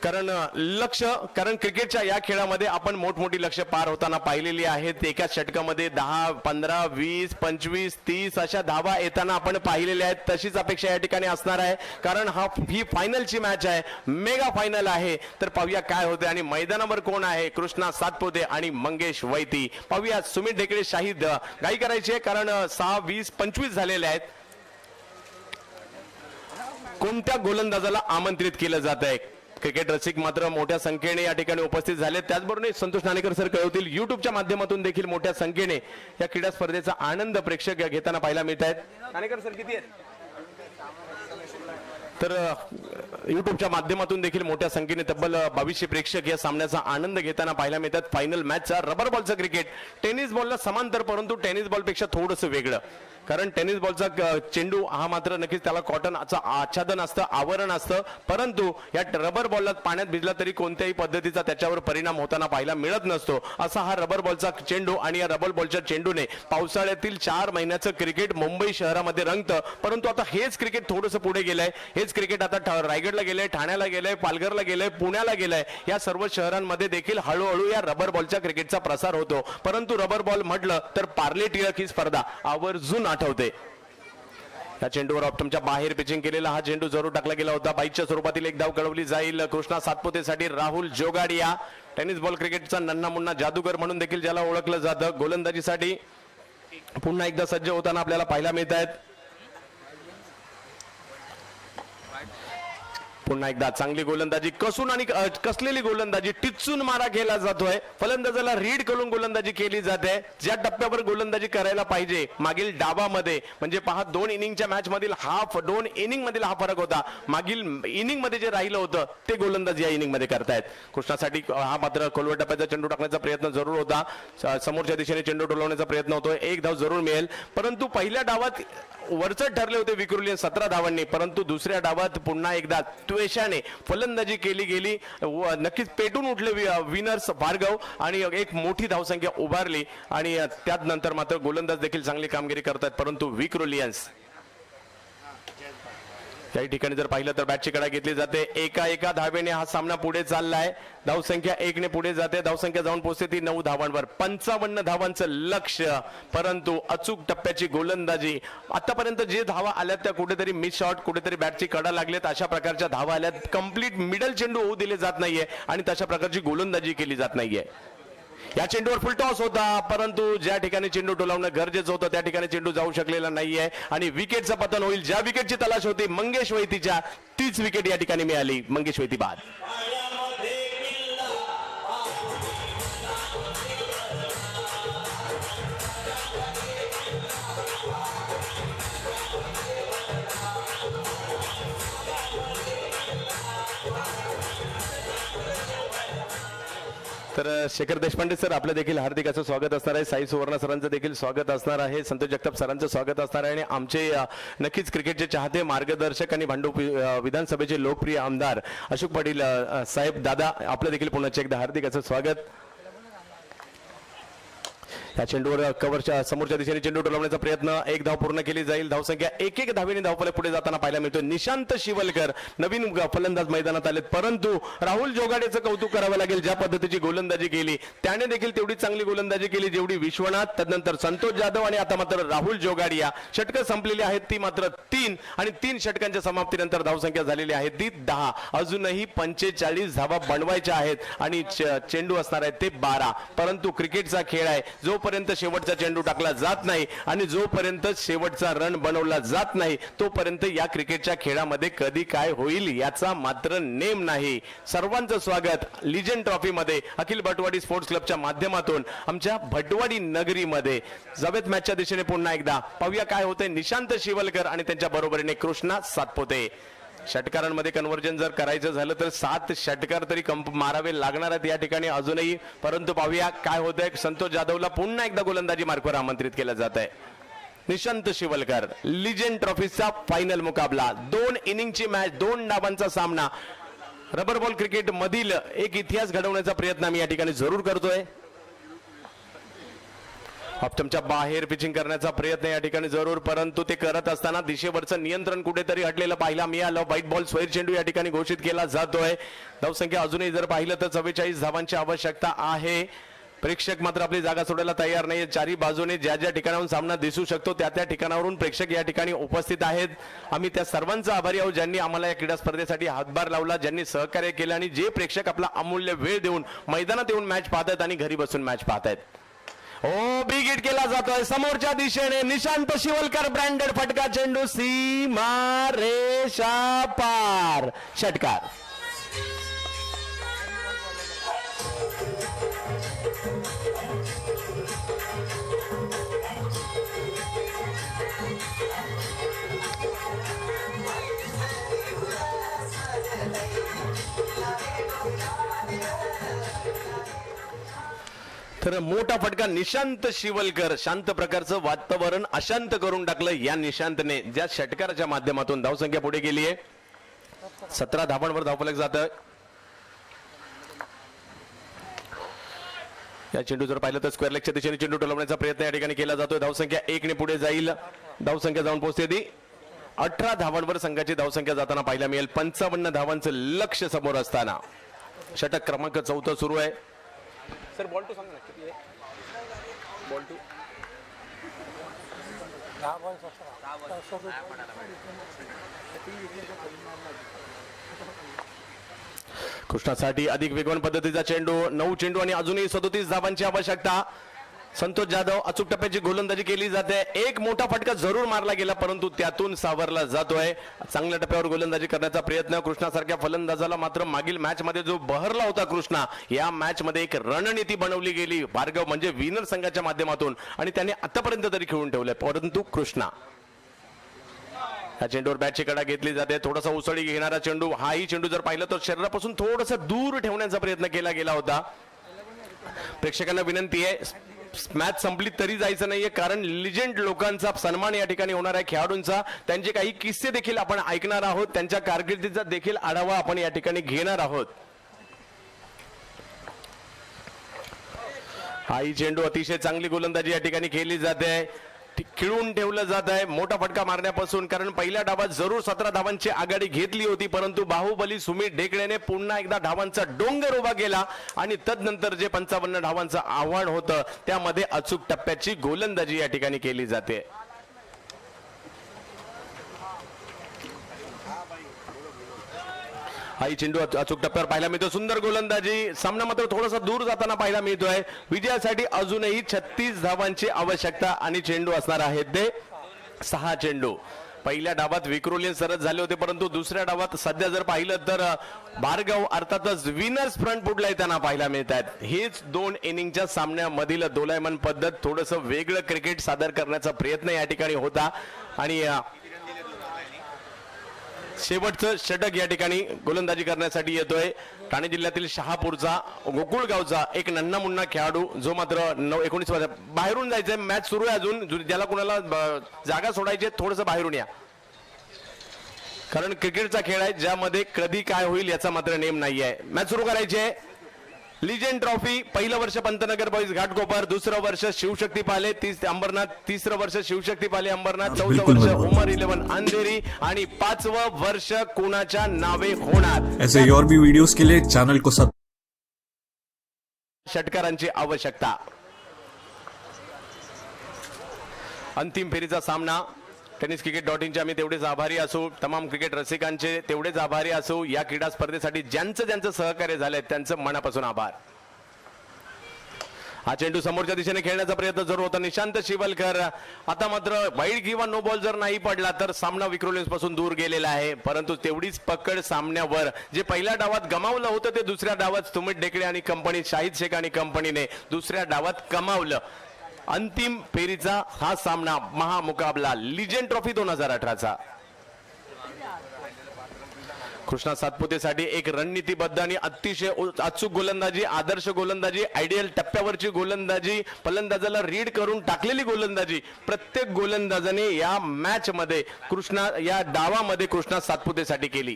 A: कारण क्रिकेटच्या या खेळामध्ये आपण मोठमोठी लक्ष पार होताना पाहिलेली आहेत. एका षटकामध्ये 10, 15, 20, 25, 30 अशा धावा येताना आपण पाहिलेल्या आहेत. तशीच अपेक्षा या ठिकाणी असणार आहे, कारण ही फायनलची मॅच आहे, मेगा फायनल आहे. तर पाहूया काय होते आणि मैदानावर कोण आहे. कृष्णा सातपुते आणि मंगेश वैती. पाहूया सुमित ढेकळे शाहीद घाई करायची, कारण 6, 20, 25 झालेले आहेत. कोणत्या गोलंदाजाला आमंत्रित केलं जात आहे. क्रिकेट रसिक मात्र मोठ्या संख्येने या ठिकाणी उपस्थित झाले. त्याचबरोबर संतोष नाणेकर सर कळवतील, युट्यूबच्या माध्यमातून देखील मोठ्या संख्येने या क्रीडा स्पर्धेचा आनंद प्रेक्षक घेताना पाहायला मिळत आहेत. नाणेकर सर किती आहेत? तर युट्यूबच्या माध्यमातून देखील मोठ्या संख्येने तब्बल 2200 प्रेक्षक या सामन्याचा आनंद घेताना पाहायला मिळतात. फायनल मॅचचा रबर बॉलचा क्रिकेट, टेनिस बॉलला समांतर, परंतु टेनिस बॉलपेक्षा थोडंसं वेगळं. कारण टेनिस बॉलचा चेंडू हा मात्र नक्कीच त्याला कॉटनचं आच्छादन असतं, आवरण असतं, परंतु या रबर बॉलला पाण्यात भिजला तरी कोणत्याही पद्धतीचा त्याच्यावर परिणाम होताना पाहायला मिळत नसतो. असा हा रबर बॉलचा चेंडू आणि या रबर बॉलच्या चेंडूने पावसाळ्यातील 4 महिन्याचं क्रिकेट मुंबई शहरामध्ये रंगतं. परंतु आता हेच क्रिकेट थोडंसं पुढे गेलंय. हेच क्रिकेट आता रायगडला गेलंय, ठाण्याला गेलंय, पालघरला गेलंय, पुण्याला गेलंय. या सर्व शहरांमध्ये देखील हळूहळू या रबर बॉलच्या क्रिकेटचा प्रसार होतो. परंतु रबर बॉल म्हटलं तर पार्ले टिळक ही स्पर्धा आवर्जून आठवते. या चेंडूवर ऑप्टमच्या बाहेर पिचिंग केलेला हा चेंडू जरूर टाकला गेला होता. बाईकच्या स्वरूपातील एक धाव कळवली जाईल कृष्णा सातपुतेसाठी. राहुल जोगाडिया, टेनिस बॉल क्रिकेटचा नन्ना मुन्ना जादूगर म्हणून देखील ज्याला ओळखलं जातं, गोलंदाजीसाठी पुन्हा एकदा सज्ज होताना आपल्याला पाहायला मिळत आहेत. पुन्हा एकदा चांगली गोलंदाजी, कसून आणि कसलेली गोलंदाजी, टिचून मारा केला जातोय. फलंदाजाला रीड करून गोलंदाजी केली जाते. ज्या टप्प्यावर गोलंदाजी करायला पाहिजे मागील डावामध्ये, म्हणजे पहा 2 इनिंगच्या मॅच मधील 2 इनिंग मधील हा फरक होता. मागील इनिंग मध्ये जे राहिलं होतं ते गोलंदाजी या इनिंग मध्ये करतायत. कृष्णासाठी हा मात्र खोलवर टप्प्याचा चेंडू टाकण्याचा प्रयत्न जरूर होता. समोरच्या दिशेने चेंडू डोलवण्याचा प्रयत्न होतोय. एक धाव जरूर मिळेल, परंतु पहिल्या डावात वरचढ ठरले होते विक्रोलियन 17 धावांनी, परंतु दुसऱ्या डावात पुन्हा एकदा त्वेषाने फलंदाजी केली गेली. नक्कीच पेटून उठले विनर्स भार्गव आणि एक मोठी धावसंख्या उभारली आणि त्यानंतर मात्र गोलंदाज देखील चांगली कामगिरी करतात. परंतु विक्रोलियन्स काही ठिकाणी जर पाहिलं तर बॅटची कडा घेतली जाते. एका धावेने हा सामना पुढे चाललाय. धावसंख्या 1 ने पुढे जाते. धावसंख्या जाऊन पोहोचते ती 9 धावांवर. 55 धावांचं लक्ष्य, परंतु अचूक टप्प्याची गोलंदाजी. आतापर्यंत जे धावा आल्यात त्या कुठेतरी मिस शॉट, कुठेतरी बॅटची कडा लागलेत, अशा प्रकारच्या धावा आल्यात. कंप्लीट मिडल चेंडू होऊ दिले जात नाहीये आणि तशा प्रकारची गोलंदाजी केली जात नाहीये. या चेंडूवर फुलटॉस होता, परंतु ज्या ठिकाणी चेंडू डोलावणं गरजेचं होतं त्या ठिकाणी चेंडू जाऊ शकलेला नाहीये आणि विकेटचं पतन होईल. ज्या विकेटची तलाश होती मंगेश वैतीच्या, तीच विकेट या ठिकाणी मिळाली. मंगेश वैती बाद. तर शेखर देशपांडे सर आपलं देखील हार्दिक असं स्वागत असणार आहे. साई सुवर्ण सरांचं देखील स्वागत असणार आहे. संतोष जगताप सरांचं स्वागत असणार आहे आणि आमचे नक्कीच क्रिकेटचे चाहते, मार्गदर्शक आणि भांडूप विधानसभेचे लोकप्रिय आमदार अशोक पाटील साहेब दादा, आपलं देखील पुन्हा एकदा हार्दिक असं स्वागत. या चेंडूवर कव्हरच्या समोरच्या दिशेने चेंडू डोलवण्याचा प्रयत्न. एक धाव पूर्ण केली जाईल. धावसंख्या 1 धावेने धावफलक पुढे जाताना पाहायला मिळतो. निशांत शिवलकर नवीन फलंदाज मैदानात आलेत, परंतु राहुल जोगाडेचं कौतुक करावं लागेल. ज्या पद्धतीची गोलंदाजी केली त्याने देखील तेवढी चांगली गोलंदाजी केली जेवढी विश्वनाथ, त्यानंतर संतोष जाधव आणि आता मात्र राहुल जोगाडिया. षटकं संपलेली आहेत ती मात्र 3 आणि 3 षटकांच्या समाप्तीनंतर धावसंख्या झालेली आहे ती 10. अजूनही 45 धावा बनवायच्या आहेत आणि चेंडू असणार आहेत ते 12. परंतु क्रिकेटचा खेळ आहे, जोपर्यंत शेवटचा चेंडू टाकला जात नाही आणि जोपर्यंत शेवटचा रन बनवला जात नाही तोपर्यंत या क्रिकेटच्या खेळामध्ये कधी काय होईल याचा मात्र नेम नाही. सर्वांचं स्वागत लिजंड ट्रॉफी मध्ये अखिल भटवाडी स्पोर्ट्स क्लबच्या माध्यमातून आमच्या भटवाडी नगरीमध्ये. जावेत मॅचच्या दिशेने पुन्हा एकदा पाहूया काय होतंय. निशांत शिवलकर आणि त्यांच्या बरोबरीने कृष्णा सातपुते. षटकारांमध्ये कन्व्हर्जन जर करायचं झालं तर 7 षटकार तरी मारावे लागणार आहेत या ठिकाणी अजूनही. परंतु पाहूया काय होतंय. संतोष जाधवला पुन्हा एकदा गोलंदाजी मार्कवर आमंत्रित केलं जात आहे. निशांत शिवलकर, लिजंड ट्रॉफीचा फायनल मुकाबला. 2 इनिंगची मॅच, 2 डावांचा सामना. रबर बॉल क्रिकेट मधील एक इतिहास घडवण्याचा प्रयत्न आम्ही या ठिकाणी जरूर करतोय. ऑप्टमच्या बाहेर पिचिंग करण्याचा प्रयत्न या ठिकाणी जरूर, परंतु ते करत असताना दिशेवरचं नियंत्रण कुठेतरी हटलेलं पाहायला मिळालं. व्हाईट बॉल स्क्वेअर चेंडू या ठिकाणी घोषित केला जातोय. धावसंख्या अजूनही जर पाहिलं तर 44 धावांची आवश्यकता आहे. प्रेक्षक मात्र आपली जागा सोडायला तयार नाही. चारी बाजूने ज्या ज्या ठिकाणाहून सामना दिसू शकतो त्या त्या ठिकाणावरून प्रेक्षक या ठिकाणी उपस्थित आहेत. आम्ही त्या सर्वांचा आभारी आहोत ज्यांनी आम्हाला या क्रीडा स्पर्धेसाठी हातभार लावला, ज्यांनी सहकार्य केलं आणि जे प्रेक्षक आपला अमूल्य वेळ देऊन मैदानात येऊन मॅच पाहतात आणि घरी बसून मॅच पाहतायत. ओ बिग हिट केला जातोय समोरच्या दिशेने. निशांत शिवलकर ब्रँडेड फटका चेंडू सीमा रेषा पार, षटकार. तर मोठा फटका निशांत शिवलकर. शांत प्रकारचं वातावरण अशांत करून टाकलं या निशांतने, ज्या षटकाराच्या माध्यमातून धावसंख्या पुढे गेली आहे. 17 धावांवर धावफलक जात. या चेंडू जर पाहिलं तर स्क्वेअर लेगच्या दिशेने चेंडू टोलवण्याचा प्रयत्न या ठिकाणी केला जातोय. धावसंख्या 1 ने पुढे जाईल. धावसंख्या जाऊन पोहोचते ती 18 धावांवर संघाची धावसंख्या जाताना पाहायला मिळेल. 55 धावांचं लक्ष समोर असताना षटक क्रमांक 4 सुरू आहे. सर बॉल टू सांग ना किती आहे. Ball to
E: 10.17.
A: कृष्णासाठी अधिक वेगवान पद्धतीचा चेंडू. 9 चेंडू आणि अजूनही 37 धावांची आवश्यकता. संतोष जाधव अचूक टप्प्याची गोलंदाजी केली जाते. एक मोठा फटका जरूर मारला गेला परंतु त्यातून सावरला जातोय. चांगल्या टप्प्यावर गोलंदाजी करण्याचा प्रयत्न कृष्णासारख्या फलंदाजाला मात्र मागील मॅच मध्ये जो बहरला होता कृष्णा, या मॅच मध्ये एक रणनीती बनवली गेली भार्गव म्हणजे विनर संघाच्या माध्यमातून आणि त्याने आतापर्यंत तरी खेळून ठेवलंय. परंतु कृष्णा या चेंडूवर बॅटची कडा घेतली जाते. थोडासा उसळी घेणारा चेंडू. हाही चेंडू जर पाहिलं तर शरीरापासून थोडासा दूर ठेवण्याचा प्रयत्न केला गेला होता. प्रेक्षकांना विनंती आहे मॅच संपली तरी जायचं नाहीये, कारण लिजेंड लोकांचा सन्मान या ठिकाणी होणार आहे, खेळाडूंचा. त्यांचे काही किस्से देखील आपण ऐकणार आहोत, त्यांच्या कारकिर्दीचा देखील आढावा आपण या ठिकाणी घेणार आहोत. हाही चेंडू अतिशय चांगली गोलंदाजी या ठिकाणी केली जाते. खिळून ठेवलं जात आहे मोठा फटका मारण्यापासून, कारण पहिल्या डावात जरूर 17 धावांची आघाडी घेतली होती परंतु बाहुबली सुमित ढेकळेने पुन्हा एकदा धावांचा डोंगर उभा केला आणि तदनंतर जे 55 धावांचं आव्हान होतं त्यामध्ये अचूक टप्प्याची गोलंदाजी या ठिकाणी केली जाते. हाही चेंडू अचूक टप्प्यावर पाहायला मिळतो. सुंदर गोलंदाजी. सामना मात्र थोडासा दूर जाताना पाहायला मिळतोय. विजयासाठी अजूनही 36 धावांची आवश्यकता आणि चेंडू असणार आहेत ते 6 चेंडू. पहिल्या डावात विक्रोलियन सरस झाले होते परंतु दुसऱ्या डावात सध्या जर पाहिलं तर भार्गव अर्थातच विनर्स फ्रंट फुटला त्यांना पाहायला मिळत आहेत. हेच 2 इनिंगच्या सामन्यामधील दोलायमान पद्धत, थोडंसं वेगळं क्रिकेट सादर करण्याचा प्रयत्न या ठिकाणी होता आणि शेवटचं षटक या ठिकाणी गोलंदाजी करण्यासाठी येतोय ठाणे जिल्ह्यातील शहापूरचा गोकुळगावचा एक नन्ना मुन्ना खेळाडू, जो मात्र 19 वर्ष बाहेरून जायचंय. मॅच सुरू आहे अजून. ज्याला कुणाला जागा सोडायची थोडंसं बाहेरून या, कारण क्रिकेटचा खेळ आहे ज्यामध्ये कधी काय होईल याचा मात्र नेम नाही आहे. मॅच सुरू करायची आहे. Legend trophy. पहिलं वर्ष पंतनगर बॉईज घाटकोपर, दुसरं वर्ष शिवशक्ती पाले अंबरनाथ, तिसरं वर्ष शिवशक्ती पाले अंबरनाथ, चौथं वर्ष उमर 11 अंधेरी आणि 5वं वर्ष कोणाच्या नावे होणार.
C: ऐसे और भी वीडियोस के लिए चैनल को
A: षटकारांची आवश्यकता. अंतिम फेरीचा सामना. टेनिस क्रिकेट.इन आम्ही तेवढेच आभारी असू, तमाम क्रिकेट रसिकांचे तेवढेच आभारी असू. या क्रीडा स्पर्धेसाठी ज्यांचं सहकार्य झालंय त्यांचं मनापासून आभार. हा चेंडू समोरच्या दिशेने खेळण्याचा प्रयत्न जरूर होता निशांत शिवलकर. आता मात्र वाईड किंवा नो बॉल जर नाही पडला तर सामना विक्रोलियन्स पासून दूर गेलेला आहे, परंतु तेवढीच पकड सामन्यावर. जे पहिल्या डावात गमावलं होतं ते दुसऱ्या डावात सुमित ढेकळे आणि कंपनी, शाहिद शेख आणि कंपनीने दुसऱ्या डावात कमावलं. अंतिम फेरीचा हा सामना, महामुकाबला लिजेंड ट्रॉफी 2018चा. कृष्णा सातपुतेसाठी एक रणनीतीबद्ध आणि अतिशय अचूक गोलंदाजी, आदर्श गोलंदाजी, आयडियल टप्प्यावरची गोलंदाजी, फलंदाजाला रीड करून टाकलेली गोलंदाजी प्रत्येक गोलंदाजाने या मॅच मध्ये या डावामध्ये कृष्णा सातपुतेसाठी केली.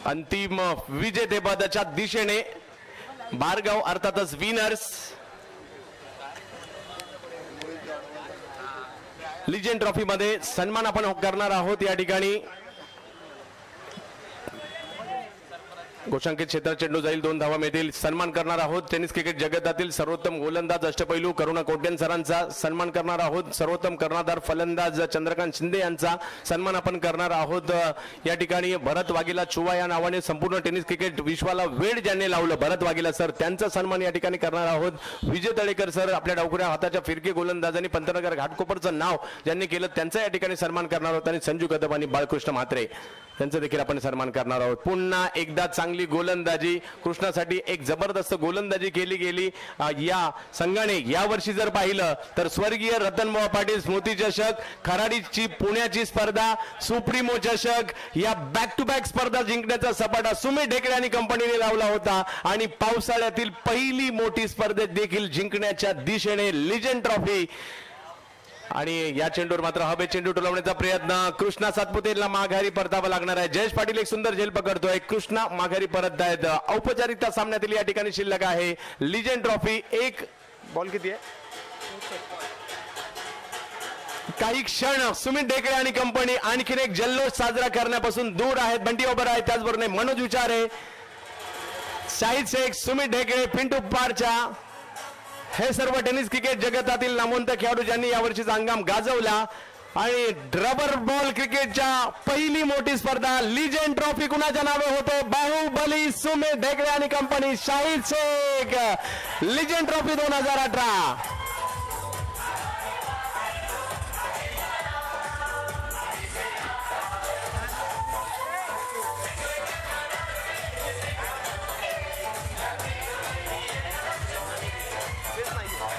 A: अंतिम विजेतेपदाच्या दिशेने बारगाव अर्थातच विनर्स लिजेंड ट्रॉफी मध्ये सन्मान आपण करणार आहोत या ठिकाणी. घोषांकित क्षेत्रात चेंडू जाईल, 2 धावा मिळतील. सन्मान करणार आहोत टेनिस क्रिकेट जगतातील सर्वोत्तम गोलंदाज अष्टपैलू करुणा कोट्यान सरांचा सन्मान करणार आहोत. सर्वोत्तम कर्णधार फलंदाज चंद्रकांत शिंदे यांचा सन्मान आपण करणार आहोत. या ठिकाणी भरत वाघेला चुवा या नावाने संपूर्ण टेनिस क्रिकेट विश्वाला वेळ ज्यांनी लावलं भरत वाघेला सर त्यांचा सन्मान या ठिकाणी करणार आहोत. विजय तळेकर सर आपल्या डावखुऱ्या हाताच्या फिरकी गोलंदाजांनी पंतनगर घाटकोपरचं नाव ज्यांनी केलं त्यांचा या ठिकाणी सन्मान करणार आहोत. आणि संजू कदम आणि बाळकृष्ण म्हात्रे त्यांचा देखील आपण सन्मान करणार आहोत. पुन्हा एकदा चांगली गोलंदाजी कृष्णासाठी एक जबरदस्त गोलंदाजी केली गेली या संघाने. यावर्षी जर पाहिलं तर स्वर्गीय रतनभाऊ पाटील स्मृती चषक, खराडीची पुण्याची स्पर्धा, सुप्रीमो चषक या बॅक टू बॅक स्पर्धा जिंकण्याचा सपाटा सुमित ढेकळे आणि कंपनीने लावला होता. आणि पावसाळ्यातील पहिली मोठी स्पर्धेत देखील जिंकण्याच्या दिशेने लिजेंड ट्रॉफी. आणि या चेंडूवर मात्र हवे चेंडू टोलवण्याचा प्रयत्न. कृष्णा सातपुतेला माघारी परतावा लागणार आहे. जयेश पाटील एक सुंदर झेल पकडतोय. कृष्णा माघारी परत आहेत. औपचारिकता सामन्यातील या ठिकाणी शिल्लक आहे. लिजेंड ट्रॉफी एक बॉल किती आहे? काही क्षण सुमित ढेकळे आणि कंपनी आणखीन एक जल्लोष साजरा करण्यापासून दूर आहेत. बंटी ओबर आहे, त्याचबरोबर मनोज विचारे, शाहिद शेख, सुमित ढेकळे, पिंटू पारच्या हे सर्व टेनिस क्रिकेट जगतातील नामवंत खेळाडू ज्यांनी यावर्षीचा हंगाम गाजवला. आणि रबर बॉल क्रिकेटच्या पहिली मोठी स्पर्धा लिजेंड ट्रॉफी कुणाच्या नावे होते? बाहुबली सुमित ढेकळे आणि company, Shahid Shaikh, legend trophy 2018.